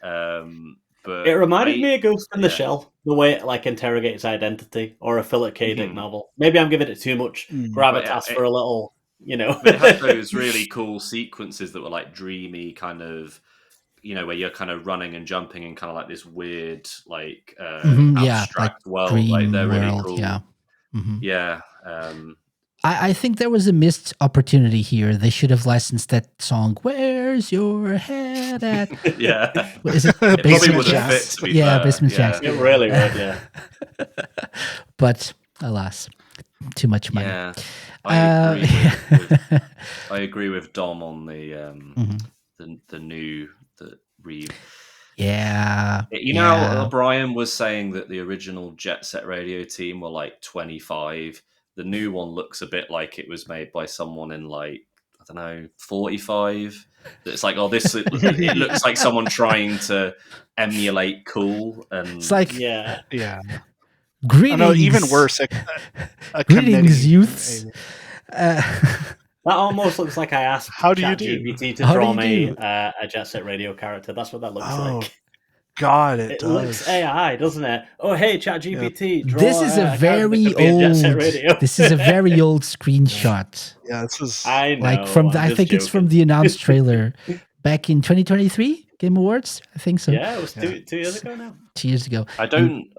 But it reminded me of Ghost in the Shell, the way it like interrogates identity, or a Philip K. Dick novel. Maybe I'm giving it too much gravitas for a little, It had those really cool sequences that were like dreamy, kind of. Where you're kind of running and jumping in kind of like this weird, like abstract world. Like they're really cool. Yeah. Yeah. I think there was a missed opportunity here. They should have licensed that song, "Where's Your Head At?" Yeah. Is it Basement Jazz? Basement Jazz. It really would, yeah. But alas, too much money. Yeah. I agree with Dom on the new Brian was saying that the original Jet Set Radio team were like 25. The new one looks a bit like it was made by someone in like, I don't know, 45. It's like, it looks like someone trying to emulate cool, and it's like greetings. No, even worse. Greetings, youths. That almost looks like I asked ChatGPT to draw me a Jet Set Radio character. That's what that looks like. God, it does. Looks AI, doesn't it? Oh, hey, ChatGPT, draw. This is a very old. This is a very old screenshot. Yeah, this is. I know. Like I think it's from the announced trailer back in 2023 Game Awards. I think so. Yeah, it was 2 years ago now. 2 years ago. I don't.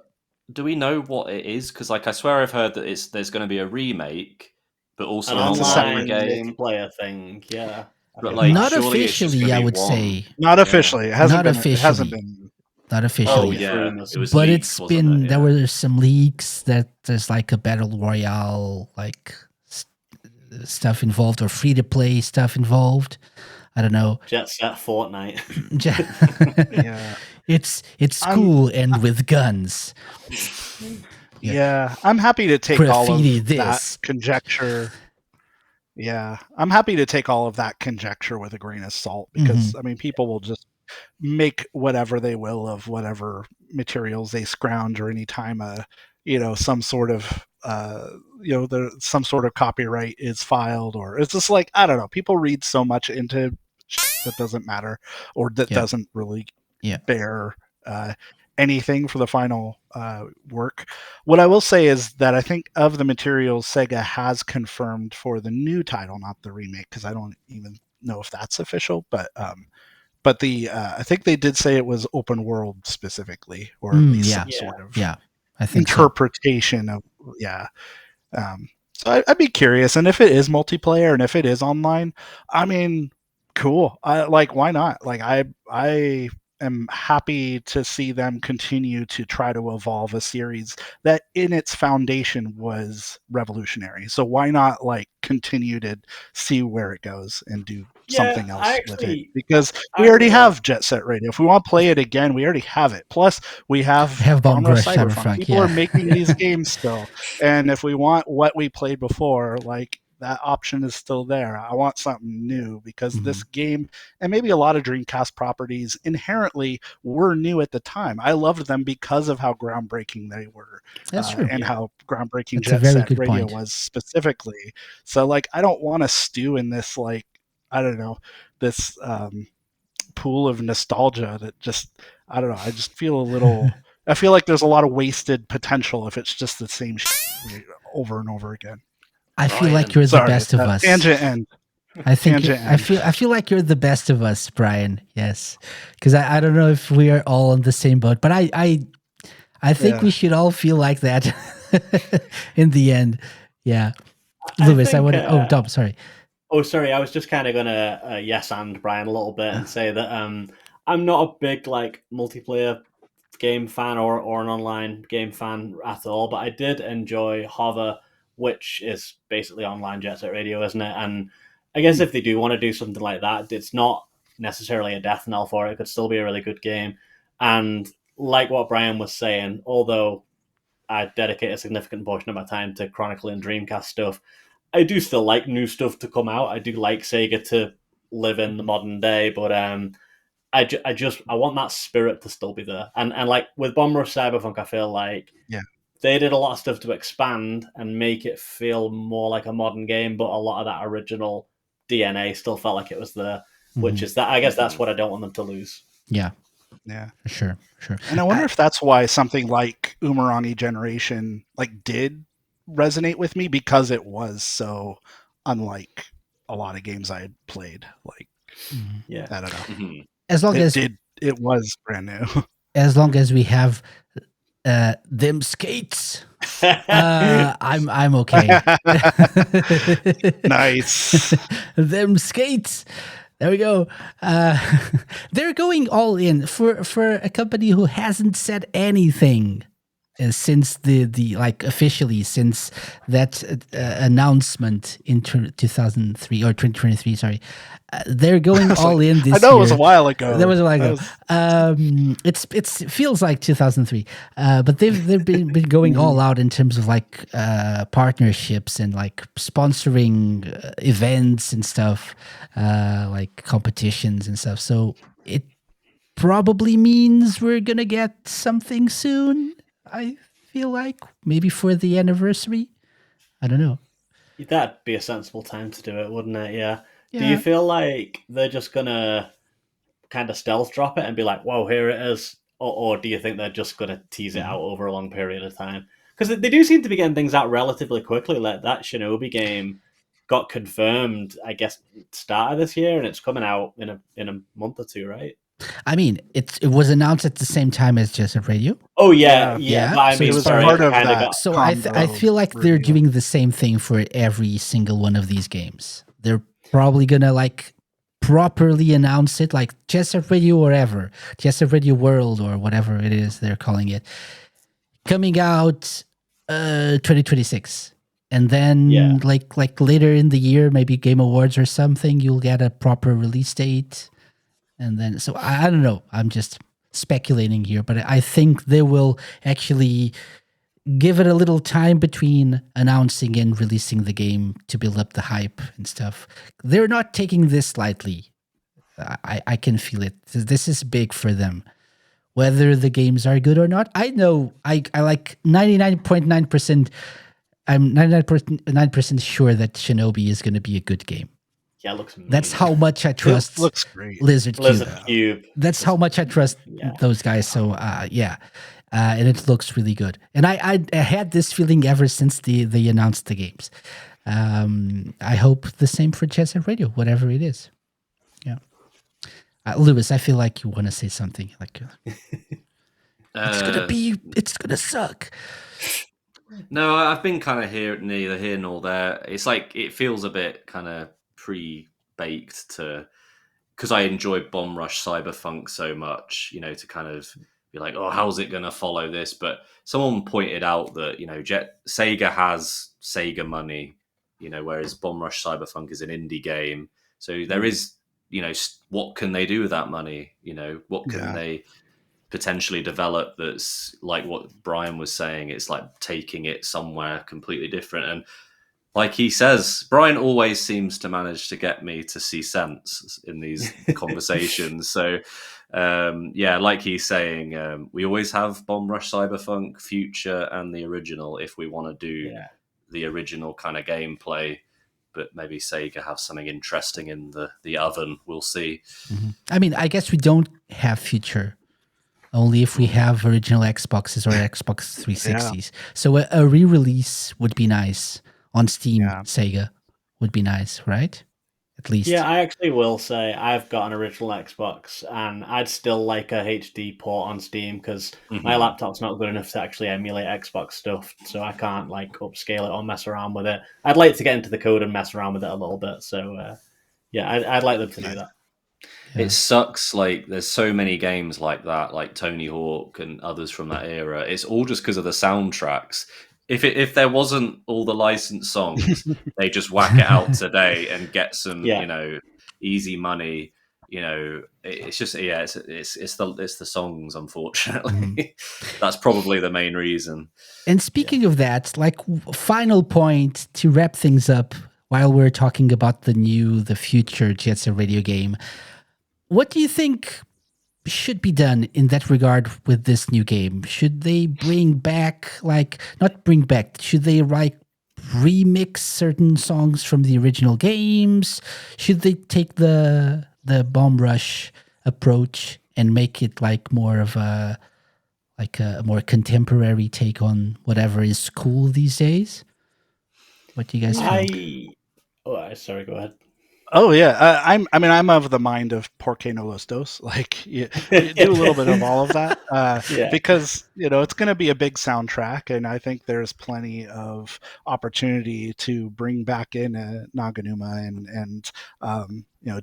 Do we know what it is? Because like I swear I've heard that there's going to be a remake. But also an online game player thing, yeah. But like, not officially, I would say. Not officially. It hasn't been. Officially. It hasn't been. Not officially. Oh yeah, but it's been. There were some leaks that there's like a battle royale like stuff involved, or free to play stuff involved. I don't know. Jet Set Fortnite. It's I'm- cool and with guns. Yeah, I'm happy to take all Graffiti of this. that conjecture. Yeah, I'm happy to take all of that conjecture with a grain of salt because I mean, people will just make whatever they will of whatever materials they scrounge, or anytime some sort of some sort of copyright is filed, or it's just like, I don't know. People read so much into shit that doesn't matter, or that doesn't really bear anything for the final work. What I will say is that I think of the materials Sega has confirmed for the new title, not the remake, because I don't even know if that's official, but the I think they did say it was open world specifically, or at least some sort of I think interpretation of so I'd be curious, and if it is multiplayer and if it is online, I mean, cool. I like, why not? Like, I am happy to see them continue to try to evolve a series that in its foundation was revolutionary. So why not like continue to see where it goes and do something else with it? Because we already have Jet Set Radio. If we want to play it again, we already have it. Plus we have Bomb Rush Cyberfront. People are making these games still. And if we want what we played before, like, that option is still there. I want something new because this game, and maybe a lot of Dreamcast properties, inherently were new at the time. I loved them because of how groundbreaking they were. That's true. And how groundbreaking That's Jet Set Radio was specifically. So, like, I don't want to stew in this, like, I don't know, this pool of nostalgia that just, I don't know, I just feel a little... I feel like there's a lot of wasted potential if it's just the same shit over and over again. I feel like you're the best of us. Tangent end. I feel like you're the best of us, Brian. Yes, because I don't know if we are all on the same boat, but I think we should all feel like that in the end. Yeah, Lewis, I want to. Oh, Dom, sorry. Oh, sorry. I was just kind of gonna yes and Brian a little bit and say that I'm not a big like multiplayer game fan or an online game fan at all, but I did enjoy Hover, which is basically online Jet Set Radio, isn't it? And I guess if they do want to do something like that, it's not necessarily a death knell for it. It could still be a really good game. And like what Brian was saying, although I dedicate a significant portion of my time to chronicling Dreamcast stuff, I do still like new stuff to come out. I do like Sega to live in the modern day, but I want that spirit to still be there. And like with Bomb Rush Cyberpunk, I feel like they did a lot of stuff to expand and make it feel more like a modern game, but a lot of that original DNA still felt like it was there, which is that. I guess that's what I don't want them to lose. Yeah. Yeah. Sure. And I wonder if that's why something like Umurangi Generation like did resonate with me, because it was so unlike a lot of games I had played. Like, I don't know. As long as it was brand new. As long as we have them skates, I'm okay. Nice. Them skates. There we go. They're going all in for a company who hasn't said anything since the like officially since that announcement in 2003 or 2023. Sorry, they're going all in this. I know year. it was a while ago. That was a while ago. It feels like 2003, but they've been going all out in terms of like partnerships and like sponsoring events and stuff, like competitions and stuff. So it probably means we're gonna get something soon. I feel like maybe for the anniversary. I don't know. That'd be a sensible time to do it, wouldn't it? Yeah. Do you feel like they're just gonna kind of stealth drop it and be like, "Whoa, here it is," or do you think they're just gonna tease it out over a long period of time? Because they do seem to be getting things out relatively quickly. Like that Shinobi game got confirmed, I guess, start of this year, and it's coming out in a month or two, right? I mean, it was announced at the same time as Jet Set Radio. Oh yeah. But I So mean, it was part of that. So I feel like they're doing the same thing for every single one of these games. They're probably gonna like properly announce it, like Jet Set Radio or whatever, Jet Set Radio World or whatever it is they're calling it, coming out 2026. And then like later in the year, maybe Game Awards or something, you'll get a proper release date. And then, so I don't know. I'm just speculating here, but I think they will actually give it a little time between announcing and releasing the game to build up the hype and stuff. They're not taking this lightly. I can feel it. This is big for them. Whether the games are good or not, I know I like 99.9%. I'm 99.9% sure that Shinobi is going to be a good game. Yeah, it looks amazing. That's how much I trust. It looks great. Lizard Cube. That's how much I trust those guys. So yeah, and it looks really good. And I had this feeling ever since they announced the games. I hope the same for Jet Set Radio, whatever it is. Yeah, Lewis, I feel like you want to say something. Like it's gonna suck. No, I've been kind of neither here nor there. It's like it feels a bit kind of pre-baked to, because I enjoy Bomb Rush Cyberpunk so much, to kind of be like, oh, how's it going to follow this? But someone pointed out that, Sega has Sega money, whereas Bomb Rush Cyberpunk is an indie game. So there is, what can they do with that money? What can they potentially develop that's like what Brian was saying? It's like taking it somewhere completely different. And like he says, Brian always seems to manage to get me to see sense in these conversations. So like he's saying, we always have Bomb Rush Cyberpunk, Future, and the original if we want to do the original kind of gameplay. But maybe Sega have something interesting in the oven. We'll see. Mm-hmm. I mean, I guess we don't have Future. Only if we have original Xboxes or Xbox 360s. So a re-release would be nice on Steam. Sega would be nice, right? At least. Yeah, I actually will say I've got an original Xbox, and I'd still like a HD port on Steam because my laptop's not good enough to actually emulate Xbox stuff, so I can't upscale it or mess around with it. I'd like to get into the code and mess around with it a little bit. So I'd like them to do that. It sucks. Like there's so many games like that, like Tony Hawk and others from that era. It's all just because of the soundtracks. If there wasn't all the licensed songs, they just whack it out today and get some, easy money. It's just it's the songs. Unfortunately, that's probably the main reason. And speaking of that, final point to wrap things up, while we're talking about the future Jet Set Radio game. What do you think should be done in that regard with this new game? Should they bring back, should they remix certain songs from the original games? Should they take the Bomb Rush approach and make it more of a more contemporary take on whatever is cool these days? What do you guys think? Sorry, go ahead. Oh yeah, I'm of the mind of Porque no los dos. You do a little bit of all of that because it's going to be a big soundtrack, and I think there's plenty of opportunity to bring back in Naganuma and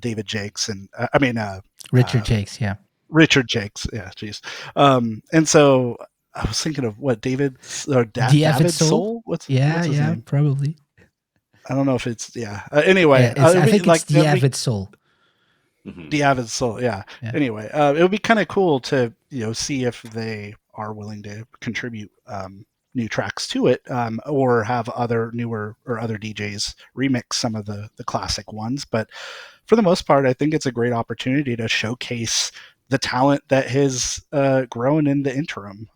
David Jakes and Richard Jakes, yeah. Richard Jakes, yeah, jeez. And so I was thinking of what David Soul. What's his name? Probably. I don't know if it's anyway. I think it's the Avid Soul. The Avid Soul, yeah. Anyway, it would be kind of cool to see if they are willing to contribute new tracks to it, or have other newer or other DJs remix some of the classic ones. But for the most part, I think it's a great opportunity to showcase the talent that has grown in the interim.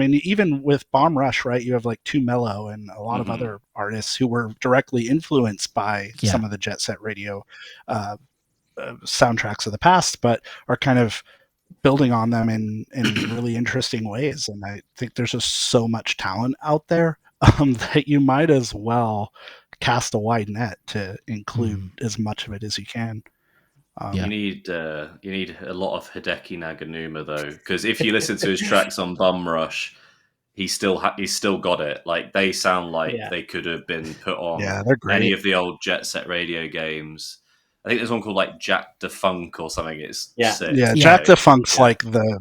Even with Bomb Rush, right? You have Too Mellow and a lot of other artists who were directly influenced by some of the Jet Set Radio soundtracks of the past, but are kind of building on them in really interesting ways. And I think there's just so much talent out there that you might as well cast a wide net to include as much of it as you can. You need a lot of Hideki Naganuma though, because if you listen to his tracks on Bum Rush, he's still got it. They sound like they could have been put on any of the old Jet Set Radio games. I think there's one called Jack the Funk or something. It's sick. Jack the Funk's the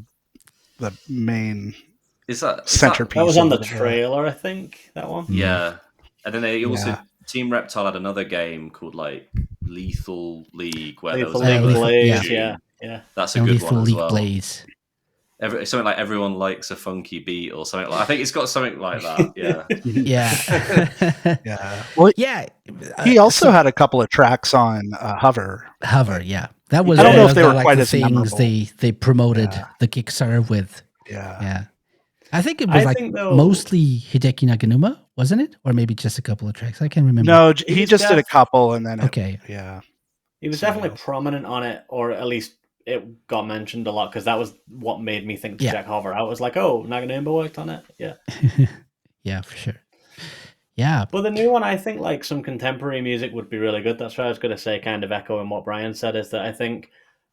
main centerpiece. That was on the trailer, I think. That one. Yeah, and then they also Team Reptile had another game called Lethal League, where there was Blaze. Yeah, that's a good Lethal one as League well. Blaze. something like everyone likes a funky beat or something. I think it's got something like that. Yeah. Yeah. Yeah. Well, Yeah. he also had a couple of tracks on Hover. Hover, yeah. That was I don't one know of if they the, were like, quite the as things memorable. they promoted Yeah. the Kickstarter with. Yeah. Yeah. I think it was mostly Hideki Naganuma, wasn't it? Or maybe just a couple of tracks. I can't remember. No, he just did a couple, and then Okay. He was definitely prominent on it, or at least it got mentioned a lot, because that was what made me think to check Hover out. I was like, oh, Naganuma worked on it. Yeah. Yeah, for sure. Yeah. But the new one, I think like some contemporary music would be really good. That's what I was going to say, kind of echoing what Brian said, is that I think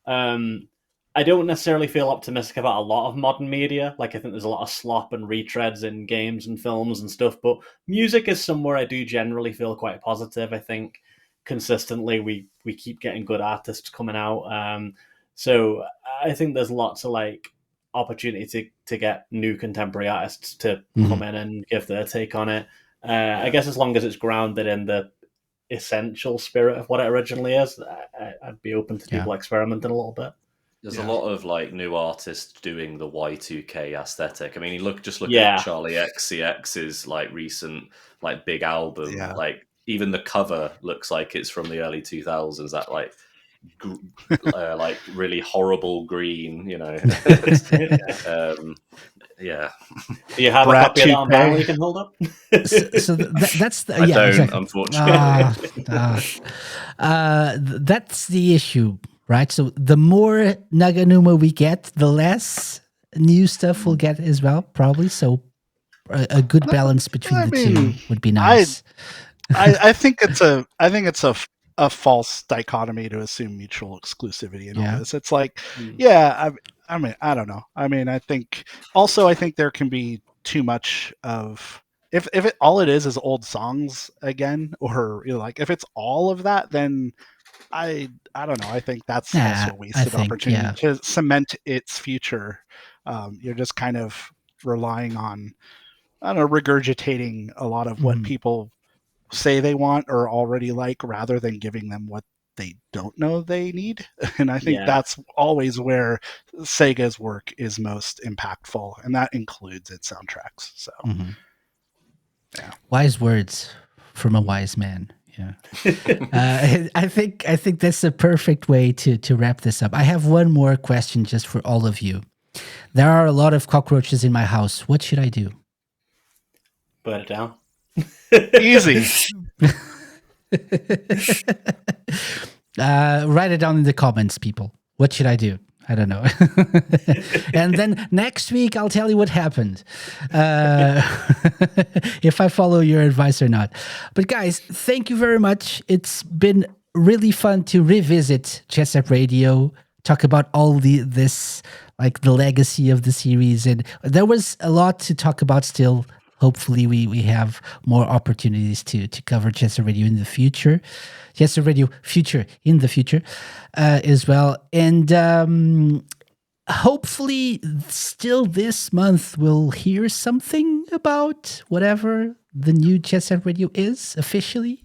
I don't necessarily feel optimistic about a lot of modern media. Like, I think there's a lot of slop and retreads in games and films and stuff, but music is somewhere I do generally feel quite positive. I think consistently we keep getting good artists coming out. So I think there's lots of like opportunity to get new contemporary artists to come in and give their take on it. I guess as long as it's grounded in the essential spirit of what it originally is, I'd be open to people experimenting a little bit. There's a lot of like new artists doing the Y2K aesthetic. I mean, look at Charlie XCX's like recent like big album. Yeah. Like even the cover looks like it's from the early 2000s. That like like really horrible green, you know. Yeah. Do you have a copy of that on vinyl you can hold up? So that's the, I don't, exactly. unfortunately. That's the issue, right? So the more Naganuma we get, the less new stuff we'll get as well, probably. So a good balance between the two would be nice. I think it's a false dichotomy to assume mutual exclusivity in all this. It's like, I mean, I don't know. I mean, I think there can be too much of if it all it is old songs again, or like if it's all of that, then I don't know. I think that's also a wasted opportunity to cement its future. You're just kind of relying on, I don't know, regurgitating a lot of what people say they want or already like, rather than giving them what they don't know they need. And I think that's always where Sega's work is most impactful, and that includes its soundtracks. So wise words from a wise man. Yeah. I think that's the perfect way to wrap this up. I have one more question just for all of you. There are a lot of cockroaches in my house. What should I do? Burn it down. Easy. Write it down in the comments, people. What should I do? I don't know. And then next week, I'll tell you what happened. If I follow your advice or not. But guys, thank you very much. It's been really fun to revisit Jet Set Radio, talk about all this, like the legacy of the series. And there was a lot to talk about still. Hopefully we have more opportunities to cover Jet Set Radio in the future. Jet Set Radio future in the future as well. And hopefully still this month we'll hear something about whatever the new Jet Set Radio is officially.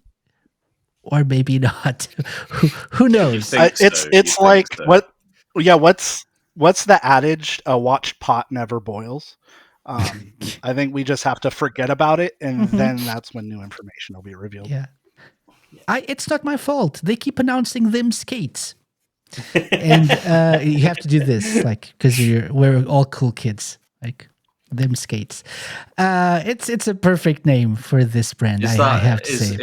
Or maybe not. Who knows? It's like what? Yeah, what's the adage? A watched pot never boils. I think we just have to forget about it, and then that's when new information will be revealed. Yeah, it's not my fault. They keep announcing them skates, and you have to do this, like, because we're all cool kids, like them skates. It's a perfect name for this brand. I have to say,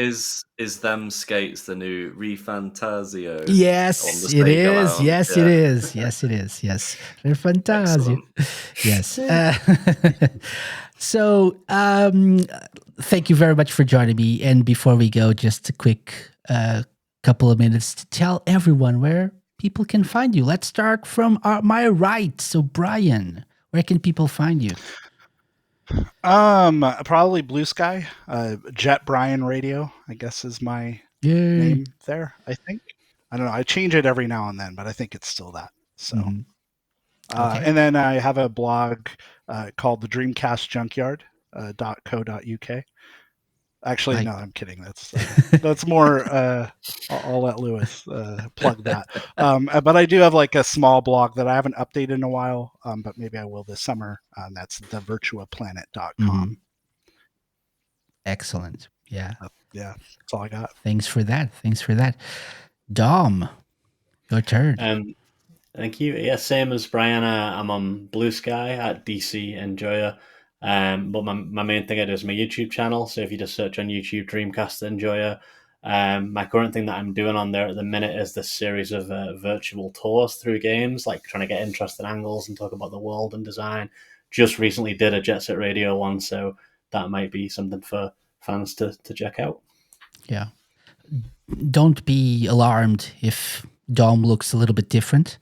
is them skates the new Refantasio? Yes, it is. Lounge? Yes, it is. Yes, it is. Yes, Refantasio. Yes. So, thank you very much for joining me. And before we go, just a quick couple of minutes to tell everyone where people can find you. Let's start from my right. So, Brian, where can people find you? Probably Blue Sky. Jet Brian Radio, I guess, is my name there. I think. I don't know. I change it every now and then, but I think it's still that. So, okay. And then I have a blog called the Dreamcast Junkyard .co.uk. Actually, no, I'm kidding. That's more. I'll let Lewis plug that. But I do have like a small blog that I haven't updated in a while, but maybe I will this summer. That's thevirtuaplanet.com. Excellent. Yeah. Yeah, that's all I got. Thanks for that. Dom, your turn. Thank you. Yeah, same as Brian. I'm on Blue Sky at DC Enjoyer. But my main thing I do is my YouTube channel. So if you just search on YouTube Dreamcast Enjoyer, my current thing that I'm doing on there at the minute is this series of virtual tours through games, like trying to get interesting angles and talk about the world and design. Just recently did a Jet Set Radio one, so that might be something for fans to check out. Yeah. Don't be alarmed if Dom looks a little bit different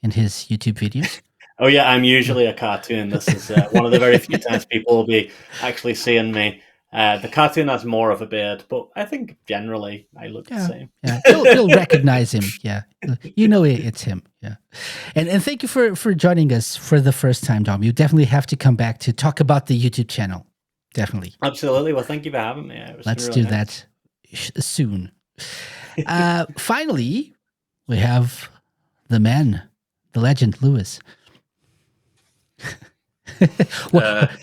in his YouTube videos. Oh yeah, I'm usually a cartoon. This is one of the very few times people will be actually seeing me. The cartoon has more of a beard, but I think generally I look the same. Yeah, you'll recognize him. Yeah, you know it's him. Yeah, and thank you for joining us for the first time, Dom. You definitely have to come back to talk about the YouTube channel. Definitely. Absolutely. Well, thank you for having me. Let's really do nice. That soon. Finally, we have the man, the legend, Lewis.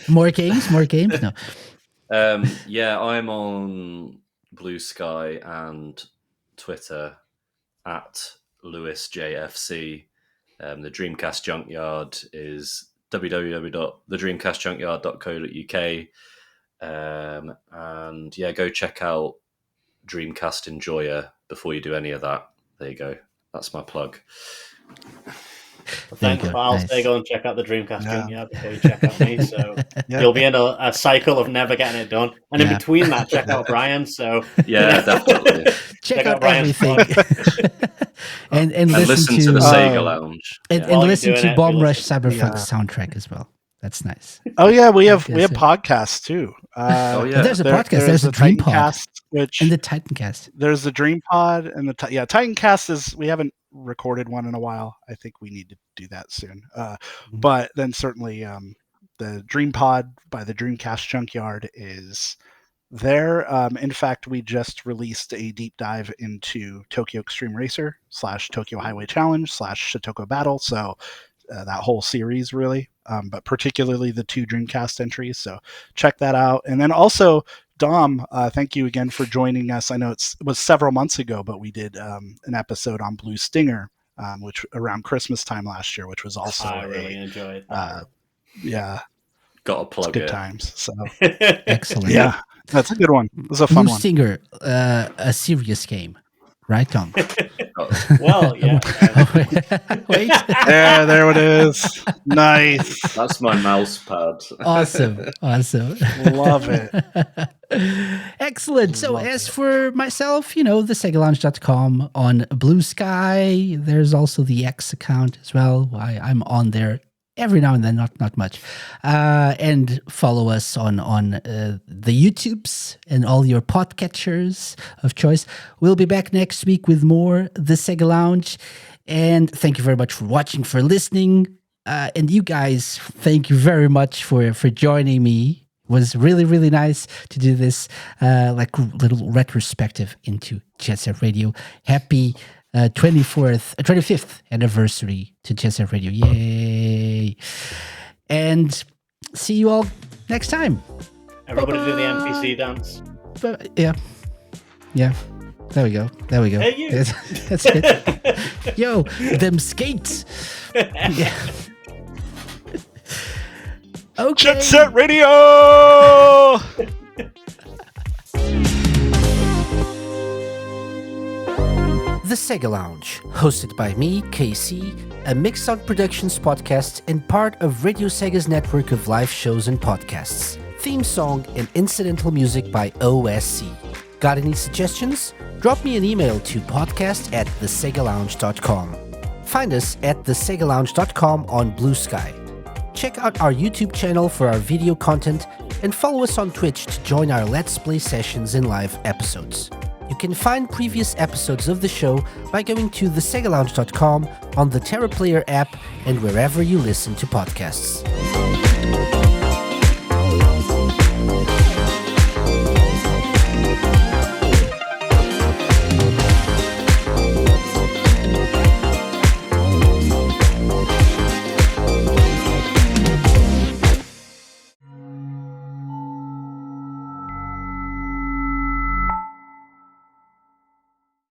More games? No. Yeah, I'm on Blue Sky and Twitter at LewisJFC. The Dreamcast Junkyard is www.thedreamcastjunkyard.co.uk. And yeah, go check out Dreamcast Enjoyer before you do any of that. There you go. That's my plug. Well, thanks, I'll say go and check out the Dreamcast Junkyard before you check out me. So you'll be in a cycle of never getting it done. And in between that, check out Brian. So yeah, definitely. check out everything. and listen to the Sega Lounge. And listen to Bomb Rush Cyberpunk soundtrack as well. That's nice. Oh yeah, we have podcasts too. There's a podcast. There's a Dream Pod, and the Titancast. There's the Dream Pod and the Titancast is we haven't recorded one in a while. I think we need to do that soon. But then certainly the Dream Pod by the Dreamcast Junkyard is there. In fact, we just released a deep dive into Tokyo Extreme Racer / Tokyo Highway Challenge / Shitoko Battle. So that whole series really, but particularly the 2 Dreamcast entries. So check that out. And then also Dom, thank you again for joining us. I know it was several months ago, but we did an episode on Blue Stinger, which around Christmas time last year, which was also I really enjoyed. Yeah, got to plug good it. Times. So excellent. Yeah, that's a good one. It was a fun Blue one. Stinger, a serious game, right, Tom? Well, yeah. Wait. Yeah, there it is. Nice. That's my mouse pad. Awesome. Love it. Excellent. So as for myself, the SegaLounge.com on Blue Sky. There's also the X account as well. I'm on there every now and then, not much. And follow us on the YouTubes and all your podcatchers of choice. We'll be back next week with more The Sega Lounge. And thank you very much for watching, for listening. And you guys, thank you very much for joining me. It was really, really nice to do this little retrospective into Jet Set Radio. Happy 25th anniversary to Jet Set Radio. Yay. And see you all next time. Everybody do the NPC dance. Yeah. There we go. Hey, you. That's it. Yo, them skates. Yeah. Okay. Jet Set Radio! The Sega Lounge, hosted by me, KC, a Mixout Productions podcast and part of Radio Sega's network of live shows and podcasts. Theme song and incidental music by OSC. Got any suggestions? Drop me an email to podcast@thesegalounge.com. Find us at thesegalounge.com on Blue Sky. Check out our YouTube channel for our video content and follow us on Twitch to join our Let's Play sessions and live episodes. You can find previous episodes of the show by going to thesegalounge.com on the TerraPlayer app and wherever you listen to podcasts.